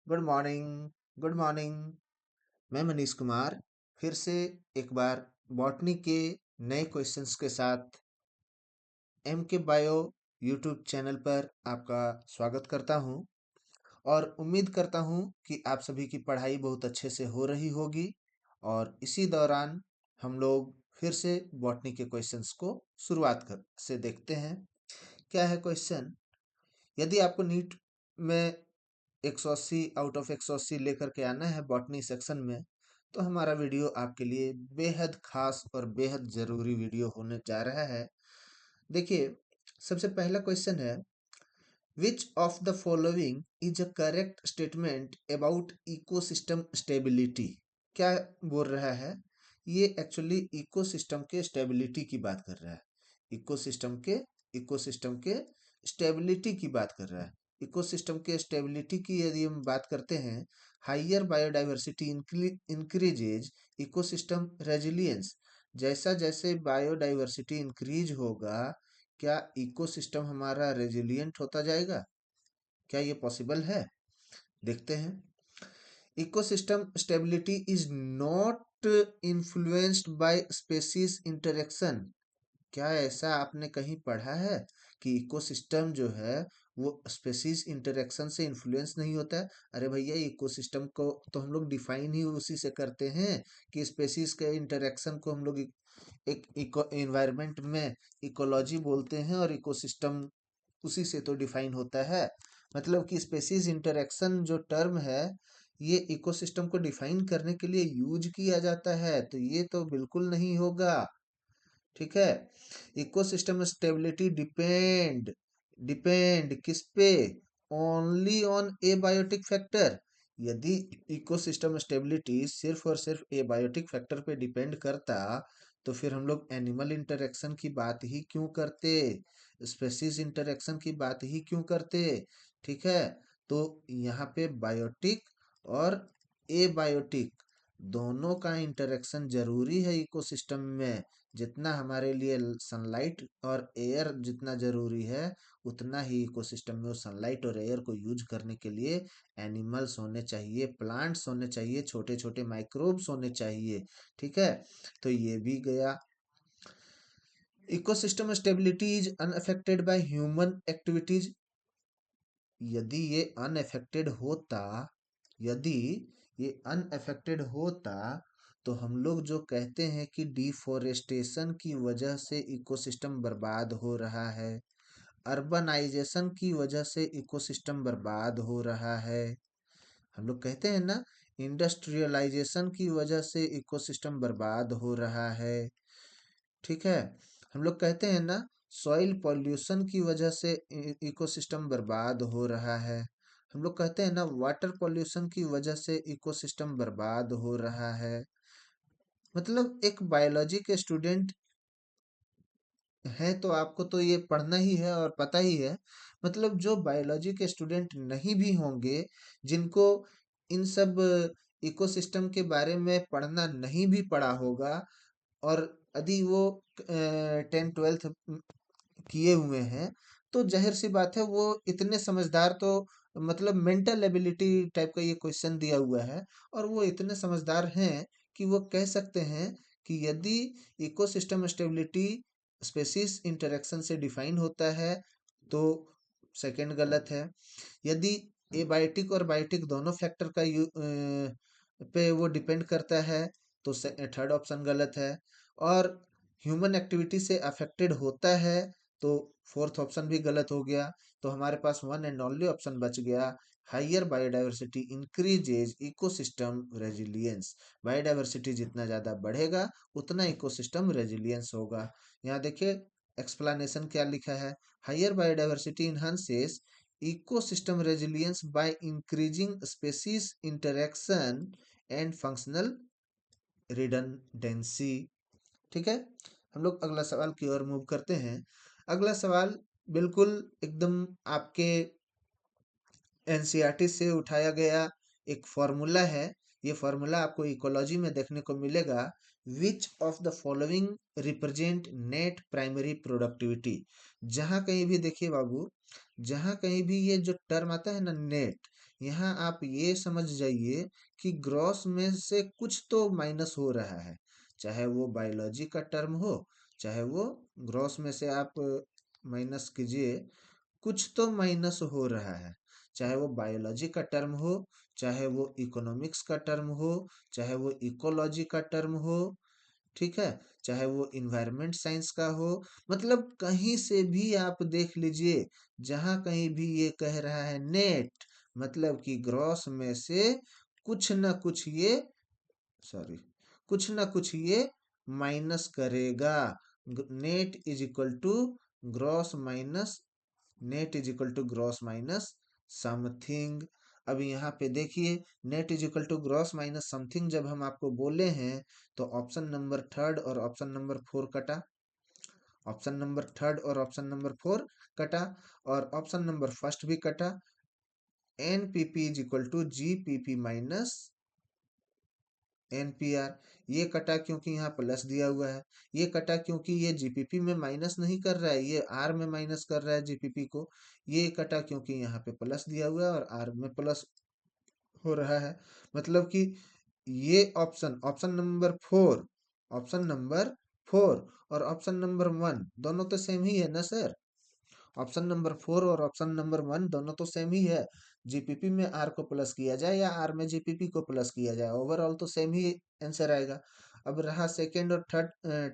Good morning. Good morning. मैं मनीष कुमार फिर से एक बार बॉटनी के नए क्वेश्चंस के साथ एम के बायो यूट्यूब चैनल पर आपका स्वागत करता हूं और उम्मीद करता हूं कि आप सभी की पढ़ाई बहुत अच्छे से हो रही होगी। और इसी दौरान हम लोग फिर से बॉटनी के क्वेश्चंस को शुरुआत कर से देखते हैं। क्या है क्वेश्चन? यदि आपको नीट में 180 आउट ऑफ 180 लेकर के आना है बॉटनी सेक्शन में, तो हमारा वीडियो आपके लिए बेहद खास और बेहद ज़रूरी वीडियो होने जा रहा है। देखिए, सबसे पहला क्वेश्चन है, विच of the following is a correct statement about ecosystem stability? क्या बोल रहा है? ये एक्चुअली इकोसिस्टम के स्टेबिलिटी की बात कर रहा है। इकोसिस्टम के स्टेबिलिटी की बात कर रहा है। इकोसिस्टम के स्टेबिलिटी की यदि हम बात करते हैं, higher biodiversity increases ecosystem resilience. जैसा जैसे बायोडाइवर्सिटी इंक्रीज होगा, क्या इकोसिस्टम हमारा रेजिलियंट होता जाएगा? क्या ये पॉसिबल है? देखते हैं। Ecosystem stability is not influenced by species interaction. क्या ऐसा आपने कहीं पढ़ा है कि इकोसिस्टम जो है वो स्पेसीज इंटरेक्शन से इन्फ्लुएंस नहीं होता है? अरे भैया, इकोसिस्टम को तो हम लोग डिफाइन ही उसी से करते हैं कि स्पेसीज के इंटरेक्शन को हम लोग एक इको एनवायरनमेंट में इकोलॉजी बोलते हैं, और इकोसिस्टम उसी से तो डिफाइन होता है। मतलब कि स्पेसीज इंटरेक्शन जो टर्म है, ये इकोसिस्टम को डिफाइन करने के लिए यूज किया जाता है, तो ये तो बिल्कुल नहीं होगा। ठीक है। इकोसिस्टम स्टेबिलिटी डिपेंड डिपेंड किस पे? Only on abiotic factor. यदि इकोसिस्टम स्टेबिलिटी सिर्फ और सिर्फ एबायोटिक फैक्टर पे डिपेंड करता, तो फिर हम लोग एनिमल इंटरेक्शन की बात ही क्यों करते, स्पेसीज इंटरेक्शन की बात ही क्यों करते? ठीक है। तो यहाँ पे बायोटिक और एबायोटिक दोनों का इंटरेक्शन जरूरी है इकोसिस्टम में। जितना हमारे लिए सनलाइट और एयर जितना जरूरी है, उतना ही इकोसिस्टम में उस सनलाइट और एयर को यूज करने के लिए एनिमल्स होने चाहिए, प्लांट्स होने चाहिए, छोटे छोटे माइक्रोब्स होने चाहिए। ठीक है। तो ये भी गया। Ecosystem stability is unaffected by human activities. यदि ये अनअफेक्टेड होता यदि ये अनअफेक्टेड होता, तो हम लोग जो कहते हैं कि डिफोरेस्टेशन की वजह से इकोसिस्टम बर्बाद हो रहा है, अर्बनाइजेशन की वजह से इकोसिस्टम बर्बाद हो रहा है, हम लोग कहते हैं ना, इंडस्ट्रियलाइजेशन की वजह से इकोसिस्टम बर्बाद हो रहा है। ठीक है। हम लोग कहते हैं ना, सॉइल पॉल्यूशन की वजह से इकोसिस्टम बर्बाद हो रहा है। हम लोग कहते हैं ना, वाटर पॉल्यूशन की वजह से इकोसिस्टम बर्बाद हो रहा है। मतलब एक बायोलॉजी के स्टूडेंट है तो आपको तो ये पढ़ना ही है और पता ही है। मतलब जो बायोलॉजी के स्टूडेंट नहीं भी होंगे, जिनको इन सब इकोसिस्टम के बारे में पढ़ना नहीं भी पड़ा होगा, और यदि वो 10 12th किए हुए हैं, तो जाहिर सी बात है वो इतने समझदार तो, मतलब मेंटल एबिलिटी टाइप का ये क्वेश्चन दिया हुआ है, और वो इतने समझदार हैं कि वो कह सकते हैं कि यदि इकोसिस्टम स्टेबिलिटी स्पेसीज इंटरेक्शन से डिफाइन होता है, तो सेकंड गलत है। यदि एबायोटिक और बायोटिक दोनों फैक्टर का पे वो डिपेंड करता है, तो थर्ड ऑप्शन गलत है। और ह्यूमन एक्टिविटी से अफेक्टेड होता है, तो फोर्थ ऑप्शन भी गलत हो गया। तो हमारे पास वन एंड ओनली ऑप्शन बच गया, higher biodiversity increases ecosystem resilience. Biodiversity जितना ज़्यादा बढ़ेगा, उतना इकोसिस्टम रेजिलियंस होगा। यहाँ देखिए एक्सप्लेनेशन क्या लिखा है, higher biodiversity enhances ecosystem resilience by increasing species interaction and functional redundancy। ठीक है। हम लोग अगला सवाल की ओर मूव करते हैं। अगला सवाल बिल्कुल एकदम आपके एनसीईआरटी से उठाया गया एक फॉर्मूला है। ये फॉर्मूला आपको इकोलॉजी में देखने को मिलेगा। विच of the following represent net primary productivity. जहां कहीं भी देखिए बाबू, जहां कहीं भी ये जो टर्म आता है ना नेट, यहाँ आप ये समझ जाइए कि ग्रॉस में से कुछ तो माइनस हो रहा है, चाहे वो बायोलॉजी का टर्म हो, चाहे वो ग्रॉस में से आप माइनस कीजिए, कुछ तो माइनस हो रहा है, चाहे वो बायोलॉजी का टर्म हो, चाहे वो इकोनॉमिक्स का टर्म हो, चाहे वो इकोलॉजी का टर्म हो, ठीक है, चाहे वो इन्वायरमेंट साइंस का हो, मतलब कहीं से भी आप देख लीजिए, जहां कहीं भी ये कह रहा है नेट, मतलब कि ग्रॉस में से कुछ ना कुछ ये, सॉरी, कुछ ना कुछ ये माइनस करेगा। Net is equal to gross minus, net is equal to gross minus something. अब यहाँ पे देखिए, net is equal to gross minus something जब हम आपको बोले हैं, तो ऑप्शन नंबर थर्ड और ऑप्शन नंबर फोर कटा, ऑप्शन नंबर थर्ड और ऑप्शन नंबर फोर कटा, और ऑप्शन नंबर फर्स्ट भी कटा। N P P is equal to G P P minus NPR. ये कटा क्योंकि यहाँ प्लस दिया हुआ है, ये कटा क्योंकि ये जीपीपी में माइनस नहीं कर रहा है, ये आर में माइनस कर रहा है जीपीपी को। ये कटा क्योंकि यहाँ पे प्लस दिया हुआ है और आर में प्लस हो रहा है। मतलब कि ये option, option number four, option number four और ऑप्शन नंबर वन दोनों तो सेम ही है ना सर। ऑप्शन नंबर फोर और ऑप्शन नंबर वन दोनों तो सेम ही है। जीपीपी में आर को प्लस किया जाए या आर में जीपीपी को प्लस किया जाए, ओवरऑल तो सेम ही आंसर आएगा। अब रहा सेकंड और थर्ड,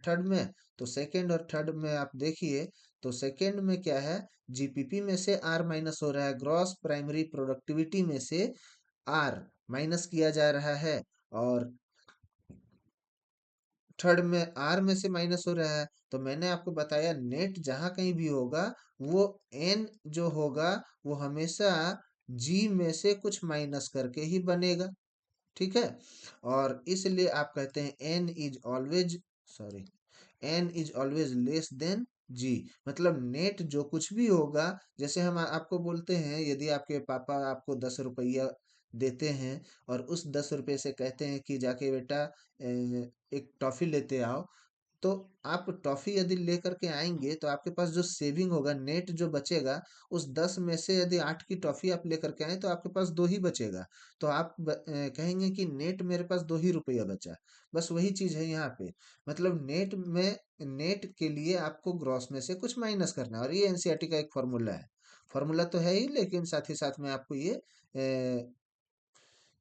थर्ड में, तो सेकंड और थर्ड में आप देखिए, तो सेकंड में क्या है, जीपीपी में से आर माइनस हो रहा है, ग्रॉस प्राइमरी प्रोडक्टिविटी में से आर माइनस किया जा रहा है, और थर्ड में आर में से माइनस हो रहा है। तो मैंने आपको बताया नेट जहां कहीं भी होगा, वो एन जो होगा वो हमेशा जी में से कुछ माइनस करके ही बनेगा, ठीक है। और इसलिए आप कहते हैं N is always, sorry, N is always less than G. मतलब नेट जो कुछ भी होगा, जैसे हम आपको बोलते हैं, यदि आपके पापा आपको 10 रुपया देते हैं और उस 10 रुपये से कहते हैं कि जाके बेटा एक टॉफी लेते आओ, तो आप टॉफी यदि लेकर के आएंगे तो आपके पास जो सेविंग होगा, नेट जो बचेगा, उस 10 में से यदि 8 की टॉफी आप लेकर के आए तो आपके पास दो ही बचेगा। तो आप कहेंगे कि नेट मेरे पास 2 ही रुपया बचा। बस वही चीज है यहाँ पे। मतलब नेट में, नेट के लिए आपको ग्रॉस में से कुछ माइनस करना है, और ये एनसीईआरटी का एक फॉर्मूला है। फॉर्मूला तो है ही, लेकिन साथ ही साथ में आपको ये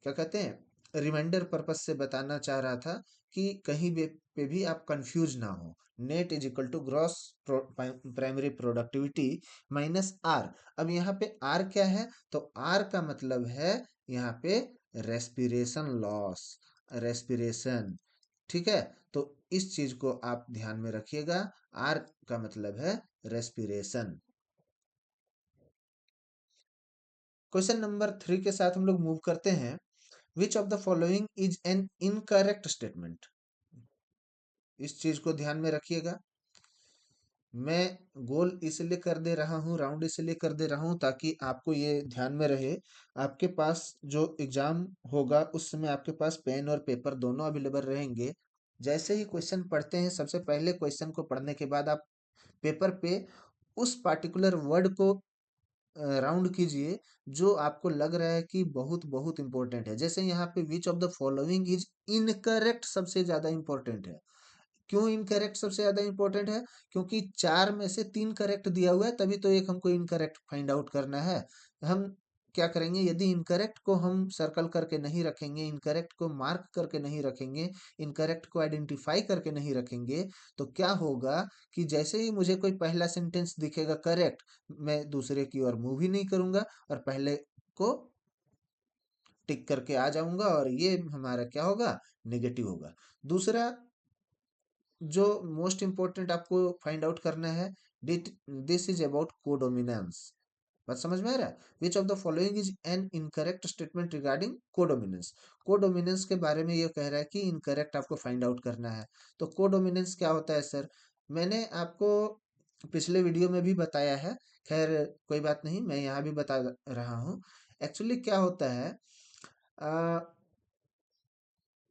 क्या कहते हैं, रिमाइंडर पर्पस से बताना चाह रहा था कि कहीं भी पे भी आप कंफ्यूज ना हो। Net is equal to gross primary productivity minus R. अब यहाँ पे आर क्या है, तो आर का मतलब है यहाँ पे रेस्पिरेशन लॉस, रेस्पिरेशन, ठीक है। तो इस चीज को आप ध्यान में रखिएगा, आर का मतलब है रेस्पिरेशन। क्वेश्चन नंबर 3 के साथ हम लोग मूव करते हैं। विच of the following is an incorrect statement. इस चीज को ध्यान में रखिएगा। मैं गोल इसलिए कर दे रहा हूँ, राउंड इसलिए कर दे रहा हूँ ताकि आपको ये ध्यान में रहे, आपके पास जो एग्जाम होगा उस समय आपके पास पेन और पेपर दोनों अवेलेबल रहेंगे। जैसे ही क्वेश्चन पढ़ते हैं, सबसे पहले क्वेश्चन को पढ़ने के बाद आप पेपर पे उस पार्टिकुलर वर्ड को राउंड कीजिए जो आपको लग रहा है कि बहुत बहुत इंपॉर्टेंट है। जैसे यहाँ पे विच of the following is incorrect सबसे ज्यादा इंपॉर्टेंट है। क्यों इनकरेक्ट सबसे ज्यादा इंपॉर्टेंट है, क्योंकि 4 में से 3 करेक्ट दिया हुआ है, तभी तो एक हमको इनकरेक्ट फाइंड आउट करना है। हम क्या करेंगे, यदि इनकरेक्ट को हम सर्कल करके नहीं रखेंगे, इनकरेक्ट को मार्क करके नहीं रखेंगे, इनकरेक्ट को आइडेंटिफाई करके नहीं रखेंगे, तो क्या होगा कि जैसे ही मुझे कोई पहला सेंटेंस दिखेगा करेक्ट, मैं दूसरे की ओर मूव ही नहीं करूंगा और पहले को टिक करके आ जाऊंगा, और ये हमारा क्या होगा, नेगेटिव होगा। दूसरा जो मोस्ट इंपॉर्टेंट आपको फाइंड आउट करना है, दिस इज अबाउट कोडोमिनेंस। बात समझ में आ रहा है। विच of the following is an incorrect statement regarding codominance. Codominance के बारे में ये कह रहा है कि इनकरेक्ट आपको फाइंड आउट करना है। तो कोडोमिनेंस क्या होता है सर, मैंने आपको पिछले वीडियो में भी बताया है, खैर कोई बात नहीं, मैं यहाँ भी बता रहा हूँ। एक्चुअली क्या होता है,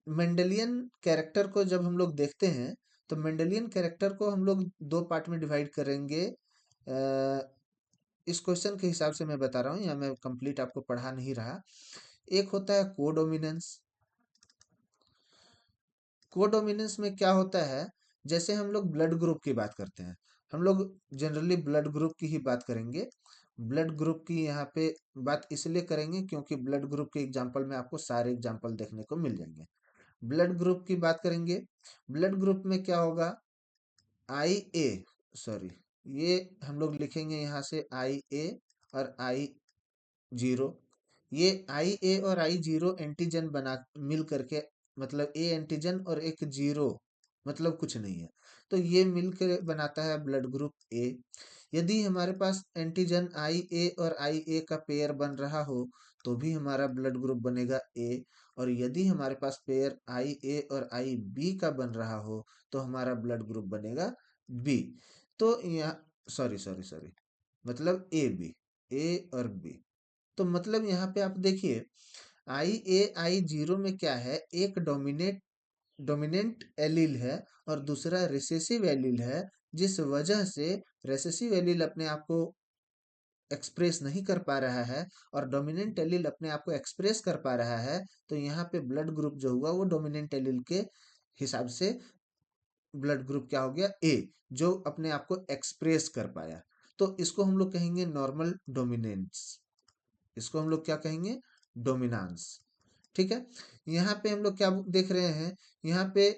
मेंडेलियन कैरेक्टर को जब हम लोग देखते हैं, तो मेंडेलियन कैरेक्टर को हम लोग दो पार्ट में डिवाइड करेंगे। इस क्वेश्चन के हिसाब से मैं बता रहा हूँ, या मैं कंप्लीट आपको पढ़ा नहीं रहा। एक होता है कोडोमिनेंस। कोडोमिनेंस में क्या होता है, जैसे हम लोग ब्लड ग्रुप की बात करते हैं, हम लोग जनरली ब्लड ग्रुप की ही बात करेंगे। ब्लड ग्रुप की यहाँ पे बात इसलिए करेंगे क्योंकि ब्लड ग्रुप के एग्जांपल में आपको सारे एग्जांपल देखने को मिल जाएंगे। ब्लड ग्रुप की बात करेंगे, ब्लड ग्रुप में क्या होगा, आई ए, सॉरी, ये हम लोग लिखेंगे यहाँ से आई ए और आई जीरो। ये आई ए और आई जीरो एंटीजन बना मिल करके, मतलब ए एंटीजन और एक जीरो, मतलब कुछ नहीं है, तो ये मिलकर बनाता है ब्लड ग्रुप ए। यदि हमारे पास एंटीजन आई ए और आई ए का पेयर बन रहा हो तो भी हमारा ब्लड ग्रुप बनेगा ए। और यदि हमारे पास पेयर आई ए और आई बी का बन रहा हो तो हमारा ब्लड ग्रुप बनेगा बी। तो यहाँ, सॉरी सॉरी सॉरी, मतलब ए बी, ए और बी। तो मतलब यहाँ पे आप देखिए, आई ए आई जीरो में क्या है, एक डोमिनेंट एलील है और दूसरा रिसेसिव एलील है, जिस वजह से रिसेसिव एलील अपने आप को एक्सप्रेस नहीं कर पा रहा है और डोमिनेंट एलील अपने आप को एक्सप्रेस कर पा रहा है। तो यहाँ पे ब्लड ग्रुप जो हुआ वो डोमिनेंट एलील के हिसाब से ब्लड ग्रुप क्या हो गया, ए, जो अपने आप को एक्सप्रेस कर पाया। तो इसको हम लोग कहेंगे नॉर्मल डोमिनेंस, इसको हम लोग क्या कहेंगे, डोमिनांस। ठीक है। यहाँ पे हम लोग क्या देख रहे हैं, यहाँ पे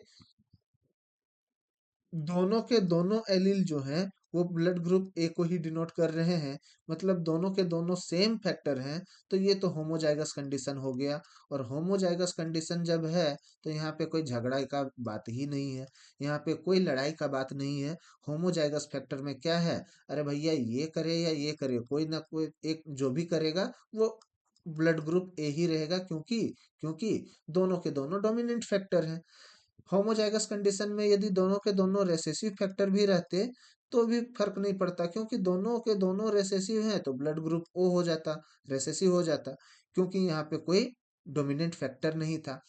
दोनों के दोनों एलील जो हैं वो ब्लड ग्रुप ए को ही डिनोट कर रहे हैं, मतलब दोनों के दोनों सेम फैक्टर हैं। तो ये तो होमोजाइगस कंडीशन हो गया। और होमोजाइगस कंडीशन जब है तो यहाँ पे कोई झगड़ा का बात ही नहीं है, यहाँ पे कोई लड़ाई का बात नहीं है। होमोजाइगस फैक्टर में क्या है, अरे भैया ये करे या ये करे, कोई ना कोई एक जो भी करेगा वो ब्लड ग्रुप ए ही रहेगा, क्योंकि क्योंकि दोनों के दोनों डोमिनेंट फैक्टर हैं। होमोजाइगस कंडीशन में यदि दोनों के दोनों रेसेसिव फैक्टर भी रहते तो भी फर्क नहीं पड़ता, क्योंकि दोनों के दोनों रेसेसिव हैं तो ब्लड ग्रुप ओ हो जाता, रेसेसिव हो जाता, क्योंकि यहाँ पे कोई डोमिनेंट फैक्टर नहीं था।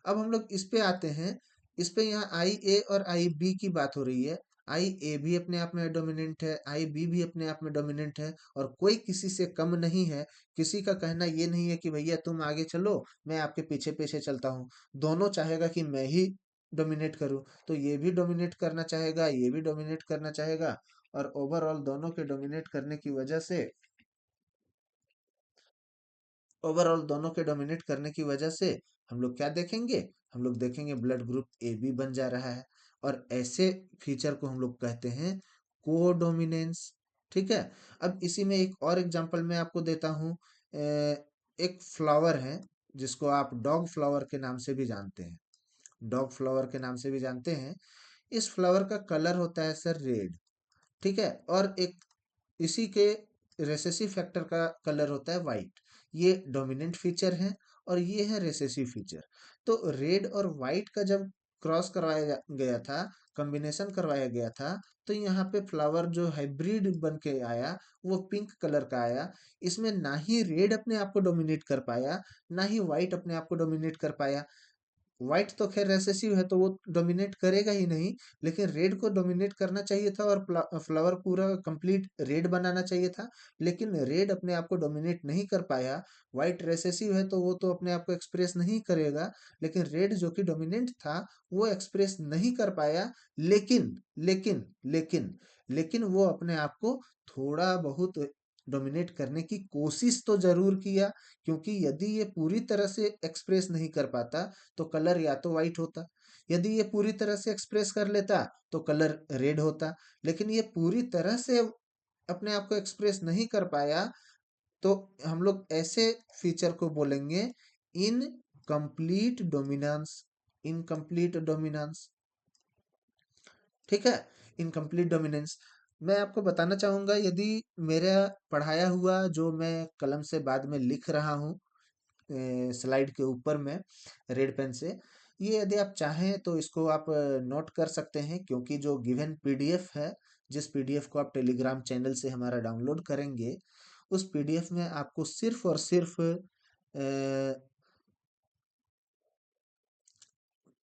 अब हम लोग इस पे आते हैं, इस पे यहाँ आई ए और आई बी की बात हो रही है। आई ए भी अपने आप में डोमिनेंट है, आई बी भी अपने आप में डोमिनेंट है, और कोई किसी से कम नहीं है। किसी का कहना ये नहीं है कि भैया तुम आगे चलो मैं आपके पीछे पीछे चलता हूँ। दोनों चाहेगा कि मैं ही डोमिनेट करूँ, तो ये भी डोमिनेट करना चाहेगा, ये भी डोमिनेट करना चाहेगा। और ओवरऑल दोनों के डोमिनेट करने की वजह से, ओवरऑल दोनों के डोमिनेट करने की वजह से हम लोग क्या देखेंगे, हम लोग देखेंगे ब्लड ग्रुप ए बी बन जा रहा है। और ऐसे फीचर को हम लोग कहते हैं कोडोमिनेंस। ठीक है। अब इसी में एक और एग्जांपल मैं आपको देता हूँ। एक फ्लावर है जिसको आप डॉग फ्लावर के नाम से भी जानते हैं, डॉग फ्लावर के नाम से भी जानते हैं। इस फ्लावर का कलर होता है सर रेड। ठीक है। और एक इसी के रेसेसिव फैक्टर का कलर होता है वाइट। ये डोमिनेंट फीचर है और ये है रेसेसिव फीचर। तो रेड और वाइट का जब क्रॉस करवाया गया था, कॉम्बिनेशन करवाया गया था, तो यहाँ पे फ्लावर जो हाइब्रिड बन के आया वो पिंक कलर का आया। इसमें ना ही रेड अपने आप को डोमिनेट कर पाया, ना ही वाइट अपने आप को डोमिनेट कर पाया। व्हाइट तो खैर रेसेसिव है तो वो डोमिनेट करेगा ही नहीं, लेकिन रेड को डोमिनेट करना चाहिए था और फ्लावर पूरा कंप्लीट रेड बनाना चाहिए था। लेकिन रेड अपने आप को डोमिनेट नहीं कर पाया। व्हाइट रेसेसिव है तो वो तो अपने आप को एक्सप्रेस नहीं करेगा, लेकिन रेड जो कि डोमिनेंट था वो एक्सप्रेस नहीं कर पाया। लेकिन लेकिन लेकिन लेकिन वो अपने आप को थोड़ा बहुत डोमिनेट करने की कोशिश तो जरूर किया, क्योंकि यदि ये पूरी तरह से एक्सप्रेस नहीं कर पाता तो कलर या तो वाइट होता, यदि ये पूरी तरह से एक्सप्रेस कर लेता तो कलर रेड होता। लेकिन ये पूरी तरह से अपने आप को एक्सप्रेस नहीं कर पाया, तो हम लोग ऐसे फीचर को बोलेंगे इनकम्प्लीट डोमिनेंस। Incomplete dominance. ठीक है। Incomplete dominance. मैं आपको बताना चाहूंगा, यदि मेरा पढ़ाया हुआ जो मैं कलम से बाद में लिख रहा हूँ स्लाइड के ऊपर में रेड पेन से, ये यदि आप चाहें तो इसको आप नोट कर सकते हैं, क्योंकि जो गिवन पीडीएफ है, जिस पीडीएफ को आप टेलीग्राम चैनल से हमारा डाउनलोड करेंगे, उस पीडीएफ में आपको सिर्फ और सिर्फ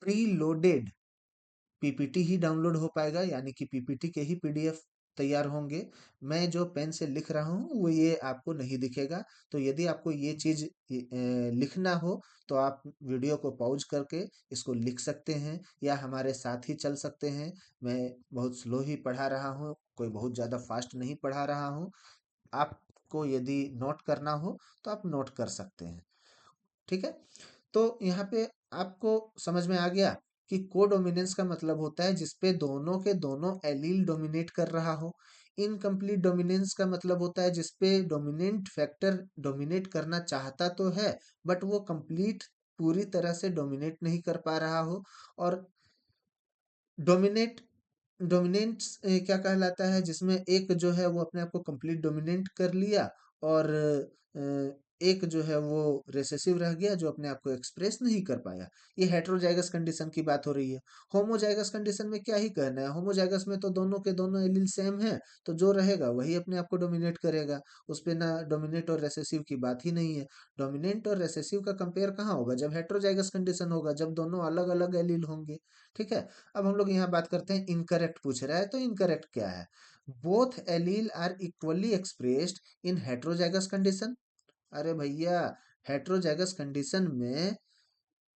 प्री लोडेड पीपीटी ही डाउनलोड हो पाएगा, यानी कि पीपीटी के ही पीडीएफ तैयार होंगे। मैं जो पेन से लिख रहा हूँ वो ये आपको नहीं दिखेगा। तो यदि आपको ये चीज़ लिखना हो तो आप वीडियो को पॉज करके इसको लिख सकते हैं या हमारे साथ ही चल सकते हैं। मैं बहुत स्लो ही पढ़ा रहा हूँ, कोई बहुत ज़्यादा फास्ट नहीं पढ़ा रहा हूँ। आपको यदि नोट करना हो तो आप नोट कर सकते हैं। ठीक है? तो यहाँ पे आपको समझ में आ गया कि कोडोमिनेंस का मतलब होता है जिसपे दोनों के दोनों एलील डोमिनेट कर रहा हो। इनकम्प्लीट डोमिनेंस का मतलब होता है जिसपे डोमिनेंट फैक्टर डोमिनेट करना चाहता तो है, बट वो कंप्लीट पूरी तरह से डोमिनेट नहीं कर पा रहा हो। और डोमिनेट डोमिनेंट्स क्या कहलाता है जिसमें एक जो है वो अपने आप को कंप्लीट डोमिनेंट कर लिया और एक जो है वो रिसेसिव रह गया जो अपने आप को एक्सप्रेस नहीं कर पाया। ये हेटेरोजाइगस कंडीशन की बात हो रही है। होमोजाइगस कंडीशन में क्या ही कहना है, होमोजाइगस में तो दोनों के दोनों एलील सेम है, तो जो रहेगा वही अपने आप को डोमिनेट करेगा। उस पे ना डोमिनेट और रेसेसिव की बात ही नहीं है। डोमिनेंट और रेसेसिव का कंपेयर कहाँ होगा, जब हेटेरोजाइगस कंडीशन होगा, जब दोनों अलग अलग एलील होंगे। ठीक है? अब हम लोग यहाँ बात करते हैं इनकरेक्ट पूछ रहा है, तो इनकरेक्ट क्या है? Both allele are equally expressed in heterozygous condition. अरे भैया, हेटेरोजाइगस कंडीशन में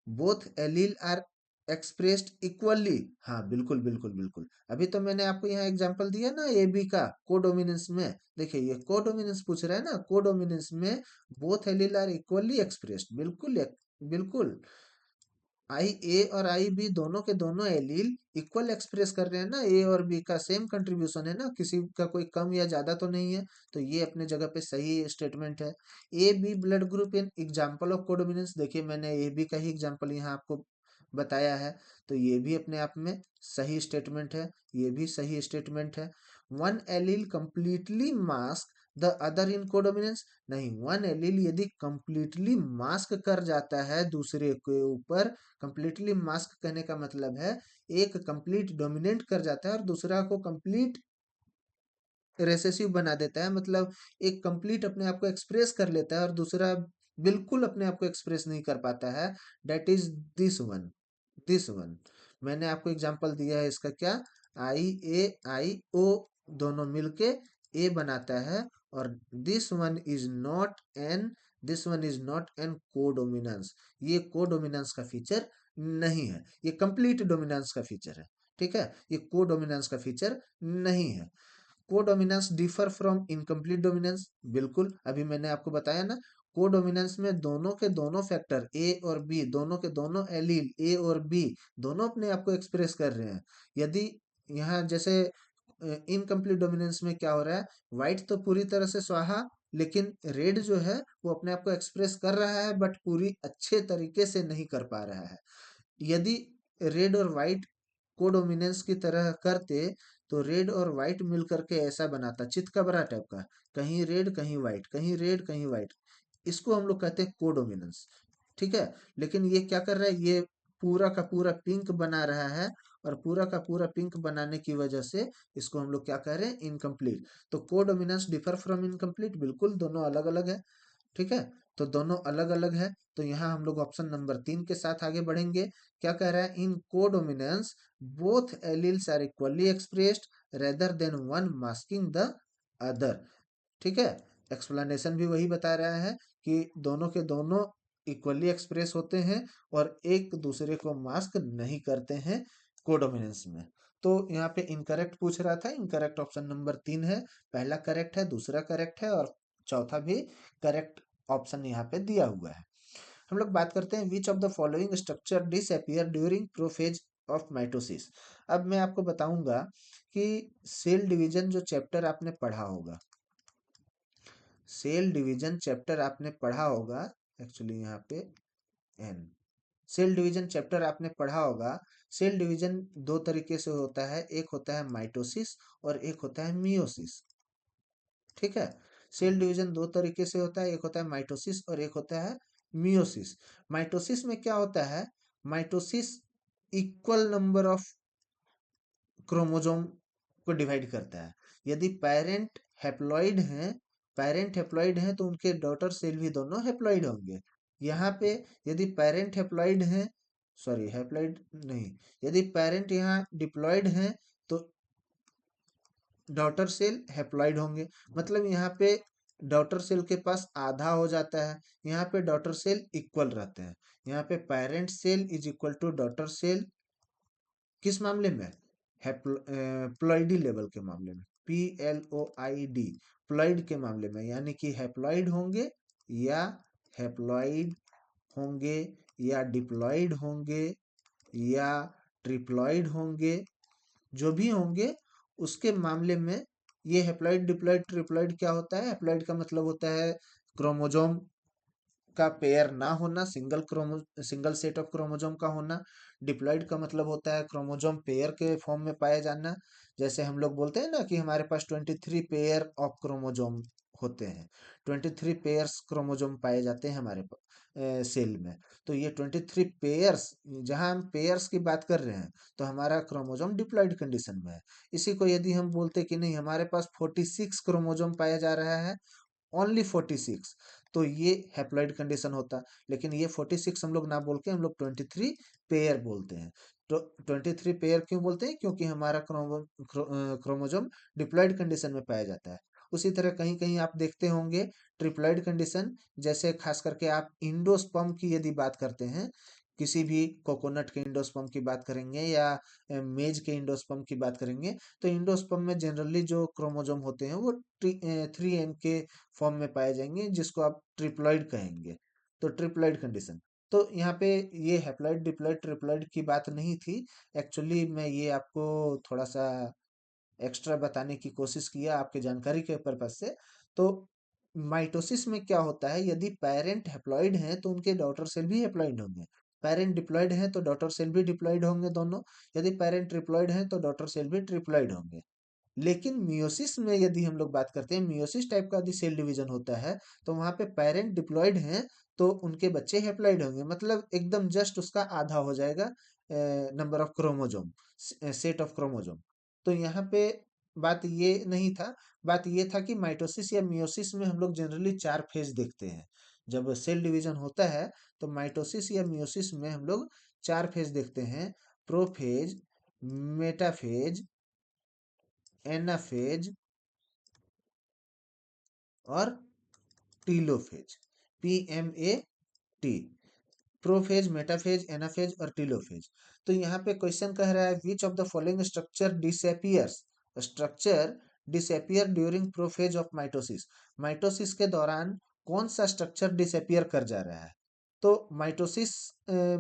both allele are expressed equally. हाँ, बिल्कुल बिल्कुल बिल्कुल। अभी तो मैंने आपको यहाँ एग्जांपल दिया ना ए बी का कोडोमिनेंस में। देखिए ये कोडोमिनेंस पूछ रहा है ना, कोडोमिनेंस में both allele are equally expressed. बिल्कुल बिल्कुल। आई ए और आई बी दोनों के दोनों एलील इक्वल एक्सप्रेस कर रहे हैं ना, ए और बी का सेम कंट्रीब्यूशन है ना, किसी का कोई कम या ज्यादा तो नहीं है। तो ये अपने जगह पे सही स्टेटमेंट है। A B blood group in example of codominance, देखिए मैंने ए बी का ही एग्जांपल यहाँ आपको बताया है। तो ये भी अपने आप में सही स्टेटमेंट है, ये भी सही स्टेटमेंट है। One allele completely mask the other in codominance, नहीं, वन एलील यदि कंप्लीटली मास्क कर जाता है दूसरे के ऊपर, कंप्लीटली मास्क कहने का मतलब है एक कंप्लीट डोमिनेट कर जाता है और दूसरा को कंप्लीट रेसेसिव बना देता है। मतलब एक कंप्लीट अपने आप को एक्सप्रेस कर लेता है और दूसरा बिल्कुल अपने आप को एक्सप्रेस नहीं कर पाता है। That is this one. मैंने आपको एग्जांपल दिया है इसका, क्या? आई ए आई ओ दोनों मिलके ए बनाता है। और this one is not an this one is not an codominance. ये कोडोमिनेंस का फीचर नहीं है, ये कंप्लीट डोमिनेंस का फीचर है। ठीक है? ये कोडोमिनेंस का फीचर नहीं है। Codominance differ from incomplete dominance, बिल्कुल अभी मैंने आपको बताया ना। कोडोमिनेंस में दोनों के दोनों फैक्टर ए और बी, दोनों के दोनों एलील ए और बी दोनों अपने आप को एक्सप्रेस कर रहे हैं। यदि यहाँ जैसे इनकम्प्लीट डोमिनेंस में क्या हो रहा है, व्हाइट तो पूरी तरह से स्वाहा, लेकिन रेड जो है वो अपने आप को एक्सप्रेस कर रहा है बट पूरी अच्छे तरीके से नहीं कर पा रहा है। यदि रेड और व्हाइट कोडोमिनेंस की तरह करते तो रेड और व्हाइट मिल करके ऐसा बनाता चितकबरा टाइप का, कहीं रेड कहीं व्हाइट, कहीं रेड कहीं व्हाइट। इसको हम लोग कहते हैं कोडोमिनेंस। ठीक है? लेकिन ये क्या कर रहा है, ये पूरा का पूरा पिंक बना रहा है और पूरा का पूरा पिंक बनाने की वजह से इसको हम लोग क्या कह रहे हैं, इनकम्प्लीट। तो कोडोमिनेंस डिफर फ्रॉम इनकम्प्लीट, बिल्कुल दोनों अलग अलग है। ठीक है? तो दोनों अलग अलग है। तो यहाँ हम लोग ऑप्शन नंबर 3 के साथ आगे बढ़ेंगे। क्या कह रहा है, in codominance both alleles are equally expressed rather than one masking the other. ठीक है? एक्सप्लेनेशन भी वही बता रहा है कि दोनों के दोनों इक्वली एक्सप्रेस होते हैं और एक दूसरे को मास्क नहीं करते हैं कोडोमिनेंस में। तो यहाँ पे इनकरेक्ट पूछ रहा था, इनकरेक्ट ऑप्शन नंबर 3 है। पहला करेक्ट है, दूसरा करेक्ट है और चौथा भी करेक्ट ऑप्शन यहाँ पे दिया हुआ है। हम लोग बात करते हैं विच of the following structure disappear during prophase of mitosis. अब मैं आपको बताऊंगा कि सेल डिवीजन जो चैप्टर आपने पढ़ा होगा, सेल डिवीजन चैप्टर आपने पढ़ा होगा, एक्चुअली यहाँ पे एन, सेल डिवीजन चैप्टर आपने पढ़ा होगा। सेल डिवीजन दो तरीके से होता है, एक होता है माइटोसिस और एक होता है मियोसिस। ठीक है? सेल डिवीजन दो तरीके से होता है, एक होता है माइटोसिस और एक होता है मियोसिस। माइटोसिस में क्या होता है, mitosis equal number of chromosome को डिवाइड करता है। यदि पेरेंट हैप्लॉइड हैं तो उनके डॉटर सेल भी दोनों हैप्लॉइड होंगे। यहाँ पे यदि पेरेंट हैप्लॉइड हैं, सॉरी हैप्लॉइड नहीं, यदि पेरेंट यहाँ डिप्लॉइड हैं तो डॉटर सेल हैप्लॉइड होंगे। मतलब यहाँ पे डॉटर सेल के पास आधा हो जाता है, यहाँ पे डॉटर सेल इक्वल रहते हैं। यहाँ पे parent cell is equal to daughter cell किस मामले में? प्लॉइडी लेवल के मामले में, PLOID, प्लॉइड के मामले में, यानी कि हैप्लॉइड होंगे या हैप्लॉइड होंगे या डिप्लॉइड होंगे या ट्रिप्लॉइड होंगे, जो भी होंगे उसके मामले में ये हैप्लॉइड डिप्लॉइड ट्रिप्लॉइड क्या होता है? हैप्लॉइड का मतलब होता है क्रोमोजोम का पेयर ना होना, सिंगल सेट ऑफ क्रोमोजोम का होना। डिप्लॉइड का मतलब होता है क्रोमोजोम पेयर के फॉर्म में पाया जाना। जैसे हम लोग बोलते हैं ना कि हमारे पास 23 पेयर ऑफ क्रोमोजोम होते हैं, 23 पेयर्स क्रोमोजोम पाए जाते हैं हमारे सेल में। तो ये 23 पेयर्स, जहां हम पेयर्स की बात कर रहे हैं तो हमारा क्रोमोजोम डिप्लॉइड कंडीशन में है। इसी को यदि हम बोलते कि नहीं हमारे पास 46 क्रोमोजोम पाया जा रहा है, ओनली 46, तो ये हैप्लॉइड कंडीशन होता। लेकिन ये 46 हम लोग ना बोल के हम लोग 23 पेयर बोलते हैं। तो 23 पेयर क्यों बोलते हैं? क्योंकि हमारा क्रोमोजोम डिप्लॉइड कंडीशन में पाया जाता है। उसी तरह कहीं कहीं आप देखते होंगे ट्रिप्लॉइड कंडीशन, जैसे खास करके आप इंडोस्पर्म की यदि बात करते हैं, किसी भी कोकोनट के इंडोस्पर्म की बात करेंगे या मेज के इंडोस्पर्म की बात करेंगे, तो इंडोस्पर्म में जनरली जो क्रोमोजोम होते हैं वो 3M के फॉर्म में पाए जाएंगे, जिसको आप ट्रिप्लॉइड कहेंगे। तो ट्रिप्लॉइड कंडीशन, तो यहाँ पे ये हैप्लॉइड डिप्लॉइड ट्रिप्लॉइड की बात नहीं थी। एक्चुअली मैं ये आपको थोड़ा सा एक्स्ट्रा बताने की कोशिश किया आपके जानकारी के पर्पज से। तो माइटोसिस में क्या होता है, यदि पेरेंट हैप्लॉइड हैं तो उनके डॉटर सेल भी हैप्लॉइड होंगे, पेरेंट डिप्लॉइड हैं तो डॉटर सेल भी डिप्लॉइड होंगे दोनों, यदि पेरेंट ट्रिप्लॉइड हैं तो डॉटर सेल भी ट्रिप्लॉइड होंगे। लेकिन मियोसिस में यदि हम लोग बात करते हैं, मियोसिस टाइप का यदि सेल डिवीजन होता है, तो वहां पे पेरेंट डिप्लॉइड हैं तो उनके बच्चे हैप्लॉइड होंगे, मतलब एकदम जस्ट उसका आधा हो जाएगा number of chromosome, set of chromosome. तो यहाँ पे बात ये नहीं था, बात ये था कि माइटोसिस या मियोसिस में हम लोग जनरली 4 फेज देखते हैं। जब सेल डिवीजन होता है तो माइटोसिस या मियोसिस में हम लोग 4 फेज देखते हैं: प्रोफेज, मेटाफेज, एनाफेज और telophase, PMAT, prophase, metaphase, anaphase और टीलोफेज। तो यहाँ पे क्वेश्चन कह रहा है विच of the following structure disappear during prophase of mitosis. Mitosis के दौरान कौन सा स्ट्रक्चर डिसअपियर कर जा रहा है? तो माइटोसिस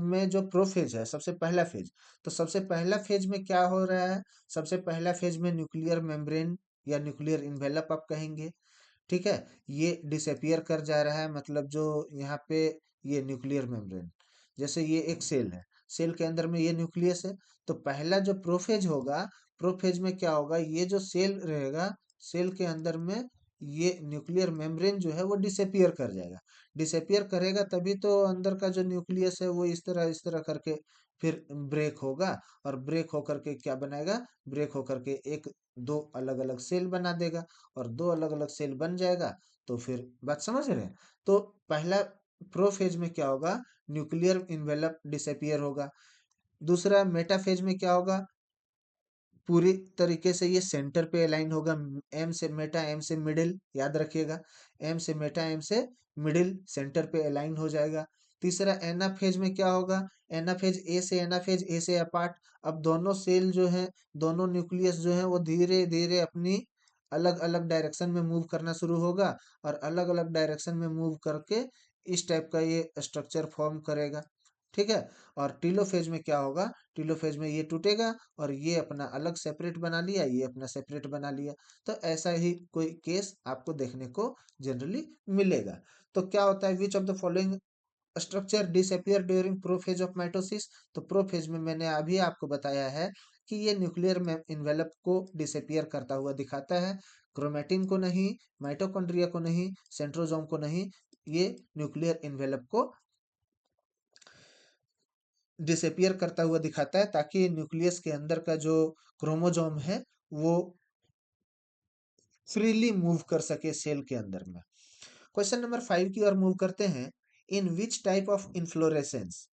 में जो प्रोफेज है, सबसे पहला फेज, तो सबसे पहला फेज में क्या हो रहा है? सबसे पहला फेज में न्यूक्लियर मेम्ब्रेन या न्यूक्लियर इन्वेलप आप कहेंगे, ठीक है, ये डिसअपियर कर जा रहा है। मतलब जो यहाँ पे ये न्यूक्लियर मेम्ब्रेन, जैसे ये एक सेल है, सेल के अंदर में ये न्यूक्लियस है, तो पहला जो प्रोफेज होगा, प्रोफेज में क्या होगा, ये जो सेल रहेगा, सेल के अंदर में ये न्यूक्लियर मेम्ब्रेन जो है वो डिसअपियर कर जाएगा। डिसअपियर करेगा तभी तो अंदर का जो न्यूक्लियस है वो इस तरह करके फिर ब्रेक होगा, और ब्रेक होकर के क्या बनाएगा, ब्रेक होकर के एक दो अलग अलग सेल बना देगा, और दो अलग अलग सेल बन जाएगा। तो फिर बात समझ रहे हैं? तो पहला प्रोफेज में क्या होगा, न्यूक्लियर इन्वेलप डिसअपियर होगा। दूसरा मेटाफेज में क्या होगा, पूरी तरीके से ये सेंटर पे अलाइन होगा, एम से मेटा, एम से मिडिल, याद रखिएगा, एम से मेटा, एम से मिडिल, सेंटर पे अलाइन हो जाएगा। तीसरा एनाफेज में क्या होगा, एनाफेज ए से, एनाफेज ए से अपार्ट। अब दोनों सेल जो है, दोनों न्यूक्लियस जो है वो धीरे धीरे अपनी अलग अलग डायरेक्शन में मूव करना शुरू होगा, और अलग अलग डायरेक्शन में मूव करके इस टाइप का ये स्ट्रक्चर फॉर्म करेगा, ठीक है। और टीलोफेज में क्या होगा, टीलोफेज में ये टूटेगा और ये अपना अलग सेपरेट बना लिया, ये अपना सेपरेट बना लिया। तो ऐसा ही कोई केस आपको देखने को जनरली मिलेगा। तो क्या होता है, विच of the following structure disappear during prophase of mitosis. तो प्रोफेज में मैंने अभी आपको बताया है कि ये न्यूक्लियर इन्वेलप को डिसअपियर करता हुआ दिखाता है, क्रोमेटिन को नहीं, माइटोकॉन्ड्रिया को नहीं, सेंट्रोजोम को नहीं, ये न्यूक्लियर इन्वेलप को डिसअपियर करता हुआ दिखाता है, ताकि न्यूक्लियस के अंदर का जो क्रोमोजोम है वो फ्रीली मूव कर सके सेल के अंदर में। क्वेश्चन नंबर 5 की ओर मूव करते हैं। In which type of inflorescence,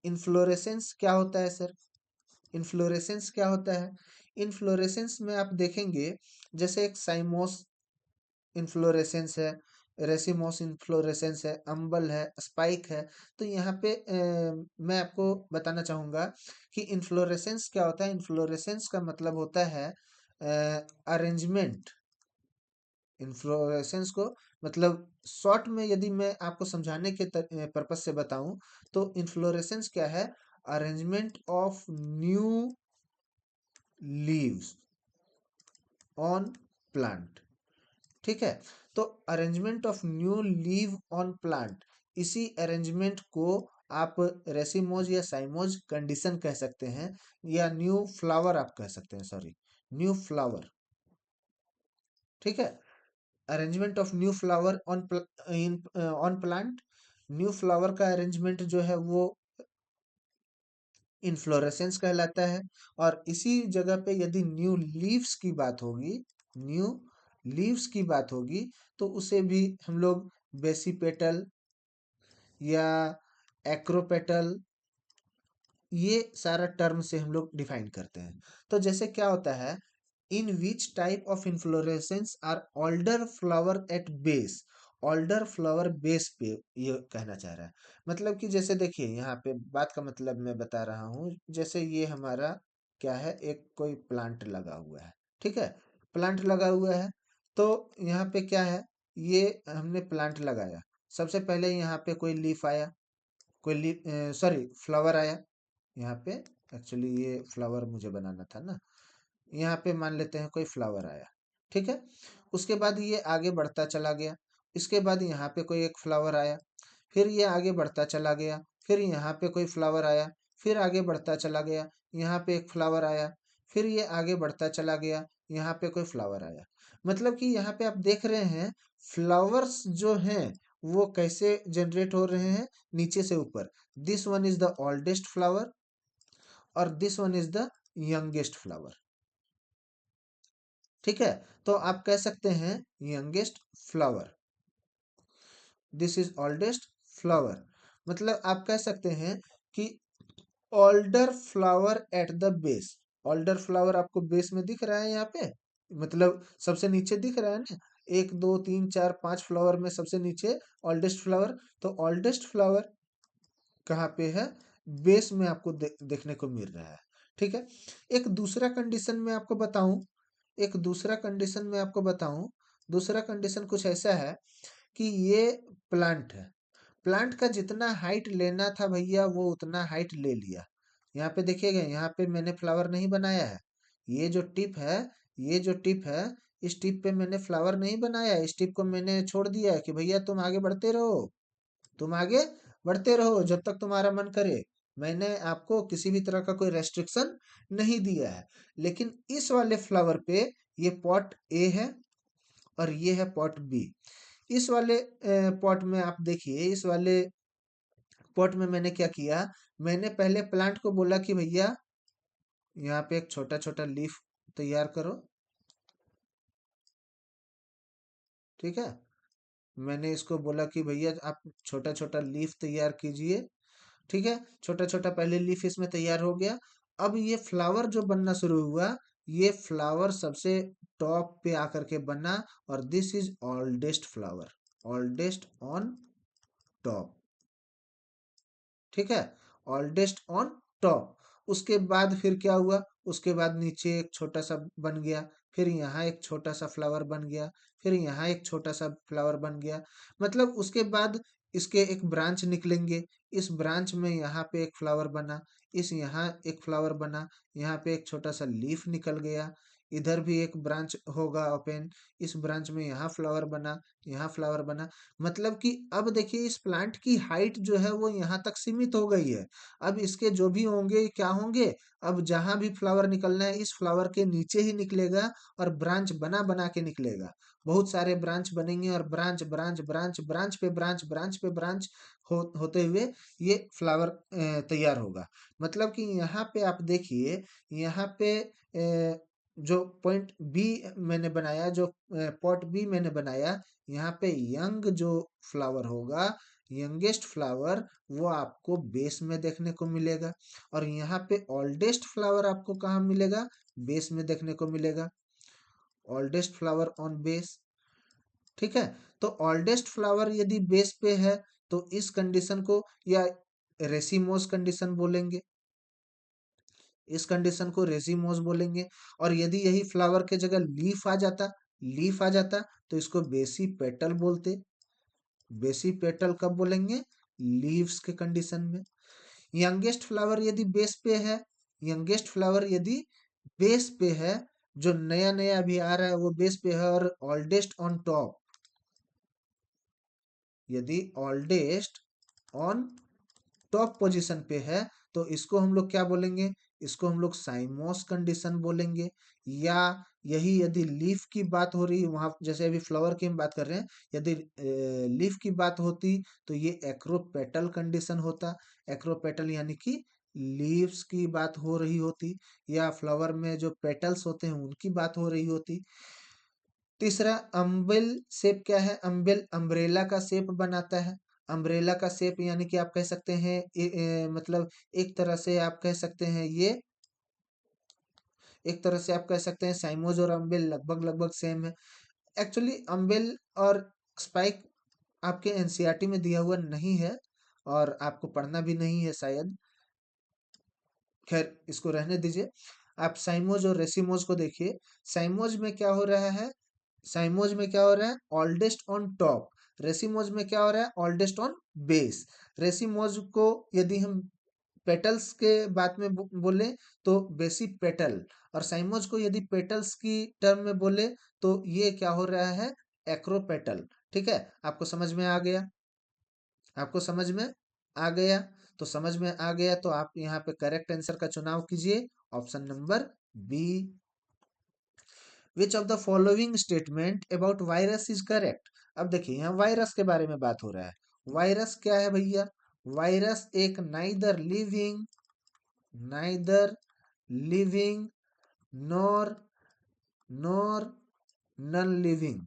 inflorescence क्या होता है सर? इन्फ्लोरेसेंस क्या होता है? इन्फ्लोरेसेंस में आप देखेंगे जैसे एक साइमोस इन्फ्लोरेसेंस है, रेसिमोस इन्फ्लोरेसेंस है, अम्बल है, स्पाइक है। तो यहाँ पे मैं आपको बताना चाहूंगा कि इन्फ्लोरेसेंस क्या होता है। इन्फ्लोरेसेंस का मतलब होता है अरेंजमेंट। इन्फ्लोरेसेंस को मतलब शॉर्ट में यदि मैं आपको समझाने के पर्पज से बताऊं तो इन्फ्लोरेसेंस क्या है, arrangement of new leaves on plant. ठीक है, तो arrangement of new leave on plant, इसी अरेंजमेंट को आप रेसिमोज या साइमोज कंडीशन कह सकते हैं, या न्यू फ्लावर आप कह सकते हैं, सॉरी, न्यू फ्लावर। ठीक है, arrangement of new flower on on plant. New flower का अरेंजमेंट जो है वो इन्फ्लोरेसेंस कहलाता है। और इसी जगह पे यदि न्यू लीव्स की बात होगी, न्यू लीव्स की बात होगी, तो उसे भी हम लोग बेसिपेटल या एक्रोपेटल, ये सारा टर्म से हम लोग डिफाइन करते हैं। तो जैसे क्या होता है, in which type of inflorescence are older flower at base, older flower base पे ये कहना चाह रहा है। मतलब कि जैसे देखिए यहाँ पे बात का मतलब मैं बता रहा हूँ, जैसे ये हमारा क्या है, एक कोई प्लांट लगा हुआ है। ठीक है, प्लांट लगा हुआ है, तो यहाँ पे क्या है, ये हमने प्लांट लगाया। सबसे पहले यहाँ पे कोई लीफ आया, कोई लीफ, सॉरी, फ्लावर आया यहाँ पे। एक्चुअली ये फ्लावर मुझे बनाना था ना। यहाँ पे मान लेते हैं कोई फ्लावर आया। ठीक है, उसके बाद ये आगे बढ़ता चला गया। इसके बाद यहाँ पे कोई एक फ्लावर आया, फिर ये आगे बढ़ता चला गया। फिर यहाँ पे कोई फ्लावर आया, फिर आगे बढ़ता चला गया। यहाँ पे एक फ्लावर आया, फिर ये आगे बढ़ता चला गया। यहाँ पे कोई फ्लावर आया। मतलब कि यहाँ पे आप देख रहे हैं फ्लावर्स जो हैं वो कैसे जनरेट हो रहे हैं, नीचे से ऊपर। This one is the oldest flower और this one is the youngest flower. ठीक है, तो आप कह सकते हैं youngest flower, this is oldest flower. मतलब आप कह सकते हैं कि older flower at the base. Older flower आपको बेस में दिख रहा है यहाँ पे, मतलब सबसे नीचे दिख रहा है ना, एक दो तीन चार पांच फ्लावर में सबसे नीचे ओल्डेस्ट फ्लावर। तो ओल्डेस्ट फ्लावर कहाँ पे है, बेस में आपको देखने को मिल रहा है। ठीक है, एक दूसरा कंडीशन में आपको बताऊं, एक दूसरा कंडीशन में आपको बताऊं, दूसरा कंडीशन कुछ ऐसा है कि ये प्लांट है, प्लांट का जितना हाइट लेना था भैया वो उतना हाइट ले लिया। यहाँ पे देखिएगा, यहाँ पे मैंने फ्लावर नहीं बनाया है। ये जो टिप है, ये जो टिप है, इस टिप पे मैंने फ्लावर नहीं बनाया है। इस टिप को मैंने छोड़ दिया है कि भैया तुम आगे बढ़ते रहो, तुम आगे बढ़ते रहो जब तक तुम्हारा मन करे। मैंने आपको किसी भी तरह का कोई रेस्ट्रिक्शन नहीं दिया है। लेकिन इस वाले फ्लावर पे ये पॉट ए है और ये है पॉट बी। इस वाले पॉट में आप देखिए, इस वाले पॉट में मैंने क्या किया, मैंने पहले प्लांट को बोला कि भैया यहाँ पे एक छोटा छोटा लीफ तैयार करो। ठीक है, मैंने इसको बोला कि भैया आप छोटा छोटा लीफ तैयार कीजिए। ठीक है, छोटा छोटा पहले लीफ इसमें तैयार हो गया। अब ये फ्लावर जो बनना शुरू हुआ, ये फ्लावर सबसे टॉप पे आकर के बना, और this is oldest flower, oldest on top. ठीक है, ओल्डेस्ट ऑन टॉप। उसके बाद फिर क्या हुआ, उसके बाद नीचे एक छोटा सा बन गया, फिर यहाँ एक छोटा सा फ्लावर बन गया, फिर यहाँ एक छोटा सा फ्लावर बन गया। मतलब उसके बाद इसके एक ब्रांच निकलेंगे। इस ब्रांच में यहाँ पे एक फ्लावर बना, इस यहाँ एक फ्लावर बना, यहाँ पे एक छोटा सा लीफ निकल गया। इधर भी एक ब्रांच होगा ओपन, इस ब्रांच में यहाँ फ्लावर बना, यहाँ फ्लावर बना। मतलब कि अब देखिए इस प्लांट की हाइट जो है वो यहाँ तक सीमित हो गई है। अब इसके जो भी होंगे क्या होंगे, अब जहां भी फ्लावर निकलना है इस फ्लावर के नीचे ही निकलेगा, और ब्रांच बना बना के निकलेगा। बहुत सारे ब्रांच बनेंगे, और ब्रांच ब्रांच ब्रांच ब्रांच पे ब्रांच, ब्रांच पे ब्रांच होते हुए ये फ्लावर तैयार होगा। मतलब कि यहाँ पे आप देखिए, यहाँ पे जो पॉइंट बी मैंने बनाया, जो पॉट बी मैंने बनाया, यहाँ पे यंग जो फ्लावर होगा, यंगेस्ट फ्लावर, वो आपको बेस में देखने को मिलेगा। और यहाँ पे ओल्डेस्ट फ्लावर आपको कहाँ मिलेगा, बेस में देखने को मिलेगा। Oldest flower on base. ठीक है, तो ओल्डेस्ट फ्लावर यदि बेस पे है तो इस कंडीशन को या रेसिमोस कंडीशन बोलेंगे, इस कंडीशन को रेसिमोस बोलेंगे। और यदि यही फ्लावर के जगह लीफ आ जाता तो इसको बेसी पेटल बोलते। बेसी पेटल कब बोलेंगे? लीव्स के कंडीशन में। यंगेस्ट फ्लावर यदि बेस पे है, यंगेस्ट फ्लावर यदि बेस पे है, जो नया नया अभी आ रहा है वो बेस पे है, और ओल्डेस्ट ऑन टॉप, यदि ओल्डेस्ट ऑन टॉप पोजीशन पे है तो इसको हम लोग क्या बोलेंगे? इसको हम लोग साइमोस कंडीशन बोलेंगे। या यही यदि लीफ की बात हो रही वहां, जैसे अभी फ्लावर की हम बात कर रहे हैं, यदि लीफ की बात होती तो ये एक्रोपेटल कंडीशन होता। एक्रोपेटल यानी कि लीव्स की बात हो रही होती, या फ्लावर में जो पेटल्स होते हैं उनकी बात हो रही होती। तीसरा, अम्ब्रेल शेप क्या है? अम्ब्रेल अम्ब्रेला का शेप बनाता है। अम्ब्रेला का शेप यानी कि आप कह सकते हैं मतलब एक तरह से आप कह सकते हैं ये, एक तरह से आप कह सकते हैं साइमोज और अम्ब्रेल लगभग लगभग सेम है। एक्चुअली अम्ब्रेल और स्पाइक आपके एनसीईआरटी में दिया हुआ नहीं है और आपको पढ़ना भी नहीं है शायद। खैर इसको रहने दीजिए। आप साइमोज और रेसिमोज को देखिए। साइमोज में क्या हो रहा है? साइमोज में क्या हो रहा है? Oldest on top. रेसिमोज में क्या हो रहा है? Oldest on base. रेसिमोज को यदि हम पेटल्स के बात में बोले तो बेसिक पेटल, और साइमोज को यदि पेटल्स की टर्म में बोले तो ये क्या हो रहा है? एक्रोपेटल। ठीक है, आपको समझ में आ गया? आपको समझ में आ गया? तो समझ में आ गया तो आप यहाँ पे करेक्ट आंसर का चुनाव कीजिए, option number B. Which of the following statement about virus is correct? अब देखिए यहाँ वायरस के बारे में बात हो रहा है। वायरस क्या है भैया? वायरस एक neither living nor nor non living.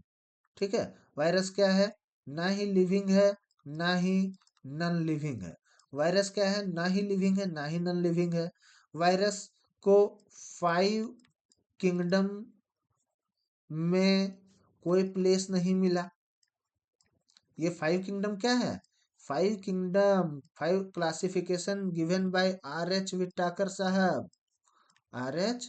ठीक है, वायरस क्या है? ना ही लिविंग है, ना ही नॉन लिविंग है। वायरस क्या है? ना ही लिविंग है, ना ही नॉन लिविंग है। वायरस को 5 किंगडम में कोई प्लेस नहीं मिला। ये 5 किंगडम क्या है? 5 kingdom, 5 classification given by R H Whittaker साहब। R H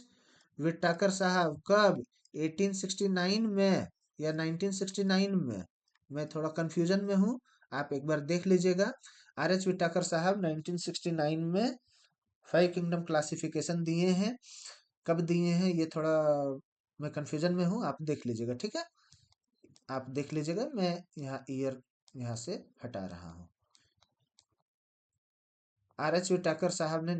विटाकर साहब कब? 1869 में या 1969 में? मैं थोड़ा कंफ्यूजन में हूँ, आप एक बार देख लीजिएगा। R H विटाकर साहब 1969 में 5 किंगडम क्लासिफिकेशन दिए हैं। कब दिए हैं ये थोड़ा मैं कंफ्यूजन में हूँ, आप देख लीजिएगा। ठीक है, आप देख लीजिएगा, मैं यहाँ ईयर यहाँ से हटा रहा हूँ। R H विटाकर साहब ने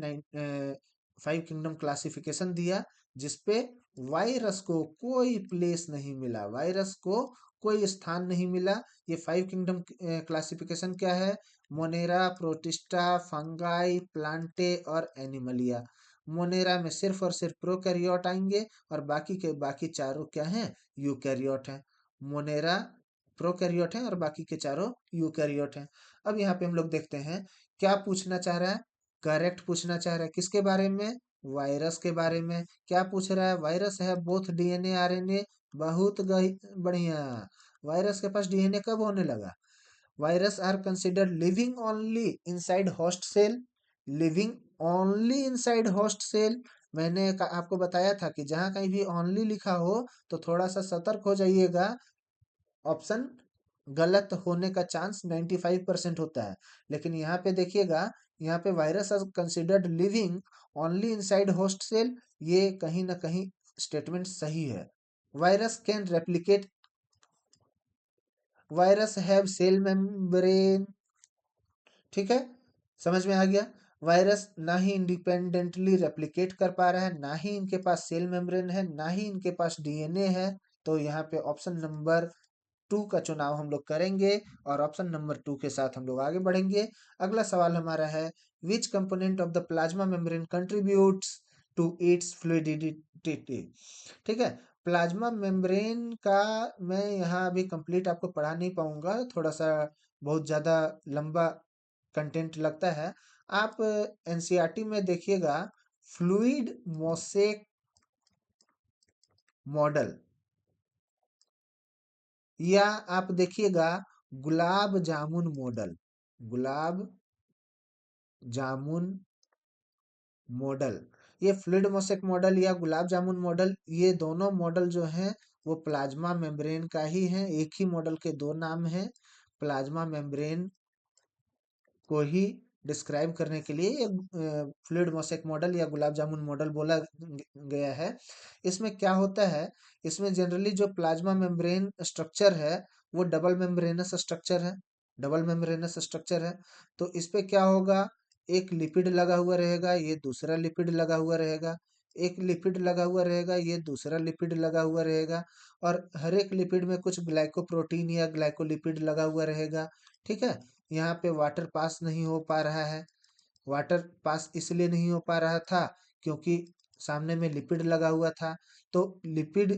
5 किंगडम क्लासिफिकेशन दिया, जिसपे वायरस को कोई प्लेस नहीं मिला, वायरस को कोई स्थान नहीं मिला। ये 5 किंगडम क्लासिफिकेशन क्या है? मोनेरा, प्रोटिस्टा, फंगाई, प्लांटे और एनिमलिया। मोनेरा में सिर्फ और सिर्फ प्रोकैरियोट आएंगे, और बाकी के बाकी चारों क्या हैं? यूकैरियोट हैं। मोनेरा प्रोकैरियोट हैं और बाकी के चारों यूकैरियोट हैं। अब यहाँ पे हम लोग देखते हैं क्या पूछना चाह रहा है। करेक्ट पूछना चाह रहा है किसके बारे में? वायरस के बारे में। क्या पूछ रहा है? वायरस है बोथ डीएनए आरएनए। बहुत बढ़िया। वायरस के पास डीएनए कब होने लगा? Virus are considered living only inside host cell. Living only inside host cell. मैंने आपको बताया था कि जहां कहीं भी ओनली लिखा हो तो थोड़ा सा सतर्क हो जाइएगा। ऑप्शन गलत होने का चांस 95% होता है। लेकिन यहाँ पे देखिएगा, यहाँ पे virus are considered living only inside host cell, ये कहीं ना कहीं स्टेटमेंट सही है। Virus can replicate, virus have cell membrane. ठीक है, समझ में आ गया? वायरस ना ही इंडिपेंडेंटली रेप्लिकेट कर पा रहा है, ना ही इनके पास सेल मेम्ब्रेन है, ना ही इनके पास डीएनए है। तो यहाँ पे ऑप्शन नंबर 2 का चुनाव हम लोग करेंगे, और ऑप्शन नंबर 2 के साथ हम लोग आगे बढ़ेंगे। अगला सवाल हमारा है, which component of the plasma membrane contributes to its fluidity? ठीक है, प्लाज्मा मेम्ब्रेन का मैं यहाँ अभी कंप्लीट आपको पढ़ा नहीं पाऊंगा, थोड़ा सा बहुत ज्यादा लंबा कंटेंट लगता है। आप एनसीईआरटी में देखिएगा, फ्लूइड मोसेक मॉडल, या आप देखिएगा गुलाब जामुन मॉडल, गुलाब जामुन मॉडल, ये फ्लूइड मोसेक मॉडल या गुलाब जामुन मॉडल, ये दोनों मॉडल जो हैं वो प्लाज्मा मेम्ब्रेन का ही है। एक ही मॉडल के दो नाम हैं। प्लाज्मा मेम्ब्रेन को ही डिस्क्राइब करने के लिए एक फ्लूइड मोसेक मॉडल या गुलाब जामुन मॉडल बोला गया है। इसमें क्या होता है, इसमें जनरली जो प्लाज्मा मेम्ब्रेन स्ट्रक्चर है वो डबल मेम्ब्रेनस स्ट्रक्चर है, डबल मेम्ब्रेनस स्ट्रक्चर है। तो इस पे क्या होगा, एक लिपिड लगा हुआ रहेगा, ये दूसरा लिपिड लगा हुआ रहेगा, एक लिपिड लगा हुआ रहेगा, ये दूसरा लिपिड लगा हुआ रहेगा, और हर एक लिपिड में कुछ ग्लाइकोप्रोटीन या ग्लाइकोलिपिड लगा हुआ रहेगा। ठीक है। यहाँ पे वाटर पास नहीं हो पा रहा है। वाटर पास इसलिए नहीं हो पा रहा था क्योंकि सामने में लिपिड लगा हुआ था। तो लिपिड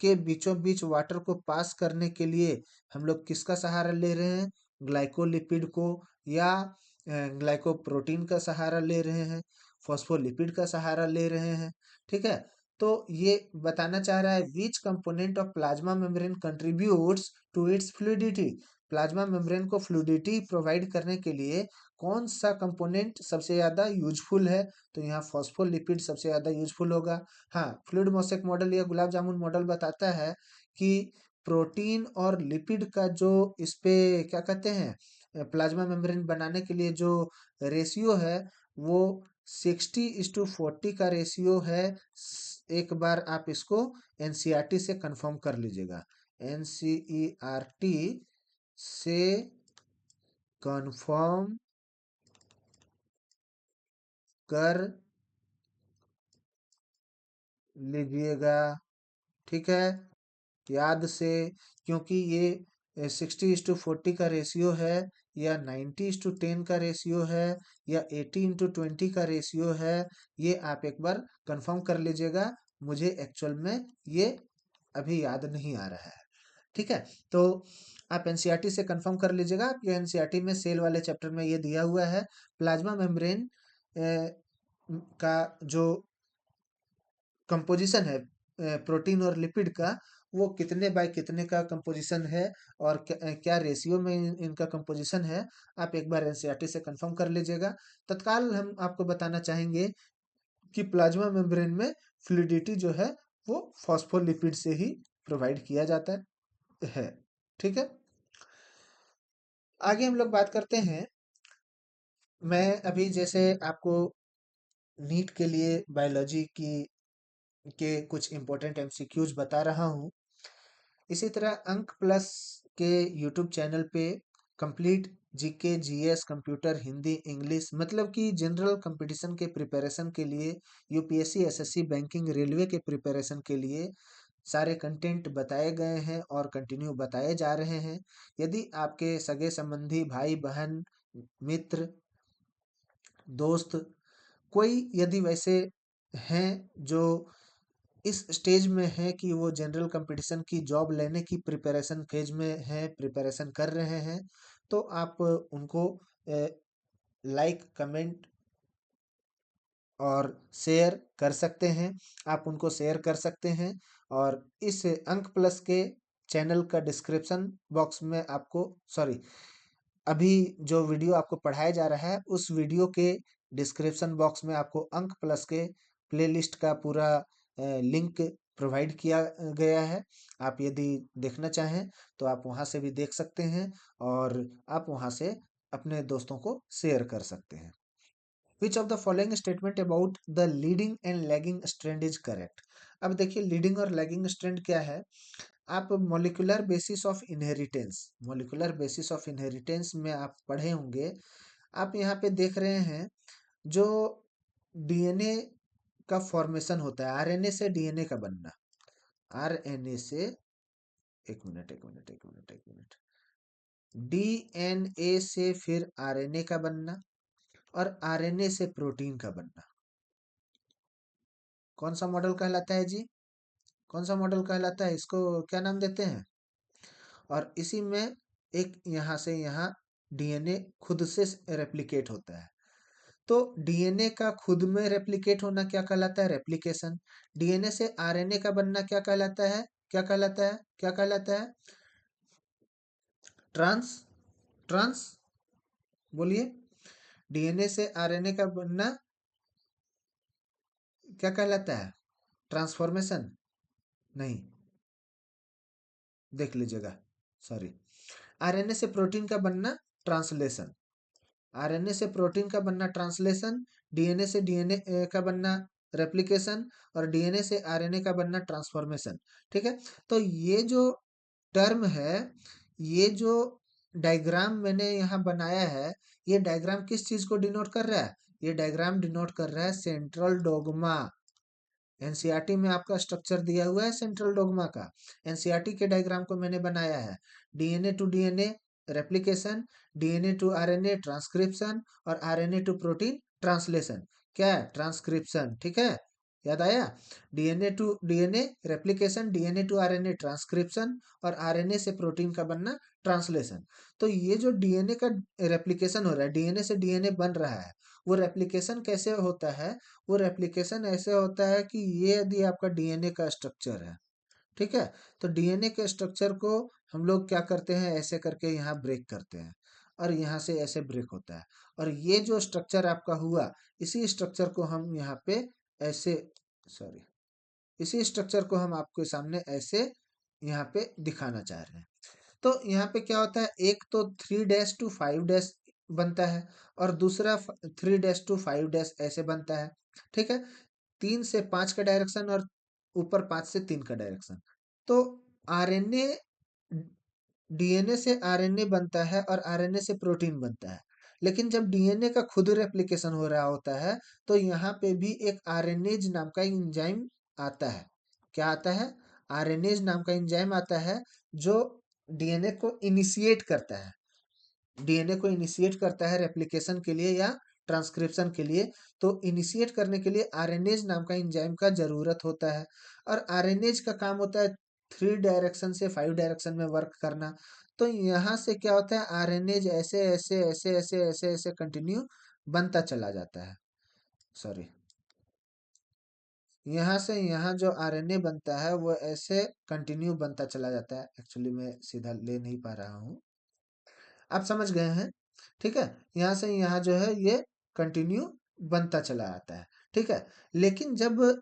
के बीचों बीच वाटर को पास करने के लिए हम लोग किसका सहारा ले रहे हैं, ग्लाइकोलिपिड को, या ग्लाइकोप्रोटीन का सहारा ले रहे हैं, फॉस्फोलिपिड का सहारा ले रहे हैं। ठीक है। तो ये बताना चाह रहा है which component of plasma membrane contributes to its fluidity, plasma membrane को फ्लूइडिटी प्रोवाइड करने के लिए कौन सा कंपोनेंट सबसे ज्यादा यूजफुल है। तो यहाँ फॉस्फोलिपिड सबसे ज्यादा यूजफुल होगा। हाँ, फ्लूइड मोसेक मॉडल या गुलाब जामुन मॉडल बताता है कि प्रोटीन और लिपिड का जो इस पे क्या कहते हैं प्लाज्मा मेम्ब्रेन बनाने के लिए जो रेशियो है वो 60:40 का रेशियो है। एक बार आप इसको एनसीईआरटी से कंफर्म कर लीजिएगा, एनसीईआरटी से कंफर्म कर लीजिएगा। ठीक है, याद से, क्योंकि ये 60:40 का रेशियो है, या 90:10 का रेशियो है, या 80:20 का रेशियो है, ये आप एक बार कंफर्म कर लीजिएगा। मुझे एक्चुअल में ये अभी याद नहीं आ रहा है। ठीक है। तो आप एनसीईआरटी से कंफर्म कर लीजिएगा। आपके एनसीईआरटी में सेल वाले चैप्टर में ये दिया हुआ है प्लाज्मा मेम्ब्रेन का जो कंपोजिशन है प्रोटीन और लिपिड का, वो कितने बाय कितने का कंपोजिशन है, और क्या रेशियो में इनका कंपोजिशन है। आप एक बार एनसीईआरटी से कंफर्म कर लीजिएगा। तत्काल हम आपको बताना चाहेंगे कि प्लाज्मा मेम्ब्रेन में फ्लूइडिटी जो है वो फॉस्फोलिपिड से ही प्रोवाइड किया जाता है। ठीक है। आगे हम लोग बात करते हैं। मैं अभी जैसे आपको नीट के लिए बायोलॉजी की के कुछ इंपॉर्टेंट एमसीक्यूज बता रहा हूँ, इसी तरह अंक प्लस के यूट्यूब चैनल पे complete GK GS computer Hindi English मतलब कि जनरल कंपटीशन के प्रिपरेशन के लिए, यूपीएससी एसएससी बैंकिंग रेलवे के प्रिपरेशन के लिए सारे कंटेंट बताए गए हैं और कंटिन्यू बताए जा रहे हैं। यदि आपके सगे संबंधी भाई बहन मित्र दोस्त कोई यदि वैसे हैं जो इस स्टेज में है कि वो जनरल कंपटीशन की जॉब लेने की प्रिपरेशन फेज में है, प्रिपरेशन कर रहे हैं, तो आप उनको लाइक कमेंट और शेयर कर सकते हैं। आप उनको शेयर कर सकते हैं, और इस अंक प्लस के चैनल का डिस्क्रिप्शन बॉक्स में आपको, सॉरी, अभी जो वीडियो आपको पढ़ाया जा रहा है उस वीडियो के डिस्क्रिप्शन बॉक्स में आपको अंक प्लस के प्लेलिस्ट का पूरा लिंक प्रोवाइड किया गया है। आप यदि देखना चाहें तो आप वहां से भी देख सकते हैं, और आप वहां से अपने दोस्तों को शेयर कर सकते हैं। विच of the following statement about the leading and lagging strand is correct. अब देखिए लीडिंग और लैगिंग स्ट्रैंड क्या है। आप molecular basis of inheritance, molecular basis of inheritance में आप पढ़े होंगे। आप यहाँ पे देख रहे हैं जो डीएनए का फॉर्मेशन होता है, आरएनए से डीएनए का बनना, आरएनए से, एक मिनट एक मिनट एक मिनट एक मिनट, डीएनए से फिर आरएनए का बनना, और आरएनए से प्रोटीन का बनना, कौन सा मॉडल कहलाता है जी, कौन सा मॉडल कहलाता है, इसको क्या नाम देते हैं। और इसी में एक यहाँ से यहाँ डीएनए खुद से रेप्लिकेट होता है। तो डीएनए का खुद में रेप्लिकेट होना क्या कहलाता है, रेप्लिकेशन। डीएनए से आरएनए का बनना क्या कहलाता है, क्या कहलाता है, क्या कहलाता है, ट्रांस ट्रांस बोलिए, डीएनए से आरएनए का बनना क्या कहलाता है? ट्रांसफॉर्मेशन? नहीं, देख लीजिएगा, सॉरी। आरएनए से प्रोटीन का बनना ट्रांसलेशन, आरएनए से प्रोटीन का बनना ट्रांसलेशन, डीएनए से डीएनए का बनना रेप्लिकेशन, और डीएनए से आरएनए का बनना ट्रांसफॉर्मेशन। ठीक है, तो ये जो टर्म है, ये जो डायग्राम मैंने यहाँ बनाया है, ये डायग्राम किस चीज को डिनोट कर रहा है? ये डायग्राम डिनोट कर रहा है सेंट्रल डोग्मा। एनसीईआरटी में आपका स्ट्रक्चर दिया हुआ है सेंट्रल डोग्मा का, एनसीईआरटी के डायग्राम को मैंने बनाया है। DNA to DNA replication, DNA to RNA transcription, और आरएनए टू प्रोटीन ट्रांसलेशन। क्या है? ट्रांसक्रिप्शन। ठीक है, याद आया? DNA to DNA replication, DNA to RNA transcription, और आरएनए से प्रोटीन का बनना ट्रांसलेशन। तो ये जो डीएनए का रेप्लिकेशन हो रहा है, डीएनए से डीएनए बन रहा है, वो रेप्लिकेशन कैसे होता है? वो रेप्लिकेशन ऐसे होता है कि ये यदि आपका डीएनए का स्ट्रक्चर है, ठीक है, तो डीएनए के स्ट्रक्चर को हम लोग क्या करते हैं, ऐसे करके यहाँ ब्रेक करते हैं, और यहाँ से ऐसे ब्रेक होता है, और ये जो स्ट्रक्चर आपका हुआ, इसी स्ट्रक्चर को हम यहाँ पे ऐसे, सॉरी, इसी स्ट्रक्चर को हम आपके सामने ऐसे यहाँ पे दिखाना चाह रहे हैं। तो यहाँ पे क्या होता है, एक तो 3-to 5 बनता है, और दूसरा 3-to 5 ऐसे बनता है। ठीक है, 3 से 5 का डायरेक्शन, और ऊपर 5 से 3 का डायरेक्शन। तो आरएनए, डीएनए से आरएनए बनता है, और आरएनए से प्रोटीन बनता है। लेकिन जब डीएनए का खुद रेप्लिकेशन हो रहा होता है, तो यहाँ पे भी एक आरएनएज नाम का एंजाइम आता है। क्या आता है? आरएनएज नाम का एंजाइम आता है, जो डीएनए को इनिशिएट करता है, डीएनए को इनिशिएट करता है रेप्लिकेशन के लिए या ट्रांसक्रिप्शन के लिए। तो इनिशिएट करने के लिए आरएनएज नाम का एंजाइम का जरूरत होता है, और आरएनएज का काम होता है 3 डायरेक्शन से 5 डायरेक्शन में वर्क करना। तो यहाँ से क्या होता है, आरएनएज ऐसे ऐसे ऐसे ऐसे ऐसे ऐसे कंटिन्यू बनता चला जाता है। सॉरी, यहाँ से यहाँ जो आरएनए बनता है वो ऐसे कंटिन्यू बनता चला जाता है। एक्चुअली मैं सीधा ले नहीं पा रहा हूँ, आप समझ गए हैं? ठीक है, यहाँ से यहाँ जो है ये कंटिन्यू बनता चला आता है। ठीक है, लेकिन जब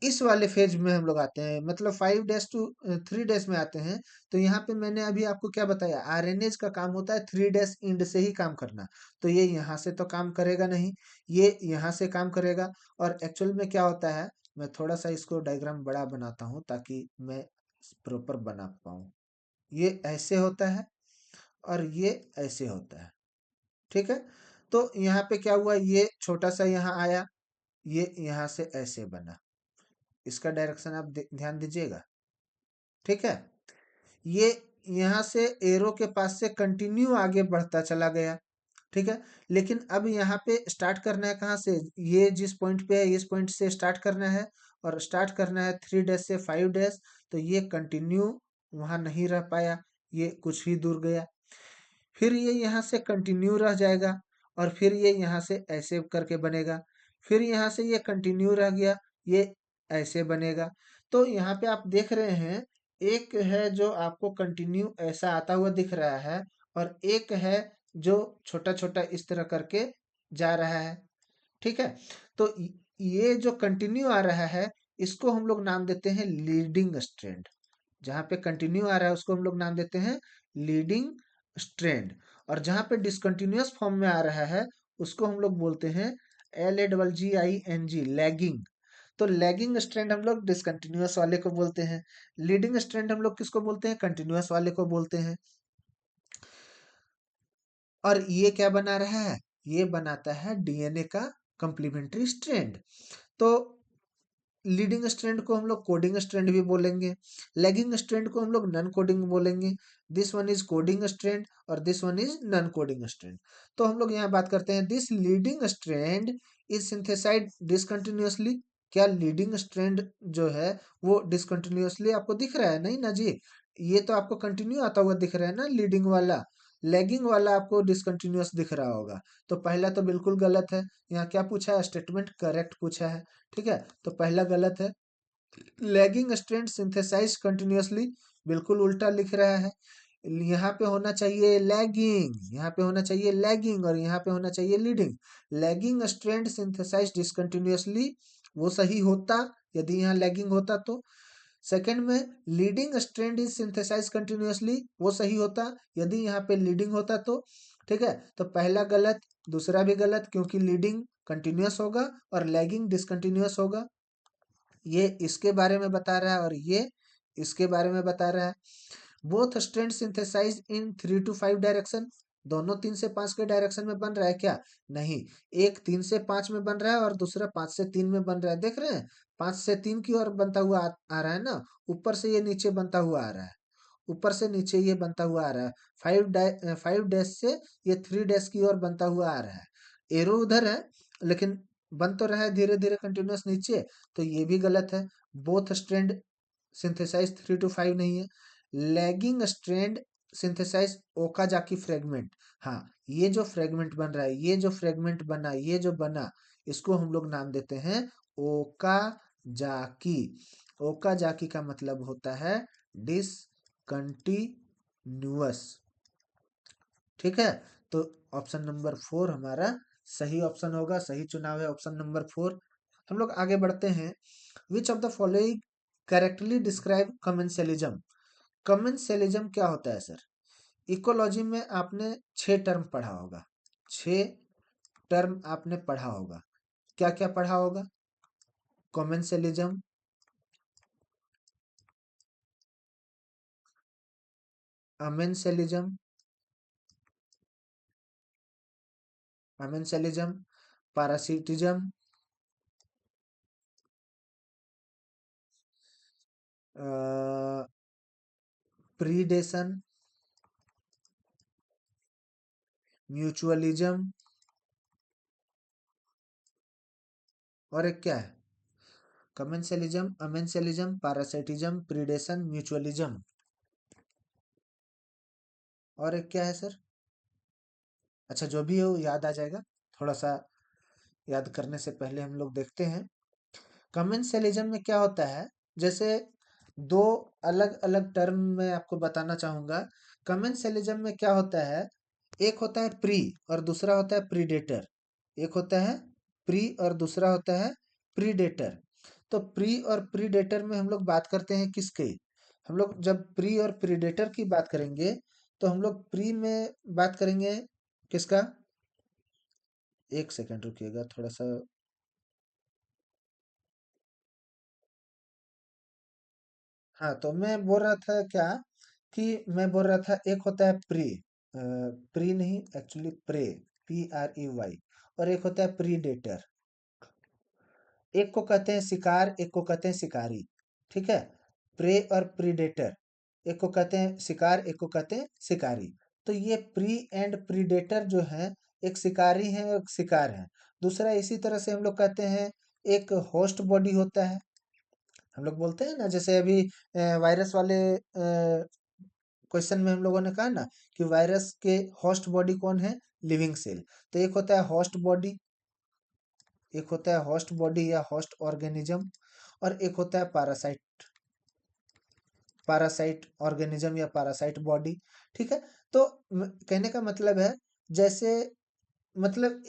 इस वाले फेज में हम लोग आते हैं, मतलब 5-to 3 में आते हैं, तो यहाँ पे मैंने अभी आपको क्या बताया, आरएनएज का काम होता है 3 इंड से ही काम करना। तो ये यहाँ से तो काम करेगा नहीं, ये यहाँ से काम करेगा। और एक्चुअल में क्या होता है, मैं थोड़ा सा इसको डायग्राम बड़ा बनाता हूँ ताकि मैं प्रॉपर बना पाऊँ। ये ऐसे होता है, और ये ऐसे होता है। ठीक है, तो यहाँ पे क्या हुआ, ये छोटा सा यहाँ आया, ये यहाँ से ऐसे बना। इसका डायरेक्शन आप ध्यान दीजिएगा। ठीक है, ये यहाँ से एरो के पास से कंटिन्यू आगे बढ़ता चला गया। ठीक है, लेकिन अब यहाँ पे स्टार्ट करना है कहाँ से, ये जिस पॉइंट पे है इस पॉइंट से स्टार्ट करना है, और स्टार्ट करना है 3 से 5। तो ये कंटिन्यू वहां नहीं रह पाया, ये कुछ ही दूर गया, फिर ये यहाँ से कंटिन्यू रह जाएगा, और फिर ये यहाँ से ऐसे करके बनेगा, फिर यहाँ से ये कंटिन्यू रह गया, ये ऐसे बनेगा। तो यहाँ पे आप देख रहे हैं, एक है जो आपको कंटिन्यू ऐसा आता हुआ दिख रहा है, और एक है जो छोटा छोटा इस तरह करके जा रहा है। ठीक है, तो ये जो कंटिन्यू आ रहा है, इसको हम लोग नाम देते हैं लीडिंग स्ट्रैंड। जहाँ पे कंटिन्यू आ रहा है उसको हम लोग नाम देते हैं लीडिंग स्ट्रैंड, और जहाँ पे डिसकंटिन्यूअस फॉर्म में आ रहा है उसको हम लोग बोलते हैं LAGGING, लैगिंग। तो लैगिंग स्ट्रैंड हम लोग डिसकंटिन्यूअस वाले को बोलते हैं, लीडिंग स्ट्रैंड हम लोग किसको बोलते हैं, कंटिन्यूअस वाले को बोलते हैं। और ये क्या बना रहा है, ये बनाता है डीएनए का कंप्लीमेंट्री स्ट्रैंड। तो लीडिंग स्ट्रैंड को हम लोग कोडिंग स्ट्रैंड भी बोलेंगे, लैगिंग स्ट्रैंड को हम लोग नॉन कोडिंग बोलेंगे। This one is coding strand, और this one is non coding strand. तो हम लोग यहाँ बात करते हैं, this leading strand is synthesized discontinuously. क्या लीडिंग स्ट्रैंड जो है वो डिसकंटिन्यूअसली आपको दिख रहा है? नहीं ना जी, ये तो आपको कंटिन्यू आता हुआ दिख रहा है ना लीडिंग वाला, लैगिंग वाला आपको डिसकंटिन्यूअस दिख रहा होगा। तो पहला तो बिल्कुल गलत है, यहाँ क्या पूछा है, स्टेटमेंट करेक्ट पूछा है। ठीक है, तो पहला गलत है, लैगिंग स्ट्रैंड सिंथेसाइज कंटिन्यूअसली, बिल्कुल उल्टा लिख रहा है। यहाँ पे होना चाहिए लैगिंग, यहाँ पे होना चाहिए लैगिंग, और यहाँ पे होना चाहिए लीडिंग। लैगिंग स्ट्रैंड सिंथेसाइज डिसकंटिन्यूअसली, वो सही होता यदि यहाँ लैगिंग होता तो। सेकंड में leading strand is synthesize continuously, वो सही होता यदि यहाँ पे लीडिंग होता तो। ठीक है, तो पहला गलत, दूसरा भी गलत, क्योंकि लीडिंग कंटिन्यूअस होगा और लैगिंग डिसकंटिन्यूअस होगा। ये इसके बारे में बता रहा है और ये इसके बारे में बता रहा है। Both strand synthesize in 3 to 5 direction, दोनों 3 से 5 के डायरेक्शन में बन रहा है क्या? नहीं, एक 3 से 5 में बन रहा है और दूसरा 5 से 3 में बन रहा है। देख रहे हैं, 5 से 3 की ओर बनता हुआ आ रहा है ना, ऊपर से ये नीचे बनता हुआ आ रहा है, ऊपर से नीचे ये बनता हुआ आ रहा है। 5 डैश से ये 3 डैश की ओर बनता हुआ आ रहा है। एरो उधर है, लेकिन बन तो रहा है धीरे धीरे कंटिन्यूअस नीचे, तो ये भी गलत है। बोथ स्ट्रैंड सिंथेसाइज 3 to 5 नहीं है। Lagging strand synthesize Okazaki fragment. हाँ, ये जो फ्रेगमेंट बन रहा है, ये जो फ्रेगमेंट बना, ये जो बना, इसको हम लोग नाम देते हैं ओकाजाकी। ओकाजाकी का मतलब होता है डिसकंटिन्यूअस। ठीक है, तो ऑप्शन नंबर 4 हमारा सही ऑप्शन होगा, सही चुनाव है ऑप्शन नंबर 4। हम लोग आगे बढ़ते हैं। विच of the following correctly describe commensalism? Commensalism क्या होता है सर? इकोलॉजी में आपने 6 टर्म पढ़ा होगा, 6 टर्म आपने पढ़ा होगा। क्या क्या पढ़ा होगा? Commensalism, amensalism, amensalism, parasitism, predation, mutualism, और एक क्या है? Commensalism, amensalism, parasitism, predation, mutualism, और एक क्या है सर? अच्छा, जो भी हो याद आ जाएगा, थोड़ा सा याद करने से पहले हम लोग देखते हैं। कमेंसलिज्म में क्या होता है, जैसे दो अलग अलग टर्म में आपको बताना चाहूंगा। कमेंसलिज्म में क्या होता है, एक होता है प्री और दूसरा होता है प्रीडेटर। एक होता है प्री और दूसरा होता है प्रीडेटर। तो प्री और प्रीडेटर में हम लोग बात करते हैं किसके? हम लोग जब प्री और प्रीडेटर की बात करेंगे, तो हम लोग प्री में बात करेंगे किसका? एक सेकंड रुकिएगा थोड़ा सा। हाँ, तो मैं बोल रहा था क्या, कि मैं बोल रहा था एक होता है प्री, प्री नहीं एक्चुअली प्रे, PREY, और एक होता है प्रीडेटर। एक को कहते हैं शिकार, एक को कहते हैं शिकारी। ठीक है, प्रे और प्रीडेटर, एक को कहते हैं शिकार, एक को कहते हैं शिकारी। तो ये प्री एंड प्रीडेटर जो है, एक शिकारी है और एक शिकार है। दूसरा इसी तरह से हम लोग कहते हैं, एक होस्ट बॉडी होता है। हम लोग बोलते हैं ना, जैसे अभी वायरस वाले क्वेश्चन में हम लोगों ने कहा ना कि वायरस के होस्ट बॉडी कौन है? Living cell. तो एक होता है होस्ट बॉडी, एक होता है होस्ट बॉडी या होस्ट ऑर्गेनिज्म, और एक होता है पैरासाइट, पैरासाइट ऑर्गेनिज्म या पैरासाइट बॉडी। ठीक है, तो कहने का मतलब है, जैसे मतलब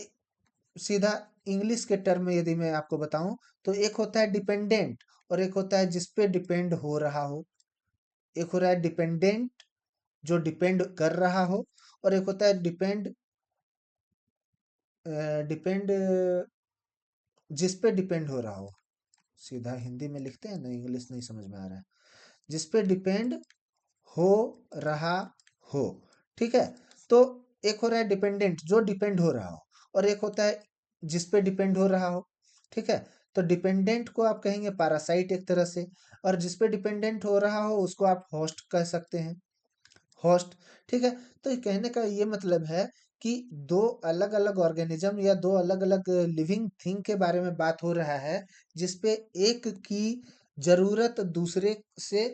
सीधा इंग्लिश के टर्म में यदि मैं आपको बताऊं, तो एक होता है डिपेंडेंट और एक होता है जिस पे डिपेंड हो रहा हो। एक हो रहा है डिपेंडेंट, जो डिपेंड कर रहा हो, और एक होता है डिपेंड, डिपेंड जिस पे डिपेंड हो रहा हो। सीधा हिंदी में लिखते हैं ना, इंग्लिश नहीं समझ में आ रहा है। जिस पे डिपेंड हो रहा हो। ठीक है, तो एक हो रहा है डिपेंडेंट, जो डिपेंड हो रहा हो, और एक होता है जिस पे डिपेंड हो रहा हो। ठीक है, तो डिपेंडेंट को आप कहेंगे पैरासाइट एक तरह से, और जिस पे डिपेंडेंट हो रहा हो उसको आप होस्ट कह सकते हैं, होस्ट। ठीक है, तो ये कहने का ये मतलब है कि दो अलग अलग ऑर्गेनिज्म या दो अलग अलग लिविंग थिंग के बारे में बात हो रहा है, जिसपे एक की जरूरत दूसरे से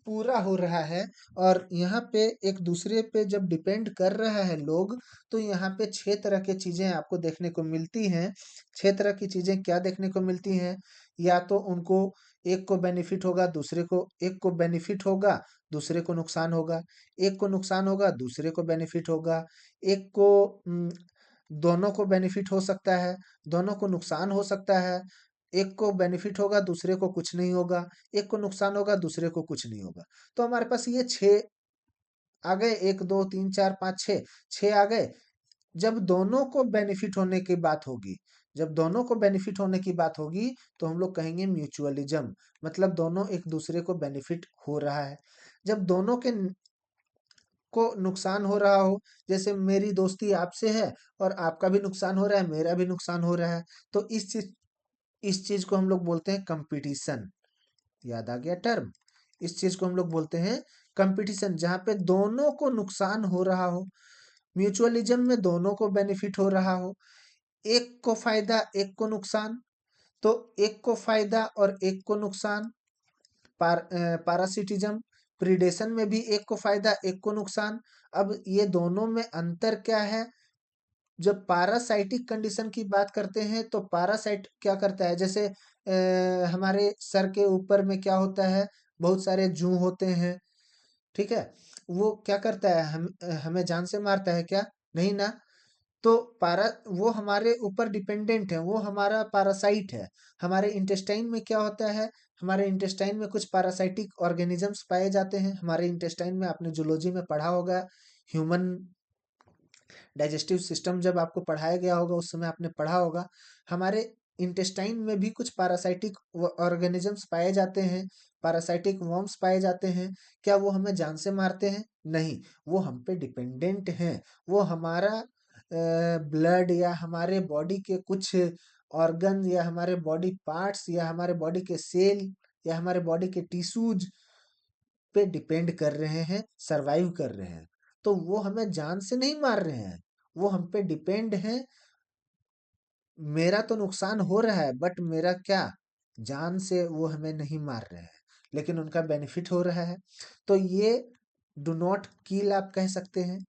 पूरा हो रहा है, और यहाँ पे एक दूसरे पे जब डिपेंड कर रहा है लोग, तो यहाँ पे 6 तरह की चीजें आपको देखने को मिलती हैं। 6 तरह की चीजें क्या देखने को मिलती हैं? या तो उनको एक को बेनिफिट होगा, दूसरे को एक को बेनिफिट होगा, दूसरे को नुकसान होगा। एक को नुकसान होगा, दूसरे को बेनिफिट होगा। एक को दोनों को बेनिफिट हो सकता है, दोनों को नुकसान हो सकता है। एक को बेनिफिट होगा, दूसरे को कुछ नहीं होगा। एक को नुकसान होगा, दूसरे को कुछ नहीं होगा। तो हमारे पास ये 6 आ गए, 1, 2, 3, 4, 5, 6, 6 आ गए। जब दोनों को बेनिफिट होने की बात होगी, जब दोनों को बेनिफिट होने की बात होगी, तो हम लोग कहेंगे म्यूचुअलिज्म, मतलब दोनों एक दूसरे को बेनिफिट हो रहा है। जब दोनों के को नुकसान हो रहा हो, जैसे मेरी दोस्ती आपसे है और आपका भी नुकसान हो रहा है, मेरा भी नुकसान हो रहा है, तो इस चीज को हम लोग बोलते हैं कंपटीशन। याद आ गया टर्म? इस चीज को हम लोग बोलते हैं कंपटीशन, जहां पे दोनों को नुकसान हो रहा हो। म्यूचुअलिज्म में दोनों को बेनिफिट हो रहा हो, एक को फायदा एक को नुकसान। तो एक को फायदा और एक को नुकसान। पारासिटिज्म, प्रीडेशन में भी एक को फायदा एक को नुकसान। अब ये दोनों में अंतर क्या है? जब पारासाइटिक कंडीशन की बात करते हैं तो पारासाइट क्या करता है, जैसे हमारे सर के ऊपर में क्या होता है, बहुत सारे जू होते हैं, ठीक है? वो क्या करता है, हमें जान से मारता है क्या? नहीं ना। तो पारा वो हमारे ऊपर डिपेंडेंट है, वो हमारा पारासाइट है। हमारे इंटेस्टाइन में क्या होता है, हमारे इंटेस्टाइन में कुछ पारासाइटिक ऑर्गेनिजम्स पाए जाते हैं। हमारे इंटेस्टाइन में आपने जूलॉजी में पढ़ा होगा, ह्यूमन डाइजेस्टिव सिस्टम जब आपको पढ़ाया गया होगा उस समय आपने पढ़ा होगा, हमारे इंटेस्टाइन में भी कुछ पैरासाइटिक ऑर्गेनिजम्स पाए जाते हैं, पैरासाइटिक वर्म्स पाए जाते हैं। क्या वो हमें जान से मारते हैं? नहीं, वो हम पे डिपेंडेंट हैं। वो हमारा ब्लड या हमारे बॉडी के कुछ ऑर्गन या हमारे बॉडी पार्ट्स या हमारे बॉडी के सेल या हमारे बॉडी के टिश्यूज पे डिपेंड कर रहे हैं, सरवाइव कर रहे हैं। तो वो हमें जान से नहीं मार रहे हैं, वो हम पे डिपेंड हैं। मेरा तो नुकसान हो रहा है, बट मेरा क्या, जान से वो हमें नहीं मार रहे हैं, लेकिन उनका बेनिफिट हो रहा है। तो ये डू नॉट किल आप कह सकते हैं,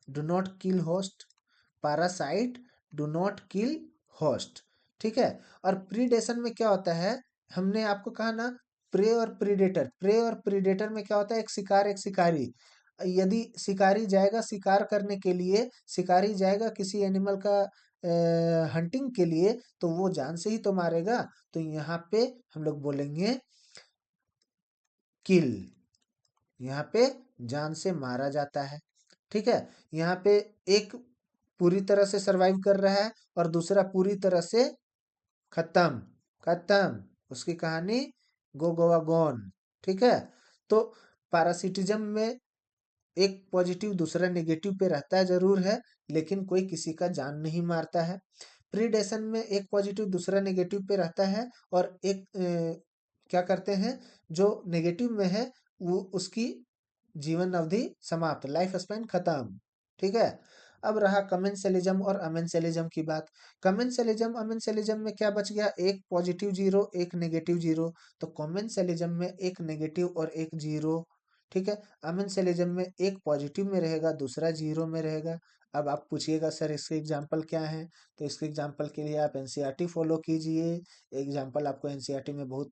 do not kill host. Parasite do not kill host, ठीक है? और प्रीडेशन में क्या होता है, हमने आपको कहा ना, प्रे और प्रीडेटर। प्रे और प्रीडेटर में क्या होता है, एक शिकार एक शिकारी। यदि शिकारी जाएगा शिकार करने के लिए, शिकारी जाएगा किसी एनिमल का हंटिंग के लिए, तो वो जान से ही तो मारेगा। तो यहाँ पे हम लोग बोलेंगे किल, यहाँ पे जान से मारा जाता है, ठीक है? यहाँ पे एक पूरी तरह से सरवाइव कर रहा है और दूसरा पूरी तरह से खत्म, खत्म, उसकी कहानी गो गोवा गॉन, ठीक है? तो पैरासिटिज्म में एक पॉजिटिव दूसरा नेगेटिव पे रहता है जरूर है, लेकिन कोई किसी का जान नहीं मारता है। प्रीडेशन में एक पॉजिटिव दूसरा नेगेटिव पे रहता है और एक क्या करते हैं, जो नेगेटिव में है वो उसकी जीवन अवधि समाप्त, लाइफ स्पैन खत्म, ठीक है? अब रहा कमेंसलिज्म और अमेंसलिज्म की बात। कमेंसलिज्म अमेंसलिज्म में क्या बच गया, एक पॉजिटिव जीरो एक नेगेटिव जीरो। तो कमेंसलिज्म में एक नेगेटिव और एक जीरो, ठीक है? अमेंसलिज्म में एक पॉजिटिव में रहेगा, दूसरा जीरो में रहेगा। अब आप पूछिएगा सर इसके एग्जाम्पल क्या है, तो इसके एग्जाम्पल के लिए आप एनसीईआरटी फॉलो कीजिए। एग्जाम्पल आपको एनसीईआरटी में बहुत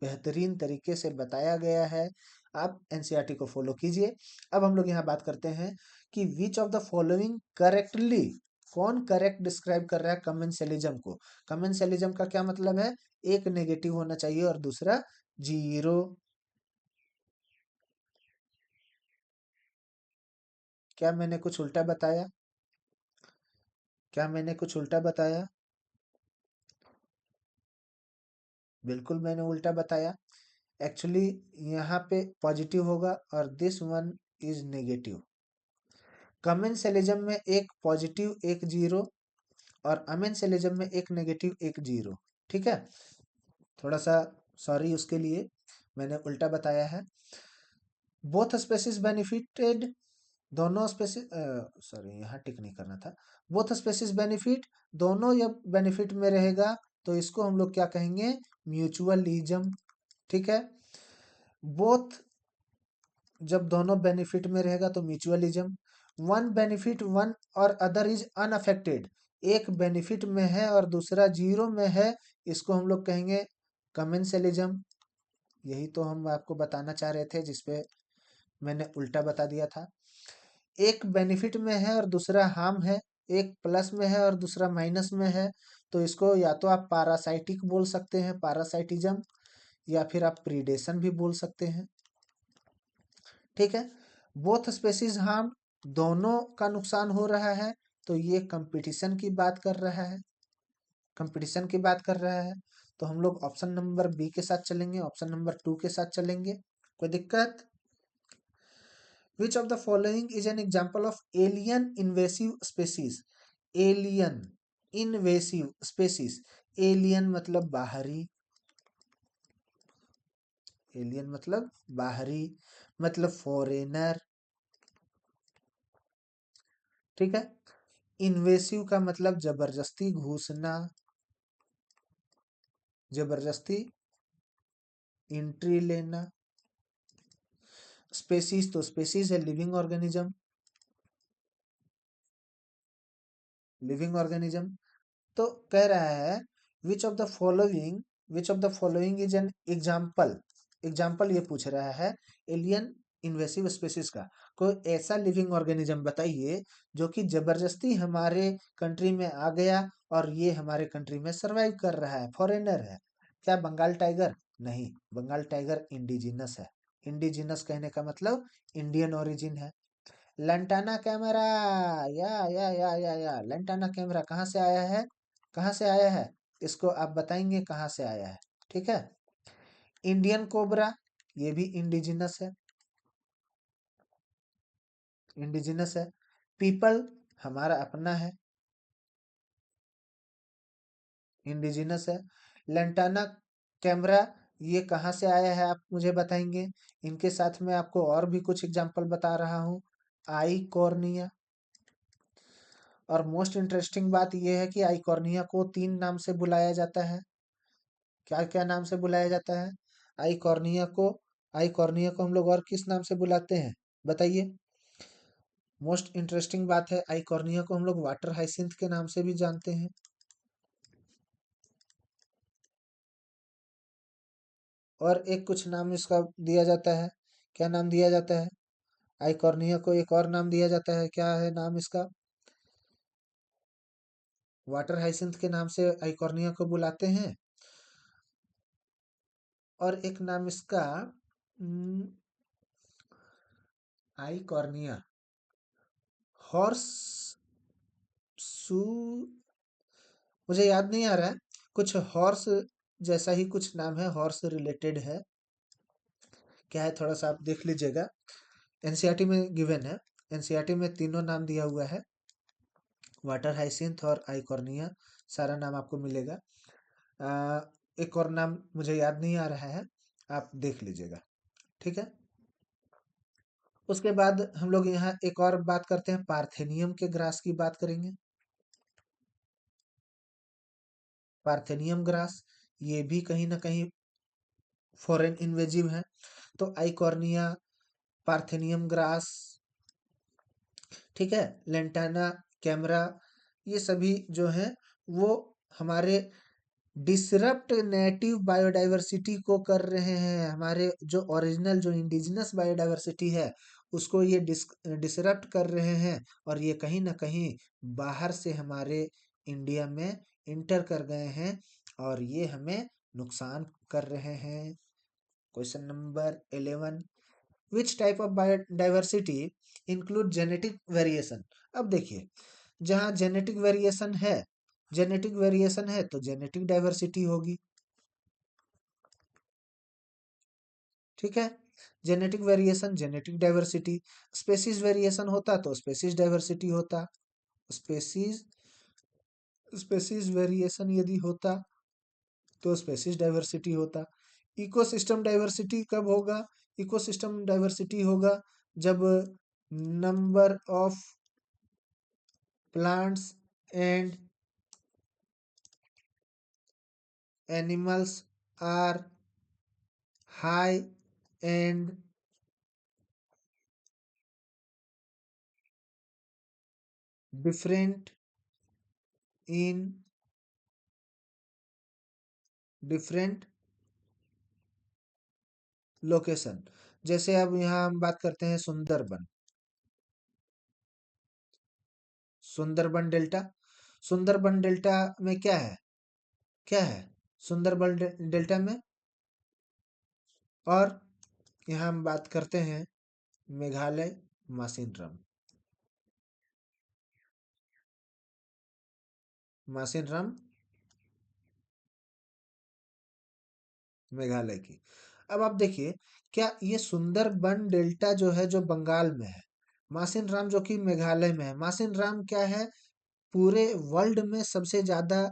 बेहतरीन तरीके से बताया गया है, आप एनसीईआरटी को फॉलो कीजिए। अब हम लोग यहाँ बात करते हैं कि विच ऑफ द फॉलोइंग करेक्टली, कौन करेक्ट डिस्क्राइब कर रहा है कमेंसलिज्म को। कमेंसलिज्म का क्या मतलब है, एक नेगेटिव होना चाहिए और दूसरा जीरो। क्या मैंने कुछ उल्टा बताया? क्या मैंने कुछ उल्टा बताया? बिल्कुल मैंने उल्टा बताया। एक्चुअली यहाँ पे पॉजिटिव होगा और this one is negative. Commensalism में एक पॉजिटिव एक जीरो और अमेंसलिज्म में एक नेगेटिव एक जीरो, ठीक है? थोड़ा सा सॉरी उसके लिए, मैंने उल्टा बताया है। बोथ स्पेसिस बेनिफिटेड, दोनों स्पेसिस, सॉरी यहाँ टिक नहीं करना था। बोथ स्पेसिस बेनिफिट, दोनों ये बेनिफिट में रहेगा, तो इसको हम लोग क्या कहेंगे, म्यूचुअलिज्म, ठीक है? बोथ, जब दोनों बेनिफिट में रहेगा तो म्यूचुअलिज्म। वन बेनिफिट वन और अदर इज अनअफेक्टेड, एक बेनिफिट में है और दूसरा जीरो में है, इसको हम लोग कहेंगे कमेंसलिज्म। यही तो हम आपको बताना चाह रहे थे, जिसपे मैंने उल्टा बता दिया था। एक बेनिफिट में है और दूसरा हार्म है, एक प्लस में है और दूसरा माइनस में है, तो इसको या तो आप पारासाइटिक बोल सकते हैं, पारासाइटिज्म, या फिर आप प्रीडेशन भी बोल सकते हैं। ठीक है, बोथ स्पेसीज हार्म, दोनों का नुकसान हो रहा है, तो ये कंपटीशन की बात कर रहा है, कंपटीशन की बात कर रहा है। तो हम लोग ऑप्शन नंबर बी के साथ चलेंगे, ऑप्शन नंबर 2 के साथ चलेंगे। कोई दिक्कत? Which of the following is an example of alien invasive species? Alien invasive species. Alien मतलब बाहरी, एलियन मतलब बाहरी, मतलब फॉरेनर। ठीक है, इन्वेसिव का मतलब जबरदस्ती घुसना, जबरदस्ती एंट्री लेना। स्पेसीज, तो स्पेसीज है लिविंग ऑर्गेनिज्म, लिविंग ऑर्गेनिज्म। तो कह रहा है विच of the following, which of the following is an example, example ये पूछ रहा है एलियन इन्वेसिव स्पेसिस का। कोई ऐसा लिविंग ऑर्गेनिज्म बताइए जो कि जबरदस्ती हमारे कंट्री में आ गया और ये हमारे कंट्री में सरवाइव कर रहा है, फॉरेनर है। क्या बंगाल टाइगर? नहीं, बंगाल टाइगर इंडिजिनस है। इंडिजिनस कहने का मतलब इंडियन ओरिजिन है। लंटाना कैमरा, या लंटाना कैमरा कहाँ से आया है? कहाँ से आया है? इसको आप बताएंगे कहाँ से आया है। ठीक है, इंडियन कोबरा, ये भी इंडिजिनस है, इंडिजिनस है। पीपल हमारा अपना है, इंडिजिनस है। लंटाना कैमरा ये कहाँ से आया है, आप मुझे बताएंगे। इनके साथ में आपको और भी कुछ एग्जांपल बता रहा हूँ। आई कॉर्निया, और मोस्ट इंटरेस्टिंग बात यह है कि आई कॉर्निया को 3 नाम से बुलाया जाता है। क्या क्या नाम से बुलाया जाता है आई कॉर्निया को? आई कॉर्निया को हम लोग और किस नाम से बुलाते हैं, बताइए। मोस्ट इंटरेस्टिंग बात है, आई कॉर्निया को हम लोग वाटर हाइसिंथ के नाम से भी जानते हैं। और एक कुछ नाम इसका दिया जाता है, क्या नाम दिया जाता है? आई कॉर्निया को एक और नाम दिया जाता है, क्या है नाम इसका? वाटर हाइसिंथ के नाम से आई कॉर्निया को बुलाते हैं। और एक नाम इसका आई कॉर्निया हॉर्स सू, मुझे याद नहीं आ रहा है, कुछ हॉर्स जैसा ही कुछ नाम है, हॉर्स रिलेटेड है। क्या है, थोड़ा सा आप देख लीजिएगा, एनसीईआरटी में गिवन है। एनसीईआरटी में तीनों नाम दिया हुआ है, वाटर हाइसिंथ और आइकॉर्निया, सारा नाम आपको मिलेगा। एक और नाम मुझे याद नहीं आ रहा है, आप देख लीजिएगा। ठीक है, उसके बाद हम लोग यहाँ एक और बात करते हैं, पार्थेनियम के ग्रास की बात करेंगे। पार्थेनियम ग्रास ये भी कहीं ना कहीं फॉरेन इन्वेजिव है। तो आइकॉर्निया, पार्थेनियम ग्रास, ठीक है, लेंटाना कैमरा, ये सभी जो हैं वो हमारे डिसरप्ट नेटिव बायोडाइवर्सिटी को कर रहे हैं। हमारे जो ओरिजिनल, जो इंडिजिनस बायोडाइवर्सिटी है उसको ये डिसरप्ट कर रहे हैं, और ये कहीं ना कहीं बाहर से हमारे इंडिया में इंटर कर गए हैं और ये हमें नुकसान कर रहे हैं। Question number 11, which type of biodiversity include genetic variation? अब देखिए, जहाँ जेनेटिक वेरिएशन है, जेनेटिक वेरिएशन है तो जेनेटिक डाइवर्सिटी होगी। ठीक है, genetic variation, genetic diversity. Species variation होता तो स्पेसीज डाइवर्सिटी होता। स्पेसीज, स्पेसीज वेरिएशन यदि होता तो स्पेसीज डाइवर्सिटी होता। इकोसिस्टम डाइवर्सिटी कब होगा? इकोसिस्टम डाइवर्सिटी होगा जब number of plants and animals are high and different in different location. जैसे अब यहाँ हम बात करते हैं सुंदरबन। सुंदरबन डेल्टा। सुंदरबन डेल्टा में क्या है? क्या है सुंदरबन डेल्टा में? और यहाँ हम बात करते हैं मेघालय मासिनराम। मासिनराम मेघालय की। अब आप देखिए, क्या ये सुंदरबन डेल्टा जो है जो बंगाल में है, मासिनराम जो कि मेघालय में है। मासिनराम क्या है, पूरे वर्ल्ड में सबसे ज्यादा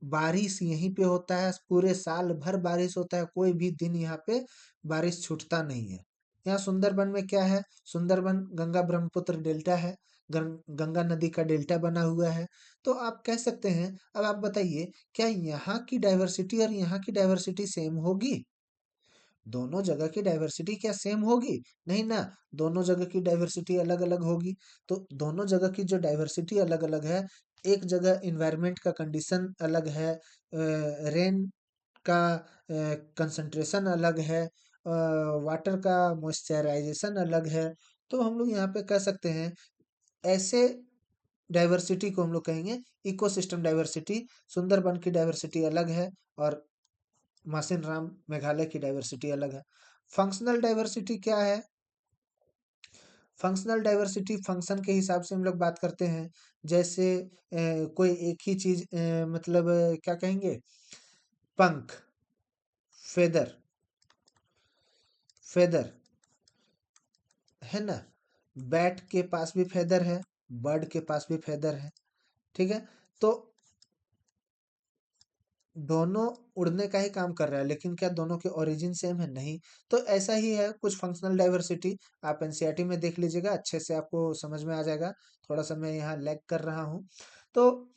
बारिश यहीं पे होता है, पूरे साल भर बारिश होता है, कोई भी दिन यहाँ पे बारिश छूटता नहीं है। यहाँ सुंदरबन में क्या है, सुंदरबन गंगा ब्रह्मपुत्र डेल्टा है, गंगा नदी का डेल्टा बना हुआ है। तो आप कह सकते हैं, अब आप बताइए, क्या यहाँ की डाइवर्सिटी और यहाँ की डाइवर्सिटी सेम होगी? दोनों जगह की डाइवर्सिटी क्या सेम होगी? नहीं ना, दोनों जगह की डाइवर्सिटी अलग अलग होगी। तो दोनों जगह की जो डाइवर्सिटी अलग अलग है, एक जगह इन्वायरमेंट का कंडीशन अलग है, रेन का कंसंट्रेशन अलग है, वाटर का मॉइस्चराइजेशन अलग है। तो हम लोग यहाँ पे कह सकते हैं, ऐसे डाइवर्सिटी को हम लोग कहेंगे इकोसिस्टम डाइवर्सिटी। सुंदरबन की डाइवर्सिटी अलग है और मासिन राम मेघालय की डाइवर्सिटी अलग है। फंक्शनल डाइवर्सिटी क्या है? फंक्शनल डाइवर्सिटी फंक्शन के हिसाब से हम लोग बात करते हैं। जैसे कोई एक ही चीज, मतलब क्या कहेंगे, पंख, फेदर, फेदर है ना, बैट के पास भी फेदर है, बर्ड के पास भी फेदर है। ठीक है, तो दोनों उड़ने का ही काम कर रहा है, लेकिन क्या दोनों के ओरिजिन सेम है? नहीं। तो ऐसा ही है कुछ फंक्शनल डाइवर्सिटी। आप एनसीईआरटी में देख लीजिएगा, अच्छे से आपको समझ में आ जाएगा। थोड़ा सा मैं यहाँ लैग कर रहा हूँ। तो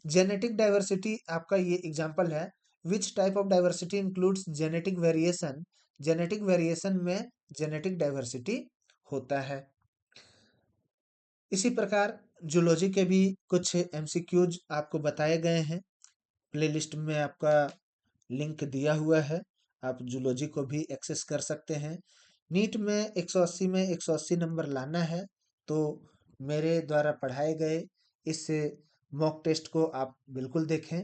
जेनेटिक डाइवर्सिटी आपका ये एग्जांपल है। विच type of diversity includes genetic variation? Genetic variation में जेनेटिक डाइवर्सिटी होता है। इसी प्रकार जूलॉजी के भी कुछ एमसीक्यूज आपको बताए गए हैं। प्लेलिस्ट में आपका लिंक दिया हुआ है, आप जूलॉजी को भी एक्सेस कर सकते हैं। नीट में 180 में 180 नंबर लाना है, तो मेरे द्वारा पढ़ाए गए इस मॉक टेस्ट को आप बिल्कुल देखें।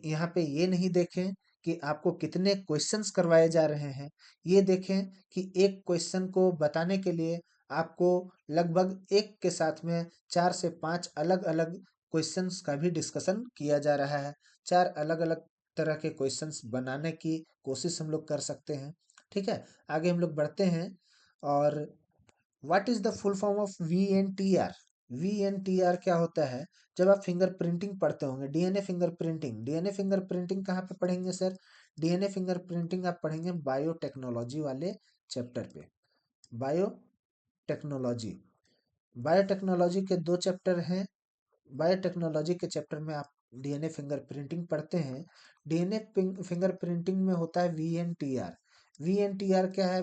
यहाँ पे ये नहीं देखें कि आपको कितने क्वेश्चंस करवाए जा रहे हैं, ये देखें कि एक क्वेश्चन को बताने के लिए आपको लगभग एक के साथ में 4 से 5 अलग अलग क्वेश्चंस का भी डिस्कशन किया जा रहा है। 4 अलग अलग तरह के क्वेश्चंस बनाने की कोशिश हम लोग कर सकते हैं। ठीक है, आगे हम लोग बढ़ते हैं। और what is the full form of VNTR? VNTR क्या होता है? जब आप फिंगरप्रिंटिंग पढ़ते होंगे, डीएनए फिंगरप्रिंटिंग, डीएनए फिंगरप्रिंटिंग कहाँ पे पढ़ेंगे सर? डीएनए फिंगरप्रिंटिंग आप पढ़ेंगे बायोटेक्नोलॉजी वाले चैप्टर पे। बायोटेक्नोलॉजी, बायोटेक्नोलॉजी के 2 चैप्टर हैं। बायोटेक्नोलॉजी के चैप्टर में आप डीएनए फिंगरप्रिंटिंग पढ़ते हैं। डीएनए फिंगरप्रिंटिंग में होता है VNTR। VNTR क्या है?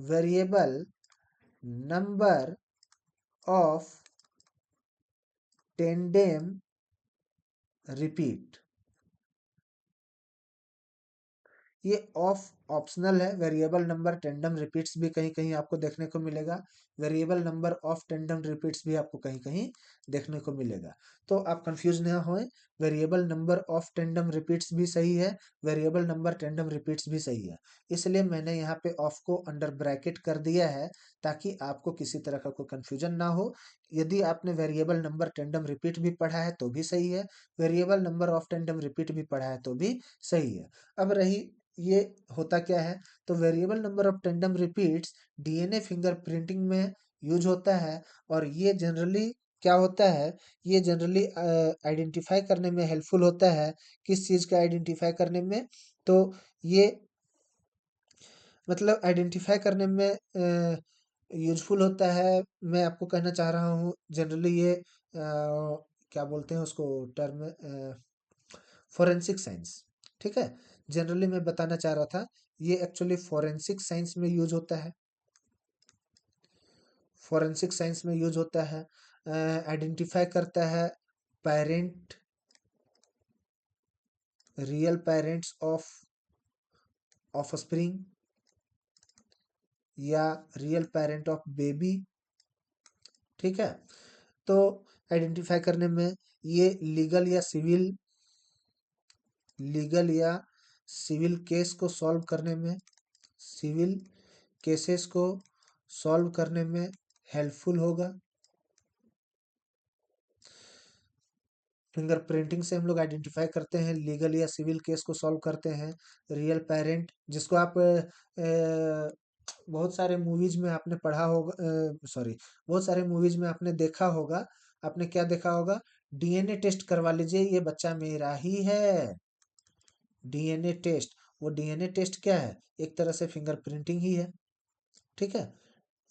Variable number of tandem repeat. ये ऑप्शनल है। वेरिएबल नंबर टेंडम रिपीट्स भी कहीं कहीं आपको देखने को मिलेगा, variable number of tandem repeats भी आपको कहीं कहीं देखने को मिलेगा। तो आप कंफ्यूज ना होए, variable number of tandem repeats भी सही है, वेरिएबल नंबर टेंडम रिपीट्स भी सही है। इसलिए मैंने यहाँ पे ऑफ को अंडर ब्रैकेट कर दिया है, ताकि आपको किसी तरह का कोई कंफ्यूजन ना हो। यदि आपने वेरिएबल नंबर टेंडम रिपीट भी पढ़ा है तो भी सही है, variable number of tandem repeat भी पढ़ा है तो भी सही है। अब रही, ये होता क्या है? तो variable number of tandem repeats DNA fingerprinting में यूज होता है। और ये जनरली क्या होता है, ये जनरली आइडेंटिफाई करने में हेल्पफुल होता है। किस चीज का आइडेंटिफाई करने में? तो ये मतलब आइडेंटिफाई करने में यूजफुल होता है। मैं आपको कहना चाह रहा हूँ, जनरली ये क्या बोलते हैं उसको टर्म, फोरेंसिक साइंस। ठीक है, जनरली मैं बताना चाह रहा था, ये एक्चुअली फोरेंसिक साइंस में यूज होता है। फोरेंसिक साइंस में यूज होता है, आइडेंटिफाई करता है parent, real parents of offspring या रियल पेरेंट ऑफ बेबी। ठीक है, तो आइडेंटिफाई करने में ये लीगल या सिविल केस को सॉल्व करने में, सिविल केसेस को सॉल्व करने में हेल्पफुल होगा। फिंगरप्रिंटिंग से हम लोग आइडेंटिफाई करते हैं, लीगल या सिविल केस को सॉल्व करते हैं। रियल पेरेंट, जिसको आप बहुत सारे मूवीज में आपने पढ़ा होगा, सॉरी, बहुत सारे मूवीज में आपने देखा होगा। आपने क्या देखा होगा? डीएनए टेस्ट करवा लीजिए, ये बच्चा मेरा ही है। डीएनए टेस्ट, वो डीएनए टेस्ट क्या है? एक तरह से फिंगरप्रिंटिंग ही है। ठीक है,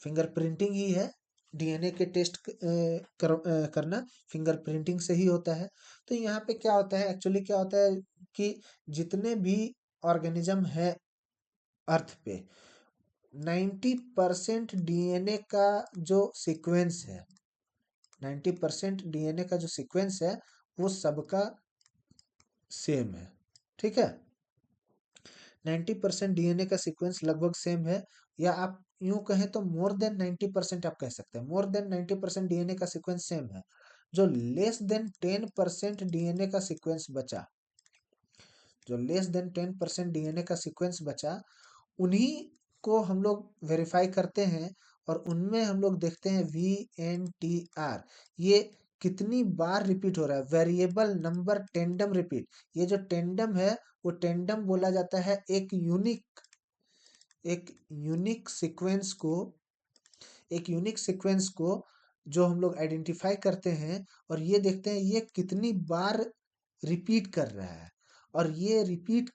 फिंगरप्रिंटिंग ही है। डीएनए के टेस्ट करना फिंगरप्रिंटिंग से ही होता है। तो यहाँ पे क्या होता है, एक्चुअली क्या होता है कि जितने भी ऑर्गेनिज्म है अर्थ पे, 90% डीएनए का जो सीक्वेंस है, 90% डीएनए का जो सीक्वेंस है वो सबका सेम है। ठीक है, 90% डीएनए का सीक्वेंस लगभग सेम है, या आप यूं कहें तो मोर देन 90% आप कह सकते हैं। मोर देन 90% डीएनए का सीक्वेंस सेम है। जो लेस देन 10% डीएनए का सीक्वेंस बचा, जो लेस देन 10% डीएनए का सीक्वेंस बचा, उन्हीं को हम लोग वेरीफाई करते हैं, और उनमें हम लोग देखते हैं VNTR, ये कितनी बार रिपीट हो रहा है, वेरिएबल नंबर टेंडम रिपीट। ये जो टेंडम है, वो टेंडम बोला जाता है एक सीक्वेंस को, एक यूनिक सीक्वेंस को जो हम लोग आइडेंटिफाई करते हैं, और ये देखते हैं ये कितनी बार रिपीट कर रहा है। और ये रिपीट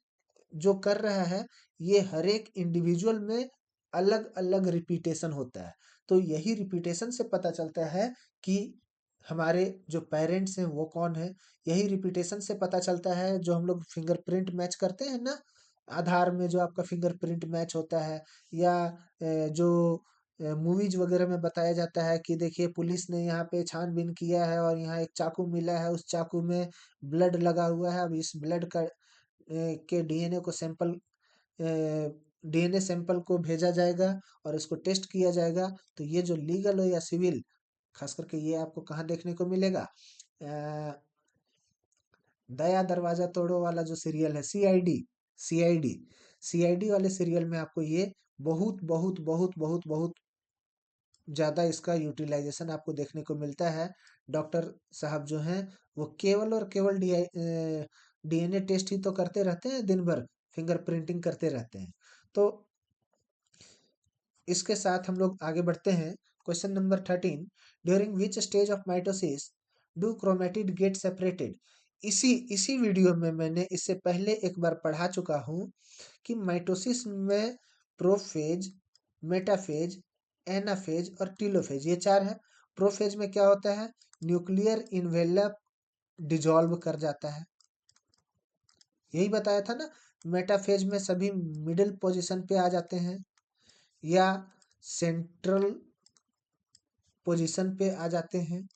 जो कर रहा है, ये हर एक इंडिविजुअल में अलग अलग रिपीटेशन होता है। तो यही रिपीटेशन से पता चलता है कि हमारे जो पेरेंट्स हैं वो कौन है। यही रिपीटेशन से पता चलता है, जो हम लोग फिंगरप्रिंट मैच करते हैं ना, आधार में जो आपका फिंगरप्रिंट मैच होता है, या जो मूवीज वगैरह में बताया जाता है कि देखिए पुलिस ने यहाँ पे छानबीन किया है और यहाँ एक चाकू मिला है, उस चाकू में ब्लड लगा हुआ है। अब इस ब्लड का के डीएनए सैंपल को भेजा जाएगा और इसको टेस्ट किया जाएगा। तो ये जो लीगल हो या सिविल, खास करके ये आपको कहाँ देखने को मिलेगा? दया दरवाजा तोड़ो वाला जो सीरियल है, सीआईडी सीआईडी वाले सीरियल में आपको ये बहुत बहुत बहुत बहुत बहुत ज्यादा इसका यूटिलाइजेशन आपको देखने को मिलता है। डॉक्टर साहब जो हैं, वो केवल और केवल डीएनए टेस्ट ही तो करते रहते हैं दिन भर, फिंगरप्रिंटिंग करते रहते हैं। तो इसके साथ हम लोग आगे बढ़ते हैं। Question number 13, during which stage of mitosis do chromatid get separated? इसी इसी वीडियो में मैंने इससे पहले एक बार पढ़ा चुका हूं कि माइटोसिस में प्रोफेज, मेटाफेज, एनाफेज और टीलोफेज, ये चार है। प्रोफेज में क्या होता है? न्यूक्लियर इन्वेलप डिजॉल्व कर जाता है, यही बताया था ना। मेटाफेज में सभी मिडिल पोजीशन पे आ जाते हैं या सेंट्रल पोजीशन पे आ जाते हैं।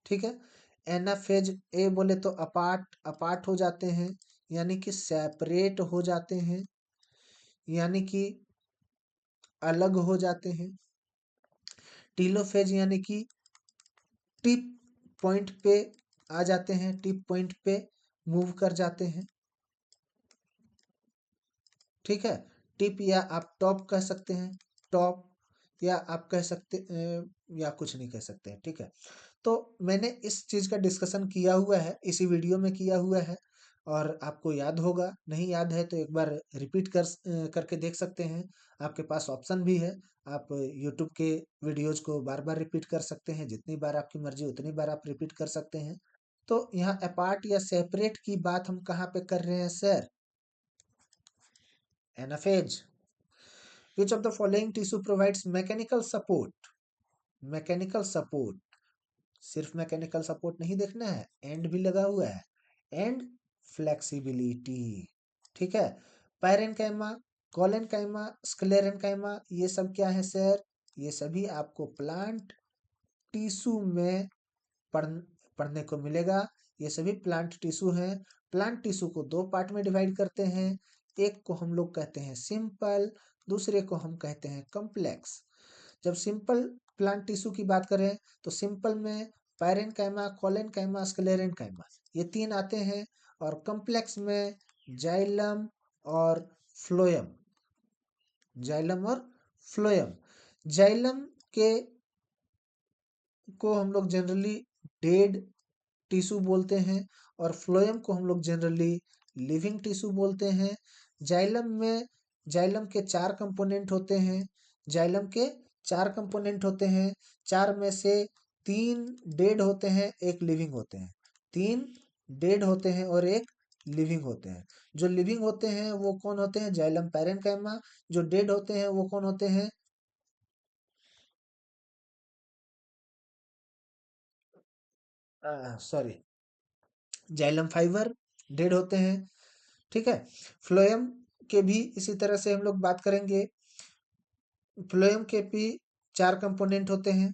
ठीक है, एनाफेज ए बोले तो अपार्ट अपार्ट हो जाते हैं, यानी कि सेपरेट हो जाते हैं, यानी कि अलग हो जाते हैं। टीलोफेज यानी कि टिप पॉइंट पे आ जाते हैं, टिप पॉइंट पे मूव कर जाते हैं। ठीक है, टिप या आप टॉप कह सकते हैं, टॉप, या आप कह सकते या कुछ नहीं कह सकते हैं। ठीक है, तो मैंने इस चीज का डिस्कशन किया हुआ है, इसी वीडियो में किया हुआ है, और आपको याद होगा। नहीं याद है तो एक बार रिपीट करके देख सकते हैं। आपके पास ऑप्शन भी है, आप यूट्यूब के वीडियोज को बार बार रिपीट कर सकते हैं, जितनी बार आपकी मर्जी उतनी बार आप रिपीट कर सकते हैं। तो यहाँ अपार्ट या सेपरेट की बात हम कहाँ पे कर रहे हैं sir? Anaphase. Which of the following tissue provides mechanical support? Mechanical support, सिर्फ मैकेनिकल सपोर्ट नहीं देखना है, एंड भी लगा हुआ है, एंड फ्लेक्सिबिलिटी। ठीक है, पैरेनकाइमा, कोलेनकाइमा, स्क्लेरेनकाइमा, ये सब क्या है सर? ये सभी आपको प्लांट टिश्यू में पढ़ पढ़ने को मिलेगा। ये सभी प्लांट टिश्यू हैं। प्लांट टिश्यू को दो पार्ट में डिवाइड करते हैं, एक को हम लोग कहते हैं सिंपल, दूसरे को हम कहते हैं कॉम्प्लेक्स। जब सिंपल प्लांट टिश्यू की बात करें तो सिंपल में पैरेन्काइमा, कोलेनकाइमा, स्क्लेरेन्काइमा ये तीन आते हैं, और कॉम्प्लेक्स में जाइलम और फ्लोएम, जाइलम और फ्लोएम। जाइलम के को हम लोग जनरली डेड टिश्यू बोलते हैं, और फ्लोएम को हम लोग जनरली लिविंग टिश्यू बोलते हैं। जाइलम में जाइलम के चार कंपोनेंट होते हैं, जाइलम के चार कंपोनेंट होते हैं, चार में से तीन डेड होते हैं, एक लिविंग होते हैं। तीन डेड होते हैं और एक लिविंग होते हैं। जो लिविंग होते हैं वो कौन होते हैं? Xylem parenchyma. जो डेड होते हैं वो कौन होते हैं? सॉरी, जाइलम फाइबर डेड होते हैं। ठीक है। फ्लोएम के भी इसी तरह से हम लोग बात करेंगे। फ्लोएम के भी चार कंपोनेंट होते हैं,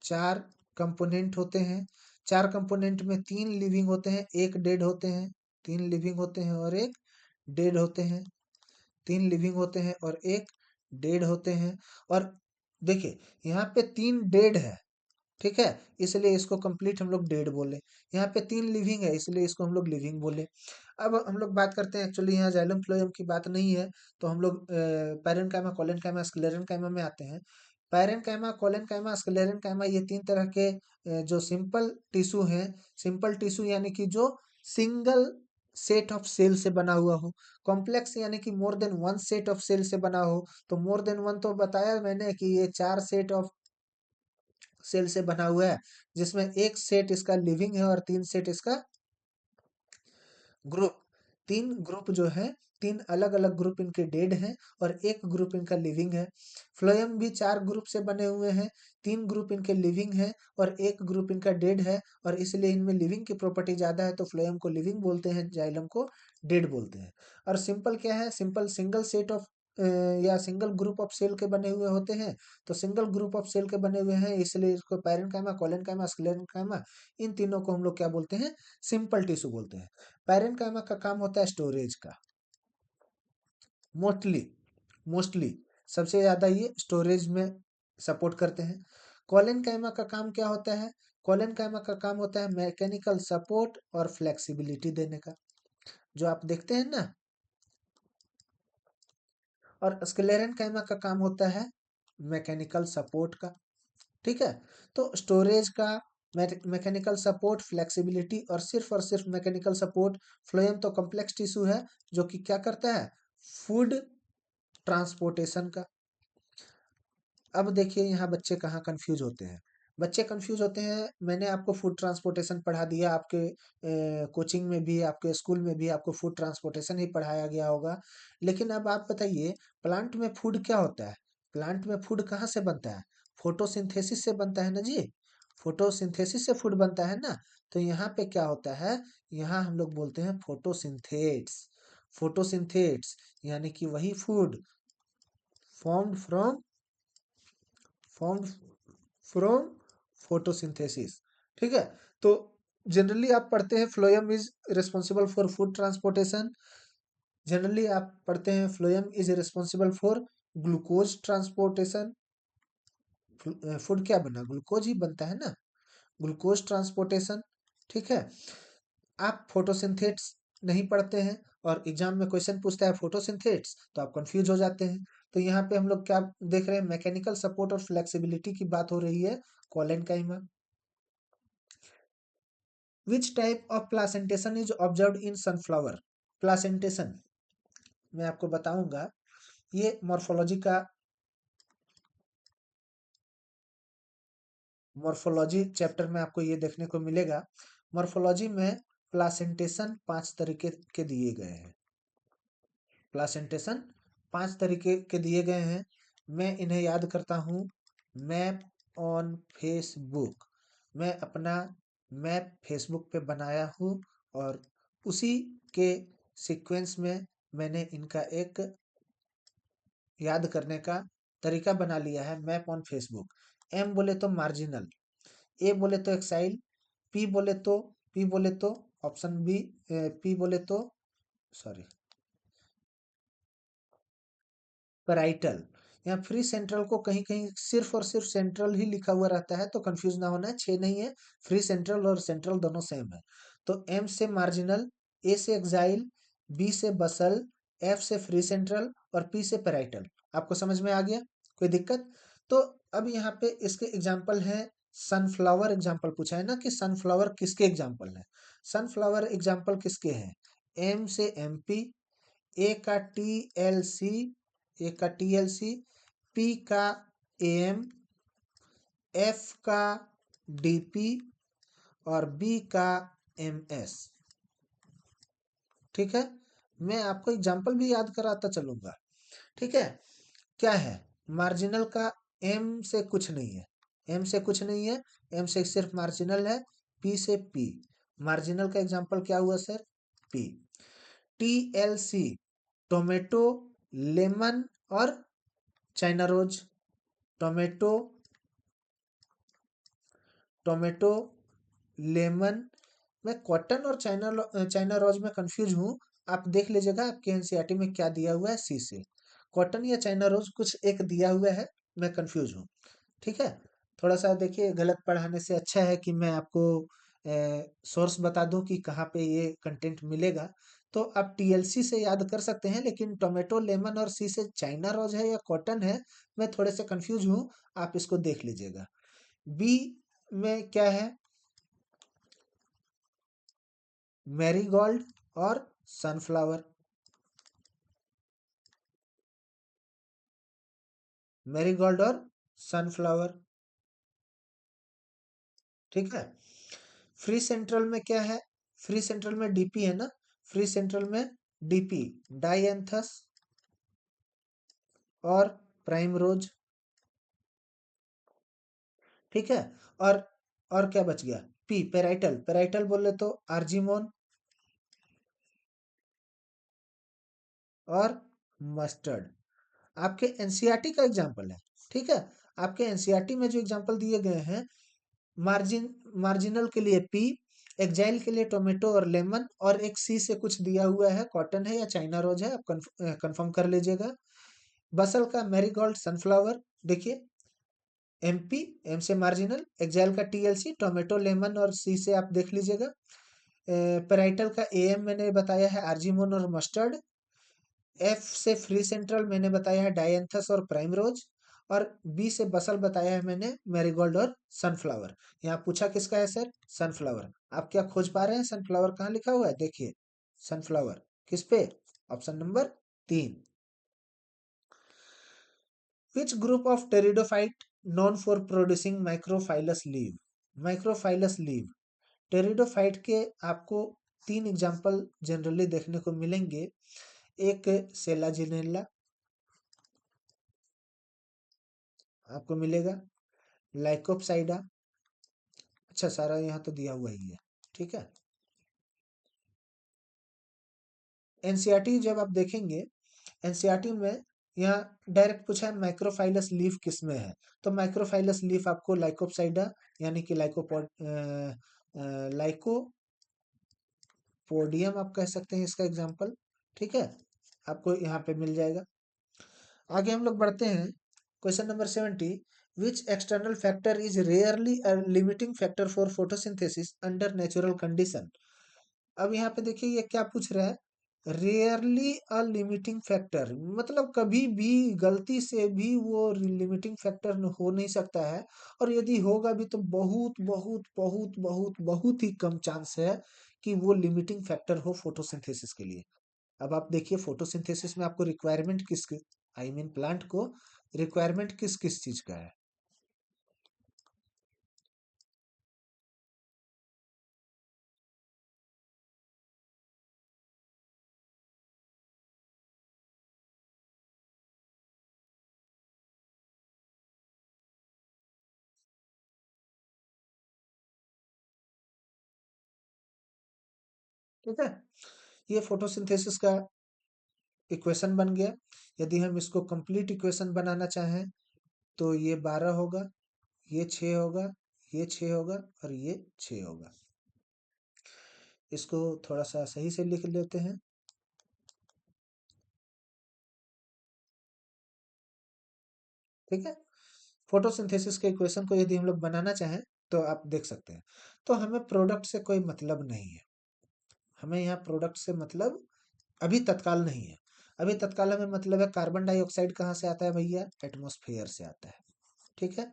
चार कंपोनेंट होते हैं। चार कंपोनेंट में तीन लिविंग होते हैं, एक डेड होते हैं। तीन लिविंग होते हैं और एक डेड होते हैं। तीन लिविंग होते हैं और एक डेड होते हैं। और देखिए, यहाँ पे तीन डेड है, ठीक है, इसलिए इसको कंप्लीट हम लोग डेड बोले। यहाँ पे तीन लिविंग है, इसलिए इसको हम लोग लिविंग बोले। अब हम लोग बात करते हैं, एक्चुअली यहाँ जाइलम फ्लोएम की बात नहीं है, तो हम लोग पैरेन्काइमा, कोलेनकाइमा, स्क्लेरेन्काइमा में आते हैं। पैरेन्काइमा, कोलेनकाइमा, स्क्लेरेन्काइमा ये तीन तरह के जो सिंपल टिश्यू हैं, सिंपल टिश्यू यानी कि जो सिंगल सेट ऑफ सेल से बना हुआ हो। कॉम्प्लेक्स यानी कि more than one set of cell से बना हो। तो मोर देन वन तो बताया मैंने कि ये चार सेट ऑफ सेल से बना हुआ है, जिसमें एक सेट इसका लिविंग है और तीन सेट इसका ग्रुप। तीन ग्रुप जो है, तीन अलग अलग ग्रुप इनके डेड हैं और एक ग्रुप इनका लिविंग है। फ्लोएम भी चार ग्रुप से बने हुए हैं, तीन ग्रुप इनके लिविंग है और एक ग्रुप इनका डेड है, और इसलिए इनमें लिविंग की प्रॉपर्टी ज्यादा है, तो फ्लोएम को लिविंग बोलते हैं, जाइलम को डेड बोलते हैं। और सिंपल क्या है? सिंपल सिंगल सेट ऑफ या सिंगल ग्रुप ऑफ सेल के बने हुए होते हैं। तो सिंगल ग्रुप ऑफ सेल के बने हुए हैं, इसलिए इसको पैरेन्काइमा, कोलेनकाइमा, स्क्लेरेन्काइमा, इन तीनों को हम लोग क्या बोलते हैं? सिंपल टिश्यू बोलते हैं। पैरेन्काइमा का काम होता है स्टोरेज का, मोस्टली मोस्टली सबसे ज्यादा ये स्टोरेज में सपोर्ट करते हैं। कोलेनकाइमा का काम क्या होता है? कोलेनकाइमा का काम होता है मैकेनिकल सपोर्ट और फ्लेक्सिबिलिटी देने का, जो आप देखते हैं ना। और स्क्लेरेन्काइमा का काम होता है मैकेनिकल सपोर्ट का। ठीक है। तो स्टोरेज का, मैकेनिकल सपोर्ट, फ्लेक्सिबिलिटी, और सिर्फ मैकेनिकल सपोर्ट। फ्लोएम तो कॉम्प्लेक्स टिश्यू है जो कि क्या करता है? फूड ट्रांसपोर्टेशन का। अब देखिए, यहाँ बच्चे कहाँ कंफ्यूज होते हैं। बच्चे कंफ्यूज होते हैं, मैंने आपको फूड ट्रांसपोर्टेशन पढ़ा दिया, आपके कोचिंग में भी, आपके स्कूल में भी आपको फूड ट्रांसपोर्टेशन ही पढ़ाया गया होगा। लेकिन अब आप बताइए, प्लांट में फूड क्या होता है? प्लांट में फूड कहाँ से बनता है? फोटोसिंथेसिस से बनता है ना जी। फोटोसिंथेसिस से फूड बनता है ना। तो यहाँ पे क्या होता है? यहाँ हम लोग बोलते हैं फोटोसिंथेट्स। फोटोसिंथेट्स यानी कि वही food formed from formed from photosynthesis। ठीक है। तो जनरली आप पढ़ते हैं phloem is responsible for food transportation. Generally आप पढ़ते हैं phloem is responsible for glucose transportation. Food क्या बना? ग्लूकोज ही बनता है ना, ग्लूकोज ट्रांसपोर्टेशन। ठीक है। आप फोटोसिंथेट्स नहीं पढ़ते हैं और एग्जाम में क्वेश्चन पूछता है फोटोसिंथेट्स, तो आप कंफ्यूज हो जाते हैं। तो यहाँ पे हम लोग क्या देख रहे हैं? मैकेनिकल सपोर्ट और फ्लेक्सिबिलिटी की बात हो रही है collenchyma. Which type of placentation is observed in sunflower? Placentation मैं आपको बताऊंगा, ये मॉर्फोलॉजी का, मॉर्फोलॉजी चैप्टर में आपको ये देखने को मिलेगा। मॉर्फोलॉजी में प्लासेंटेशन पांच तरीके के दिए गए हैं। प्लासेंटेशन पांच तरीके के दिए गए हैं। मैं इन्हें याद करता हूँ। मैप ऑन फेसबुक, मैं अपना मैप फेसबुक पे बनाया हूँ, और उसी के सीक्वेंस में मैंने इनका एक याद करने का तरीका बना लिया है। Map on Facebook. एम बोले तो मार्जिनल, ए बोले तो एक्साइल, पी बोले तो पी बोले तो ऑप्शन बी, पी बोले तो, सॉरी, पेराइटल। यहाँ फ्री सेंट्रल को कहीं कहीं सिर्फ और सिर्फ सेंट्रल ही लिखा हुआ रहता है, तो कंफ्यूज ना होना है, 6 नहीं है। फ्री सेंट्रल और सेंट्रल दोनों सेम है। तो एम से मार्जिनल, ए से एक्साइल, बी से बसल, एफ से फ्री सेंट्रल और पी से पेराइटल। आपको समझ में आ गया? कोई दिक्कत? तो अब यहाँ पे इसके एग्जाम्पल है। सनफ्लावर एग्जाम्पल पूछा है ना कि सनफ्लावर किसके एग्जाम्पल है। सनफ्लावर एग्जाम्पल किसके हैं? एम से एमपी, ए का टीएलसी, ए का टीएलसी, पी का एएम, एफ का डीपी और बी का एमएस। ठीक है, मैं आपको एग्जाम्पल भी याद कराता चलूंगा। ठीक है, क्या है? मार्जिनल का एम से कुछ नहीं है, एम से कुछ नहीं है, एम से सिर्फ मार्जिनल है। पी से पी, मार्जिनल का एग्जाम्पल क्या हुआ sir? P. TLC, tomato, lemon और China rose. Tomato, tomato, lemon. मैं कॉटन और चाइना रोज में कंफ्यूज हूँ। आप देख लीजिएगा आपके एनसीईआरटी में क्या दिया हुआ है सी से। कॉटन या चाइना रोज कुछ एक दिया हुआ है, मैं कंफ्यूज हूँ। ठीक है, थोड़ा सा देखिए, गलत पढ़ाने से अच्छा है कि मैं आपको सोर्स बता दूं कि कहाँ पे ये कंटेंट मिलेगा। तो आप टीएलसी से याद कर सकते हैं, लेकिन टोमेटो, लेमन और सी से चाइना रोज है या कॉटन है, मैं थोड़े से कंफ्यूज हूँ। आप इसको देख लीजिएगा। बी में क्या है? मैरीगोल्ड और सनफ्लावर। मैरीगोल्ड और सनफ्लावर। ठीक है, फ्री सेंट्रल में क्या है? फ्री सेंट्रल में डीपी है ना। फ्री सेंट्रल में डीपी, डायएंथस और प्राइम रोज। ठीक है, और और क्या बच गया? P, parietal. पेराइटल बोले तो आर्जिमोन और मस्टर्ड। आपके एनसीईआरटी का एग्जाम्पल है। ठीक है, आपके एनसीईआरटी में जो एग्जाम्पल दिए गए हैं, मार्जिनल के लिए पी, एक्जाइल के लिए टोमेटो और लेमन, और एक सी से कुछ दिया हुआ है, कॉटन है या चाइना रोज है, आप कंफर्म कर लीजिएगा। बसल का मैरीगोल्ड, सनफ्लावर। देखिए, एमपी, एम से मार्जिनल, एक्जाइल का टीएलसी, टोमेटो, लेमन और सी से आप देख लीजिएगा। पेराइटल का एएम मैंने बताया है आर्जिमोन और मस्टर्ड। एफ से फ्री सेंट्रल मैंने बताया है डायंथस और प्राइम रोज। और बी से बसल बताया है मैंने मैरीगोल्ड और सनफ्लावर। यहाँ पूछा किसका है सर? सनफ्लावर। आप क्या खोज पा रहे हैं? सनफ्लावर कहाँ लिखा हुआ है? देखिए, सनफ्लावर किस पे? Option number 3। Which group of pteridophyte known for producing microphylls leave? Microphylls leave, pteridophyte के आपको 3 एग्जाम्पल जनरली देखने को मिलेंगे। एक सेलाजिनेला आपको मिलेगा, लाइकोपसाइडा। अच्छा, सारा यहाँ तो दिया हुआ ही है। ठीक है, एनसीईआरटी जब आप देखेंगे, एनसीईआरटी में यहाँ डायरेक्ट पूछा है माइक्रोफाइलस लीफ किस में है। तो माइक्रोफाइलस लीफ आपको लाइकोपसाइडा, यानी कि लाइकोपोडियम आप कह सकते हैं इसका एग्जाम्पल। ठीक है, आपको यहाँ पे मिल जाएगा। आगे हम लोग बढ़ते हैं। Question number 70, which external factor is rarely a limiting factor for photosynthesis under natural condition? अब यहाँ पे देखिए ये क्या पूछ रहा है? रेयरली अ लिमिटिंग फैक्टर, मतलब कभी भी गलती से भी वो लिमिटिंग फैक्टर हो नहीं सकता है। और यदि होगा भी तो बहुत बहुत बहुत बहुत बहुत ही कम चांस है कि वो लिमिटिंग फैक्टर हो फोटोसिंथेसिस के लिए। अब आप देखिए, फोटोसिंथेसिस में आपको रिक्वायरमेंट किस, आई मीन प्लांट को रिक्वायरमेंट किस किस चीज का है? ठीक है, ये फोटोसिंथेसिस का इक्वेशन बन गया। यदि हम इसको कंप्लीट इक्वेशन बनाना चाहें तो ये 12 होगा, ये 6 होगा, ये 6 होगा और ये 6 होगा। इसको थोड़ा सा सही से लिख लेते हैं। ठीक है। फोटोसिंथेसिस के इक्वेशन को यदि हम लोग बनाना चाहें तो आप देख सकते हैं। तो हमें प्रोडक्ट से कोई मतलब नहीं है, हमें यहाँ प्रोडक्ट से मतलब अभी तत्काल नहीं है। अभी तत्काल हमें मतलब है कार्बन डाइऑक्साइड कहाँ से आता है भैया, एटमॉस्फेयर से आता है। ठीक है,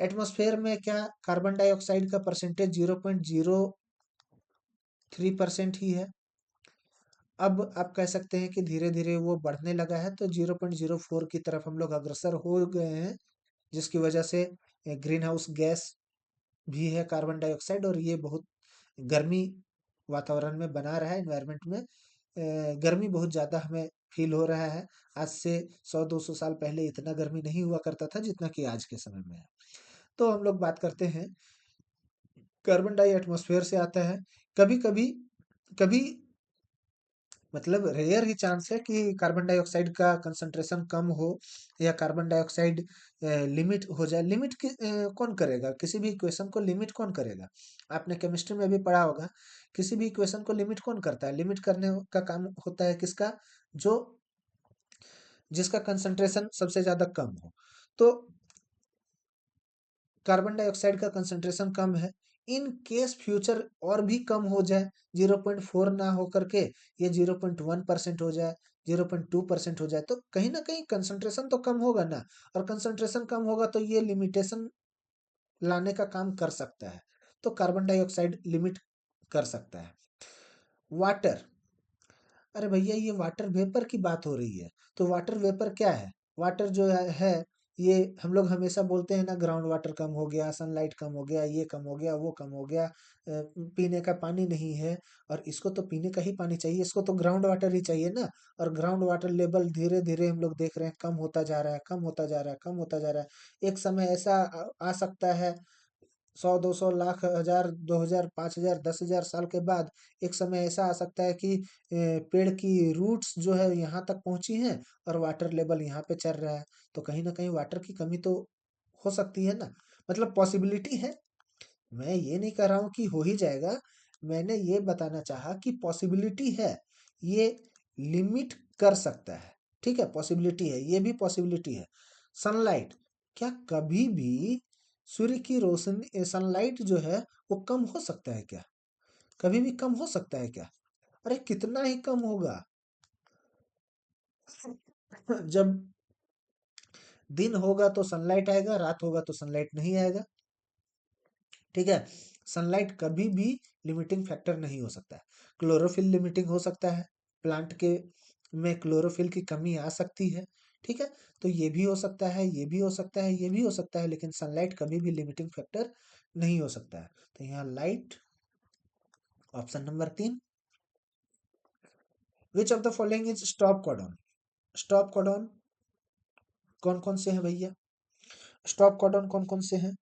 एटमॉस्फेयर में क्या कार्बन डाइऑक्साइड का परसेंटेज 0.03% ही है। अब आप कह सकते हैं कि धीरे धीरे वो बढ़ने लगा है, तो 0.04 की तरफ हम लोग अग्रसर हो गए हैं, जिसकी वजह से ग्रीन हाउस गैस भी है कार्बन डाइऑक्साइड, और ये बहुत गर्मी वातावरण में बना रहा है, एनवायरनमेंट में गर्मी बहुत ज़्यादा हमें फील हो रहा है। आज से 100-200 साल पहले इतना गर्मी नहीं हुआ करता था जितना कि आज के समय में है। तो हम लोग बात करते हैं, कार्बन डाई एटमॉस्फेयर से आता है। कभी कभी कभी मतलब रेयर ही चांस है कि कार्बन डाइऑक्साइड का कंसंट्रेशन कम हो या कार्बन डाइऑक्साइड लिमिट हो जाए। लिमिट कौन करेगा, किसी भी इक्वेशन को लिमिट कौन करेगा? आपने केमिस्ट्री में भी पढ़ा होगा, किसी भी इक्वेशन को लिमिट कौन करता है? लिमिट करने का काम होता है किसका? जो जिसका कंसंट्रेशन सबसे ज्यादा कम हो। तो कार्बन डाइऑक्साइड का कंसंट्रेशन कम है, इन केस फ्यूचर और भी कम हो जाए, 0.4 ना हो करके ये 0.1% हो जाए, 0.2% हो जाए, तो कहीं ना कहीं कंसंट्रेशन तो कम होगा ना। और कंसंट्रेशन कम होगा तो ये लिमिटेशन लाने का काम कर सकता है। तो कार्बन डाइऑक्साइड लिमिट कर सकता है। वाटर, अरे भैया ये वाटर वेपर की बात हो रही है। तो वाटर वेपर क्या है? वाटर जो है ये हम लोग हमेशा बोलते हैं ना, ग्राउंड वाटर कम हो गया, सनलाइट कम हो गया, ये कम हो गया, वो कम हो गया, पीने का पानी नहीं है। और इसको तो पीने का ही पानी चाहिए, इसको तो ग्राउंड वाटर ही चाहिए ना। और ग्राउंड वाटर लेवल धीरे धीरे हम लोग देख रहे हैं कम होता जा रहा है, कम होता जा रहा है, कम होता जा रहा है। एक समय ऐसा आ सकता है, 100-200 लाख हजार 2000 5000 10,000 साल के बाद एक समय ऐसा आ सकता है कि पेड़ की रूट्स जो है यहाँ तक पहुंची हैं और वाटर लेवल यहाँ पे चल रहा है। तो कहीं ना कहीं वाटर की कमी तो हो सकती है ना, मतलब पॉसिबिलिटी है। मैं ये नहीं कह रहा हूँ कि हो ही जाएगा, मैंने ये बताना चाहा कि पॉसिबिलिटी है, ये लिमिट कर सकता है। ठीक है, पॉसिबिलिटी है, ये भी पॉसिबिलिटी है। सनलाइट, क्या कभी भी सूर्य की रोशनी सनलाइट जो है वो कम हो सकता है क्या? कभी भी कम हो सकता है क्या? अरे कितना ही कम होगा। जब दिन होगा तो सनलाइट आएगा, रात होगा तो सनलाइट नहीं आएगा। ठीक है, सनलाइट कभी भी लिमिटिंग फैक्टर नहीं हो सकता है। क्लोरोफिल लिमिटिंग हो सकता है, प्लांट के में क्लोरोफिल की कमी आ सकती है। ठीक है, तो ये भी हो सकता है, ये भी हो सकता है, ये भी हो सकता है, लेकिन सनलाइट कभी भी लिमिटिंग फैक्टर नहीं हो सकता है। तो यहाँ light, option number 3। Which of the following is stop codon? Stop codon कौन कौन से हैं भैया? स्टॉप कोडॉन कौन कौन से हैं?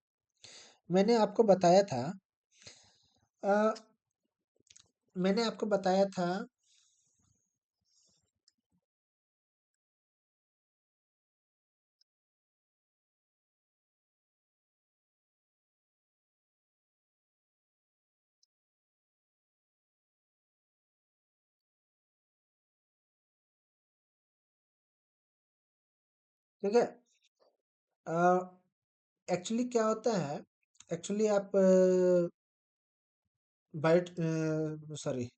मैंने आपको बताया था, अ, मैंने आपको बताया था। ठीक है, एक्चुअली क्या होता है, एक्चुअली आप बायोट सॉरी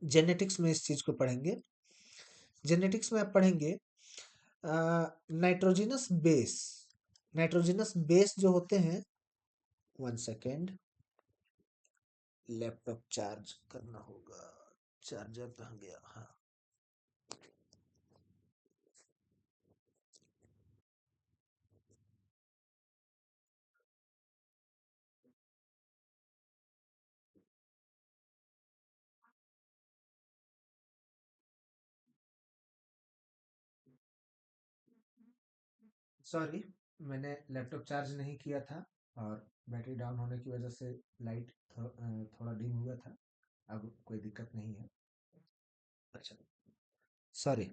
जेनेटिक्स में इस चीज को पढ़ेंगे। जेनेटिक्स में आप पढ़ेंगे नाइट्रोजिनस बेस। नाइट्रोजिनस बेस जो होते हैं, 1 सेकेंड, लैपटॉप चार्ज करना होगा, चार्जर कहाँ गया? हाँ, सॉरी, मैंने लैपटॉप चार्ज नहीं किया था और बैटरी डाउन होने की वजह से लाइट थोड़ा डिम हुआ था। अब कोई दिक्कत नहीं है। अच्छा, सॉरी।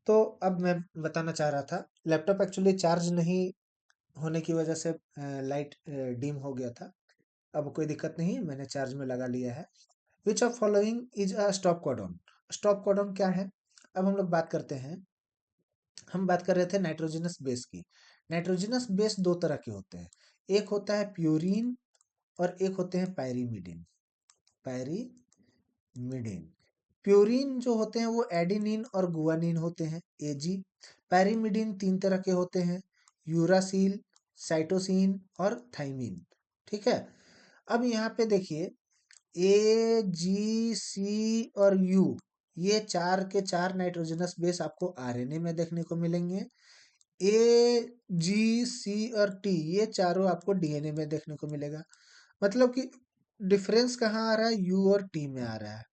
तो अब मैं बताना चाह रहा था, लैपटॉप एक्चुअली चार्ज नहीं होने की वजह से लाइट डिम हो गया था। अब कोई दिक्कत नहीं, मैंने चार्ज में लगा लिया है। Which of following is a stop codon? Stop codon क्या है? अब हम लोग बात करते हैं, हम बात कर रहे थे नाइट्रोजनस बेस की। नाइट्रोजनस बेस दो तरह के होते हैं, एक होता है प्यूरिन और एक होते हैं पायरीमिडिन। पायरीमिडिन, प्यूरिन जो होते हैं वो एडेनिन और गुआनिन होते हैं, एजी। पैरिमिडिन तीन तरह के होते हैं, यूरासिल, साइटोसिन और थाइमिन। ठीक है। अब यहाँ पे देखिए, ए जी सी और यू, ये चार के चार नाइट्रोजनस बेस आपको आरएनए में देखने को मिलेंगे। ए जी सी और टी, ये चारों आपको डीएनए में देखने को मिलेगा। मतलब कि डिफरेंस कहाँ आ रहा है, यू और टी में आ रहा है।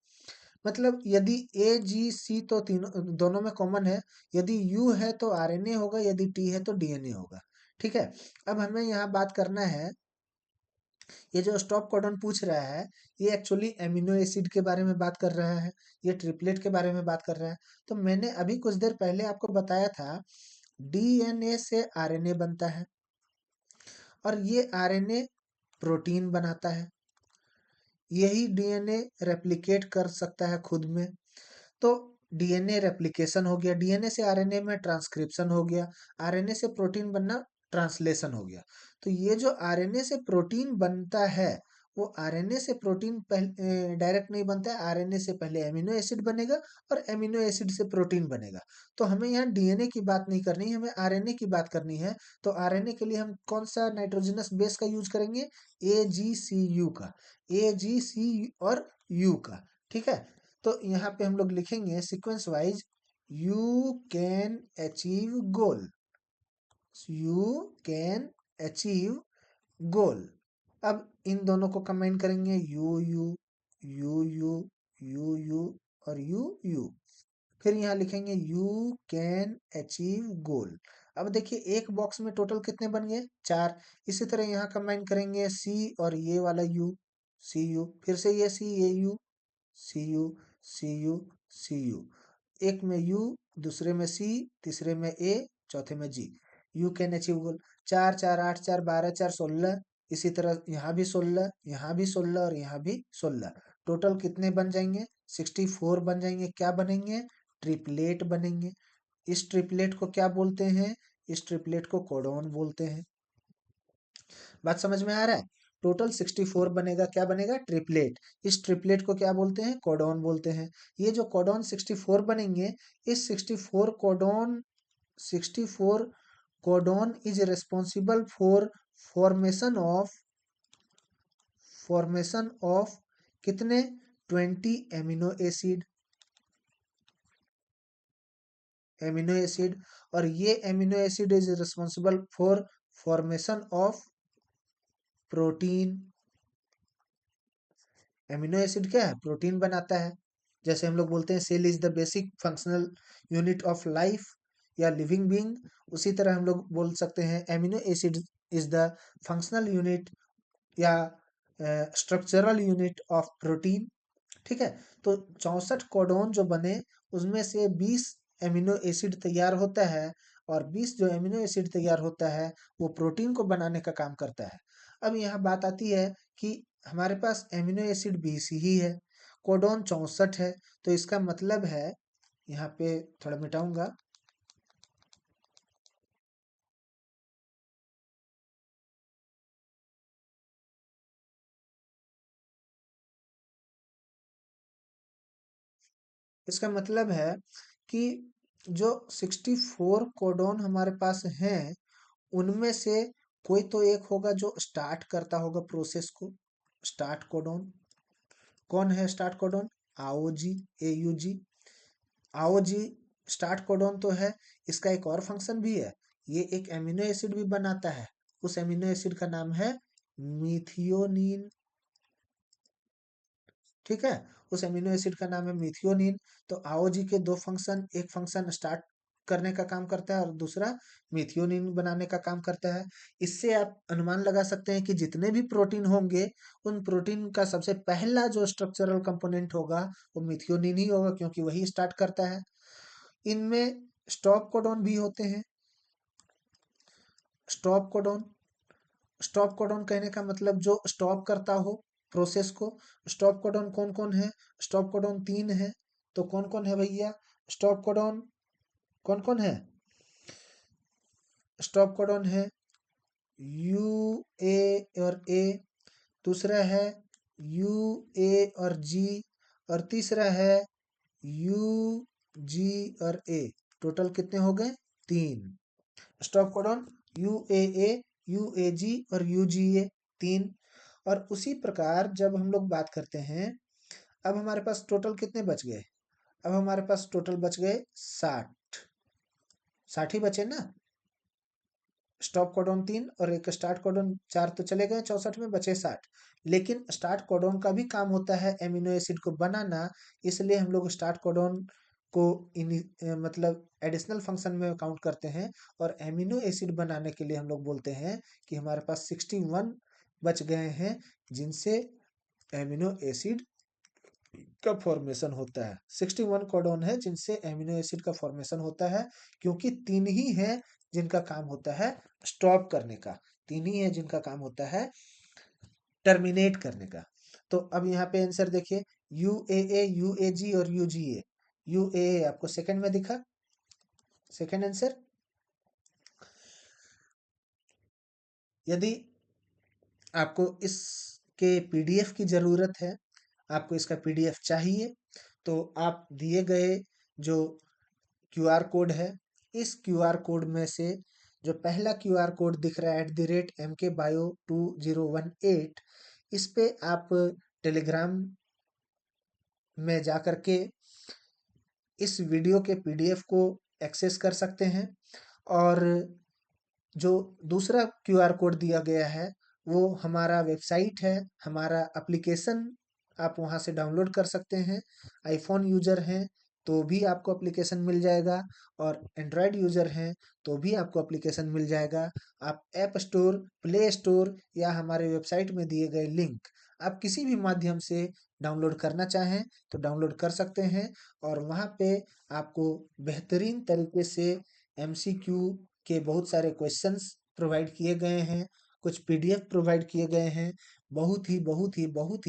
मतलब यदि ए जी सी तो तीनों दोनों में कॉमन है, यदि यू है तो आरएनए होगा, यदि टी है तो डीएनए होगा। ठीक है। अब हमें यहाँ बात करना है, ये जो स्टॉप कोडॉन पूछ रहा है, ये एक्चुअली एमिनो एसिड के बारे में बात कर रहा है, ये ट्रिपलेट के बारे में बात कर रहा है। तो मैंने अभी कुछ देर पहले आपको बताया था, डीएनए से आरएनए बनता है और ये आरएनए प्रोटीन बनाता है। यही डीएनए रेप्लिकेट कर सकता है खुद में। तो डीएनए रेप्लिकेशन हो गया, डीएनए से आरएनए में ट्रांसक्रिप्शन हो गया, आरएनए से प्रोटीन बनना ट्रांसलेशन हो गया। तो ये जो आरएनए से प्रोटीन बनता है, वो आरएनए से प्रोटीन डायरेक्ट नहीं बनता है, आरएनए से पहले एमिनो एसिड बनेगा और एमिनो एसिड से प्रोटीन बनेगा। तो हमें यहाँ डीएनए की बात नहीं करनी है, हमें आरएनए की बात करनी है। तो आरएनए के लिए हम कौन सा नाइट्रोजनस बेस का यूज करेंगे, AgCu का, AgC और यू का। ठीक है। तो यहाँ पे हम लोग लिखेंगे sequence wise, you can achieve goal, you can achieve goal. अब इन दोनों को कंबाइन करेंगे, U U U U U U और यू यू। फिर यहाँ लिखेंगे यू कैन अचीव गोल। अब देखिए एक बॉक्स में टोटल कितने बन गए, चार। इसी तरह यहाँ कंबाइन करेंगे सी और ये वाला यू, सी यू, फिर से ये सी, ये U, C U, C U, C U. एक में यू, दूसरे में सी, तीसरे में ए, चौथे में जी। यू कैन अचीव गोल। चार चार आठ, चार 12, चार 16। इसी तरह यहाँ भी 16, यहाँ भी 16 और यहाँ भी 16। टोटल कितने बन जाएंगे, 64 बन जाएंगे। क्या बनेंगे, ट्रिपलेट बनेंगे। इस ट्रिपलेट को क्या बोलते हैं, इस ट्रिपलेट को कोडॉन बोलते हैं। बात समझ में आ रहा है। टोटल 64 बनेगा, क्या बनेगा, ट्रिपलेट। इस ट्रिपलेट को क्या बोलते हैं, कोडॉन बोलते हैं। ये जो कोडॉन 64 बनेंगे, इस 64 codon is responsible for formation of कितने, 20 एमिनो एसिड। और ये amino acid is responsible for formation of protein. Amino acid क्या है, प्रोटीन बनाता है। जैसे हम लोग बोलते हैं cell is the basic functional unit of life या लिविंग बीइंग, उसी तरह हम लोग बोल सकते हैं amino acid is the functional unit या स्ट्रक्चरल यूनिट ऑफ प्रोटीन। ठीक है। तो 64 कोडॉन जो बने, उसमें से 20 एमिनो एसिड तैयार होता है, और 20 जो एमिनो एसिड तैयार होता है, वो प्रोटीन को बनाने का काम करता है। अब यहाँ बात आती है कि हमारे पास एमिनो एसिड 20 ही है, कोडॉन 64 है। तो इसका मतलब है, यहाँ पे थोड़ा मिटाऊंगा, इसका मतलब है कि जो 64 कोडॉन हमारे पास हैं, उनमें से कोई तो एक होगा जो स्टार्ट करता होगा प्रोसेस को, स्टार्ट कोडॉन। कौन है start codon, AOG, AUG। AOG start codon तो है, इसका एक और फंक्शन भी है, ये एक एमिनो एसिड भी बनाता है। उस एमिनो एसिड का नाम है मिथियोनिन। ठीक है। उस एमिनो एसिड का नाम है मिथियोनिन। तो AOG के दो फंक्शन, एक फंक्शन स्टार्ट करने का काम करता है और दूसरा मिथियोनिन बनाने का काम करता है। इससे आप अनुमान लगा सकते हैं कि जितने भी प्रोटीन होंगे, उन प्रोटीन का सबसे पहला जो स्ट्रक्चरल कंपोनेंट होगा, वो मिथियोनिन ही होगा, क्योंकि वही स्टार्ट करता है। इनमें स्टॉप कोडॉन भी होते हैं। स्टॉप कोडॉन, स्टॉप कोडॉन कहने का मतलब जो स्टॉप करता हो प्रोसेस को। स्टॉप कोडॉन कौन कौन है, स्टॉप कोडॉन 3 है। तो कौन कौन है भैया, स्टॉप कोडॉन कौन कौन है, स्टॉप कोडॉन है यू ए और ए, दूसरा है यू ए और जी, और तीसरा है यू जी और ए। टोटल कितने हो गए? 3 stop codon, U A, U A G और यू जी ए, 3। और उसी प्रकार जब हम लोग बात करते हैं, अब हमारे पास टोटल कितने बच गए? अब हमारे पास टोटल बच गए 60। 60 ही बचे ना। स्टॉप कोडॉन 3 और एक स्टार्ट कोडॉन 4 तो चले गए 64 में, बचे 60। लेकिन स्टार्ट कोडॉन का भी काम होता है एमिनो एसिड को बनाना, इसलिए हम लोग स्टार्ट कोडॉन को मतलब एडिशनल फंक्शन में काउंट करते हैं। और एमिनो एसिड बनाने के लिए हम लोग बोलते हैं कि हमारे पास 61 बच गए हैं, जिनसे एमिनो एसिड का फॉर्मेशन होता है। 61 कोडॉन है जिनसे एमिनो एसिड का फॉर्मेशन होता है, क्योंकि 3 ही है जिनका काम होता है स्टॉप करने का, 3 ही है जिनका काम होता है टर्मिनेट करने का। तो अब यहाँ पे आंसर देखिए, you A, U A G और यू जी ए। यू ए आपको सेकंड में दिखा, सेकंड आंसर। यदि आपको इसके पीडीएफ की जरूरत है, आपको इसका पीडीएफ चाहिए, तो आप दिए गए जो क्यूआर कोड है, इस क्यूआर कोड में से जो पहला क्यूआर कोड दिख रहा है @mkbio2018, इस पे आप टेलीग्राम में जा कर के इस वीडियो के पीडीएफ को एक्सेस कर सकते हैं। और जो दूसरा क्यूआर कोड दिया गया है, वो हमारा वेबसाइट है, हमारा एप्लीकेशन, आप वहाँ से डाउनलोड कर सकते हैं। आईफोन यूजर हैं तो भी आपको एप्लीकेशन मिल जाएगा, और एंड्रॉयड यूजर हैं तो भी आपको एप्लीकेशन मिल जाएगा। आप ऐप स्टोर, प्ले स्टोर या हमारे वेबसाइट में दिए गए लिंक, आप किसी भी माध्यम से डाउनलोड करना चाहें तो डाउनलोड कर सकते हैं। और वहाँ पे आपको बेहतरीन तरीके से एमसीक्यू के बहुत सारे क्वेश्चंस प्रोवाइड किए गए हैं, कुछ पीडीएफ प्रोवाइड किए गए हैं, बहुत ही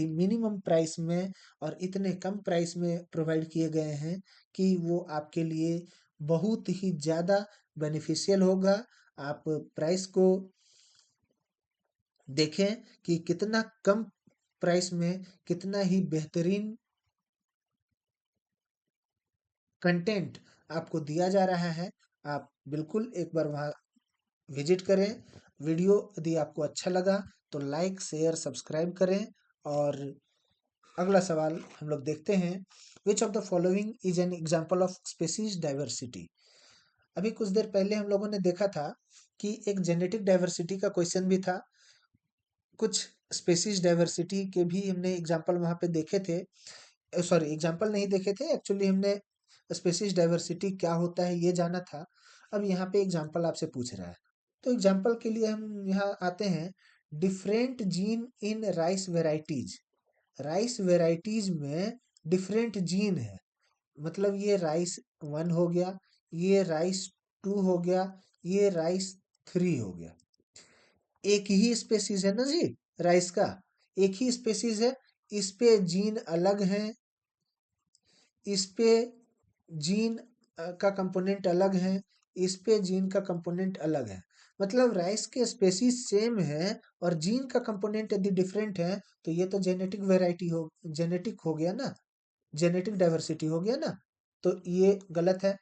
मिनिमम प्राइस में, और इतने कम प्राइस में प्रोवाइड किए गए हैं कि वो आपके लिए बहुत ही ज़्यादा बेनिफिशियल होगा। आप प्राइस को देखें कि कितना कम प्राइस में कितना ही बेहतरीन कंटेंट आपको दिया जा रहा है। आप बिल्कुल एक बार वहाँ विजिट करें। वीडियो यदि आपको अच्छा लगा तो लाइक, शेयर, सब्सक्राइब करें। और अगला सवाल हम लोग देखते हैं, विच of the following is an example of species diversity. अभी कुछ देर पहले हम लोगों ने देखा था कि एक जेनेटिक डाइवर्सिटी का क्वेश्चन भी था, कुछ स्पेसीज डाइवर्सिटी के भी हमने एग्जाम्पल वहां पे देखे थे। सॉरी, एग्जाम्पल नहीं देखे थे, एक्चुअली हमने स्पेसीज डाइवर्सिटी क्या होता है ये जाना था। अब यहाँ पे एग्जाम्पल आपसे पूछ रहा है, तो एग्जाम्पल के लिए हम यहाँ आते हैं। Different gene in rice varieties. Rice varieties में डिफरेंट जीन है, मतलब ये राइस 1 हो गया, ये राइस 2 हो गया, ये राइस 3 हो गया। एक ही स्पेसीज है ना जी, राइस का एक ही स्पेसीज है। इस पे जीन अलग है, इस पे जीन का कंपोनेंट अलग है, इस पे जीन का कंपोनेंट अलग है। मतलब राइस के स्पेसीज सेम है और जीन का कंपोनेंट यदि डिफरेंट है, तो ये तो जेनेटिक हो गया ना, जेनेटिक डाइवर्सिटी हो गया ना। तो ये गलत है।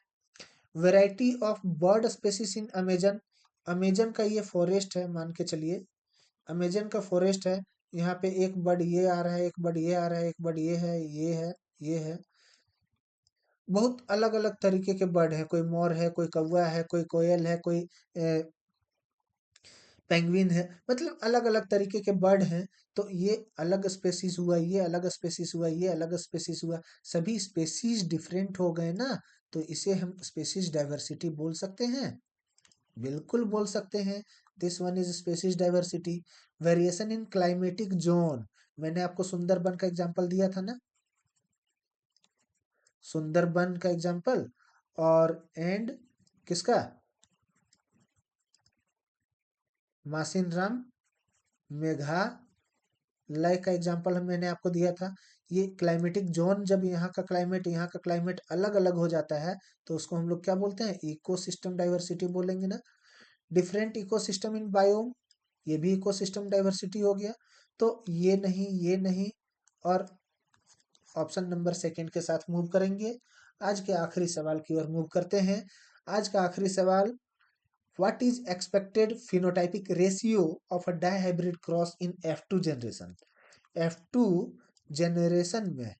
Variety of bird species in Amazon. Amazon का ये फॉरेस्ट है, मान के चलिए अमेजन का फॉरेस्ट है। यहाँ पे एक बर्ड ये आ रहा है, एक बर्ड ये आ रहा है, एक बर्ड ये है, ये है, ये है। बहुत अलग अलग तरीके के बर्ड हैं, कोई मोर है, कोई कौवा है, कोई कोयल है, कोई पेंगुइन है, मतलब अलग अलग तरीके के बर्ड हैं। तो ये अलग स्पेसीज हुआ, ये अलग स्पेसीज हुआ, ये अलग स्पेसीज हुआ, सभी स्पेसीज डिफरेंट हो गए ना। तो इसे हम स्पेसीज डाइवर्सिटी बोल सकते हैं, बिल्कुल बोल सकते हैं। This one is species diversity. Variation in climatic zone, मैंने आपको सुंदरबन का एग्जांपल दिया था ना, सुंदरबन का एग्जांपल। और एंड किसका, मासिन राम मेघालय का एग्जांपल मैंने आपको दिया था। ये क्लाइमेटिक जोन, जब यहाँ का क्लाइमेट अलग अलग हो जाता है, तो उसको हम लोग क्या बोलते हैं, इकोसिस्टम डाइवर्सिटी बोलेंगे ना। डिफरेंट इकोसिस्टम इन बायोम, ये भी इकोसिस्टम डाइवर्सिटी हो गया। तो ये नहीं, ये नहीं, और ऑप्शन नंबर सेकंड के साथ मूव करेंगे। आज के आखिरी सवाल की ओर मूव करते हैं। आज का आखिरी सवाल, what is expected phenotypic ratio of a dihybrid cross in F2 generation. F2 generation में,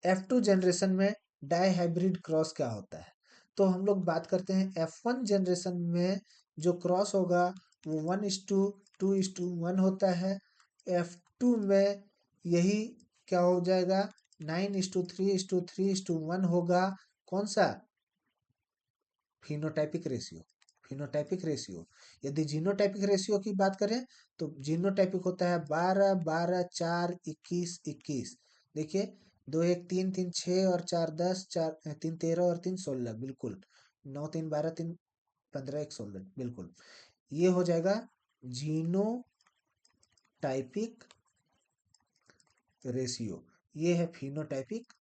F2 जनरेशन में डाइहाइब्रिड क्रॉस क्या होता है? तो हम लोग बात करते हैं F1 जनरेशन में जो क्रॉस होगा वो 1:2:1 होता है। F2 में यही क्या हो जाएगा, 9:3:3:1 होगा। कौन सा? Phenotypic ratio. Phenotypic ratio. यदि जीनोटाइपिक रेशियो की बात करें तो जीनोटाइपिक होता है 12:12:4:21:21। देखिए, 2 1 3 3 6 और 4 10, 4 3 13 और 3 16, बिल्कुल। 9 3 12 3 15 1 16, बिल्कुल। ये हो जाएगा जीनोटाइपिक रेशियो। ये है फिनोटाइपिक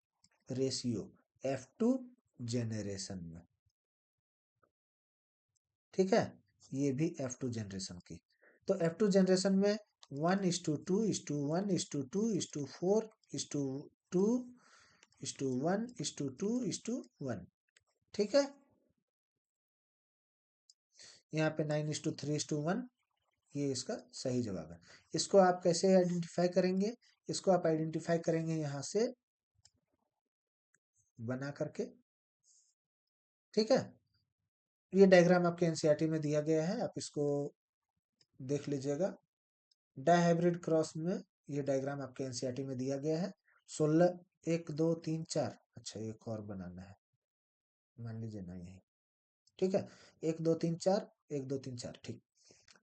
रेशियो F2 जेनरेशन में। ठीक है, ये भी F2 जनरेशन की। तो F2 जनरेशन में 1:2:2:1:2:2:1:1, ठीक है। यहाँ पे 9:3:1, ये इसका सही जवाब है। इसको आप कैसे आइडेंटिफाई करेंगे? इसको आप आइडेंटिफाई करेंगे यहाँ से बना करके, ठीक है। ये डायग्राम आपके एनसीईआरटी में दिया गया है, आप इसको देख लीजिएगा। डाइहाइब्रिड क्रॉस में ये डायग्राम आपके एनसीईआरटी में दिया गया है। 16 1 2 3 4, अच्छा एक और बनाना है, मान लीजिए ना यही, ठीक है। 1 2 3 4, 1 2 3 4, ठीक,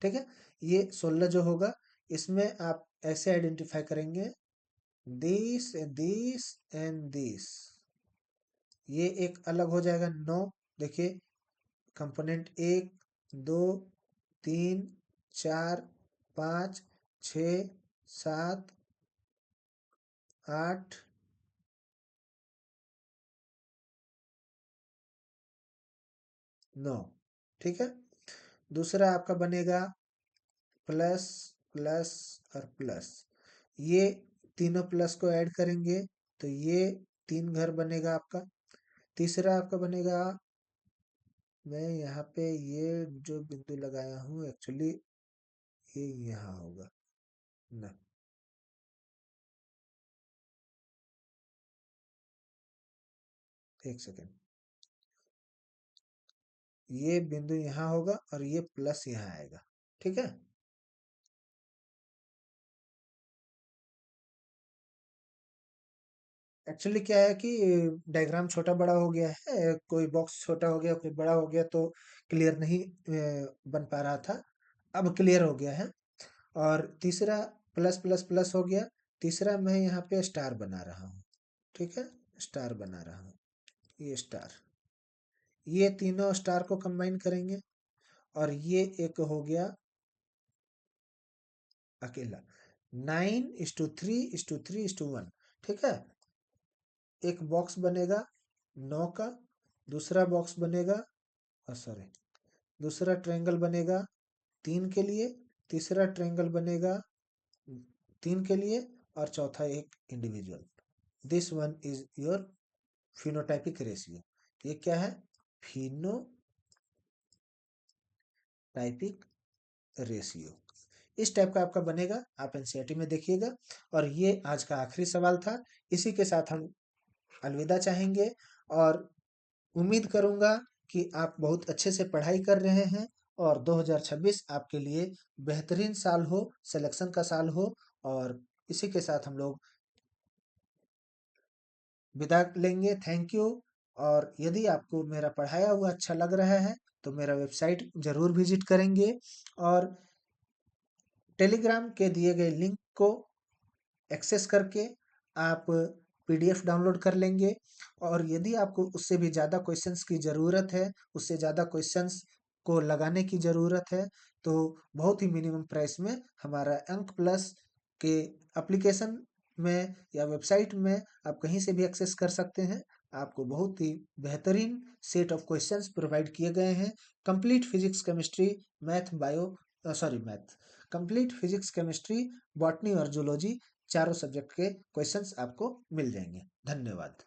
ठीक है। ये 16 जो होगा, इसमें आप ऐसे आइडेंटिफाई करेंगे, दिस दिस एंड दिस। ये एक अलग हो जाएगा 9। देखिए, कंपोनेंट 1 2 3 4 5 6 7 8 9, ठीक है। दूसरा आपका बनेगा प्लस प्लस और प्लस। ये तीनों प्लस को ऐड करेंगे तो ये 3 घर बनेगा आपका। तीसरा आपका बनेगा, मैं यहाँ पे ये जो बिंदु लगाया हूँ एक्चुअली ये यहाँ होगा ना, एक सेकेंड, ये बिंदु यहाँ होगा और ये प्लस यहाँ आएगा, ठीक है। एक्चुअली क्या है कि डायग्राम छोटा बड़ा हो गया है, कोई बॉक्स छोटा हो गया, कोई बड़ा हो गया, तो क्लियर नहीं बन पा रहा था। अब क्लियर हो गया है। और तीसरा प्लस प्लस प्लस हो गया। तीसरा मैं यहाँ पे स्टार बना रहा हूँ, ठीक है, स्टार बना रहा हूँ, ये स्टार। ये तीनों स्टार को कंबाइन करेंगे और ये एक हो गया अकेला। 9:3:3:1, ठीक है। एक बॉक्स बनेगा 9 का, दूसरा बॉक्स बनेगा, सॉरी, दूसरा ट्रायंगल बनेगा 3 के लिए, तीसरा ट्रायंगल बनेगा 3 के लिए, और चौथा एक individual. This one is your phenotypic ratio. ये क्या है? Phenotypic ratio. इस टाइप का आपका बनेगा, आप एनसीईआरटी में देखिएगा। और ये आज का आखिरी सवाल था। इसी के साथ हम अलविदा चाहेंगे और उम्मीद करूंगा कि आप बहुत अच्छे से पढ़ाई कर रहे हैं और 2026 आपके लिए बेहतरीन साल हो, सिलेक्शन का साल हो। और इसी के साथ हम लोग विदा लेंगे। Thank you. और यदि आपको मेरा पढ़ाया हुआ अच्छा लग रहा है तो मेरा वेबसाइट जरूर विजिट करेंगे और टेलीग्राम के दिए गए लिंक को एक्सेस करके आप पीडीएफ डाउनलोड कर लेंगे। और यदि आपको उससे भी ज़्यादा क्वेश्चंस की ज़रूरत है, उससे ज़्यादा क्वेश्चंस को लगाने की ज़रूरत है, तो बहुत ही मिनिमम प्राइस में हमारा अंक प्लस के एप्लीकेशन में या वेबसाइट में आप कहीं से भी एक्सेस कर सकते हैं। आपको बहुत ही बेहतरीन सेट ऑफ क्वेश्चंस प्रोवाइड किए गए हैं। Complete physics chemistry, math bio sorry math complete physics chemistry, botany और जूलॉजी चारों सब्जेक्ट के क्वेश्चंस आपको मिल जाएंगे। धन्यवाद।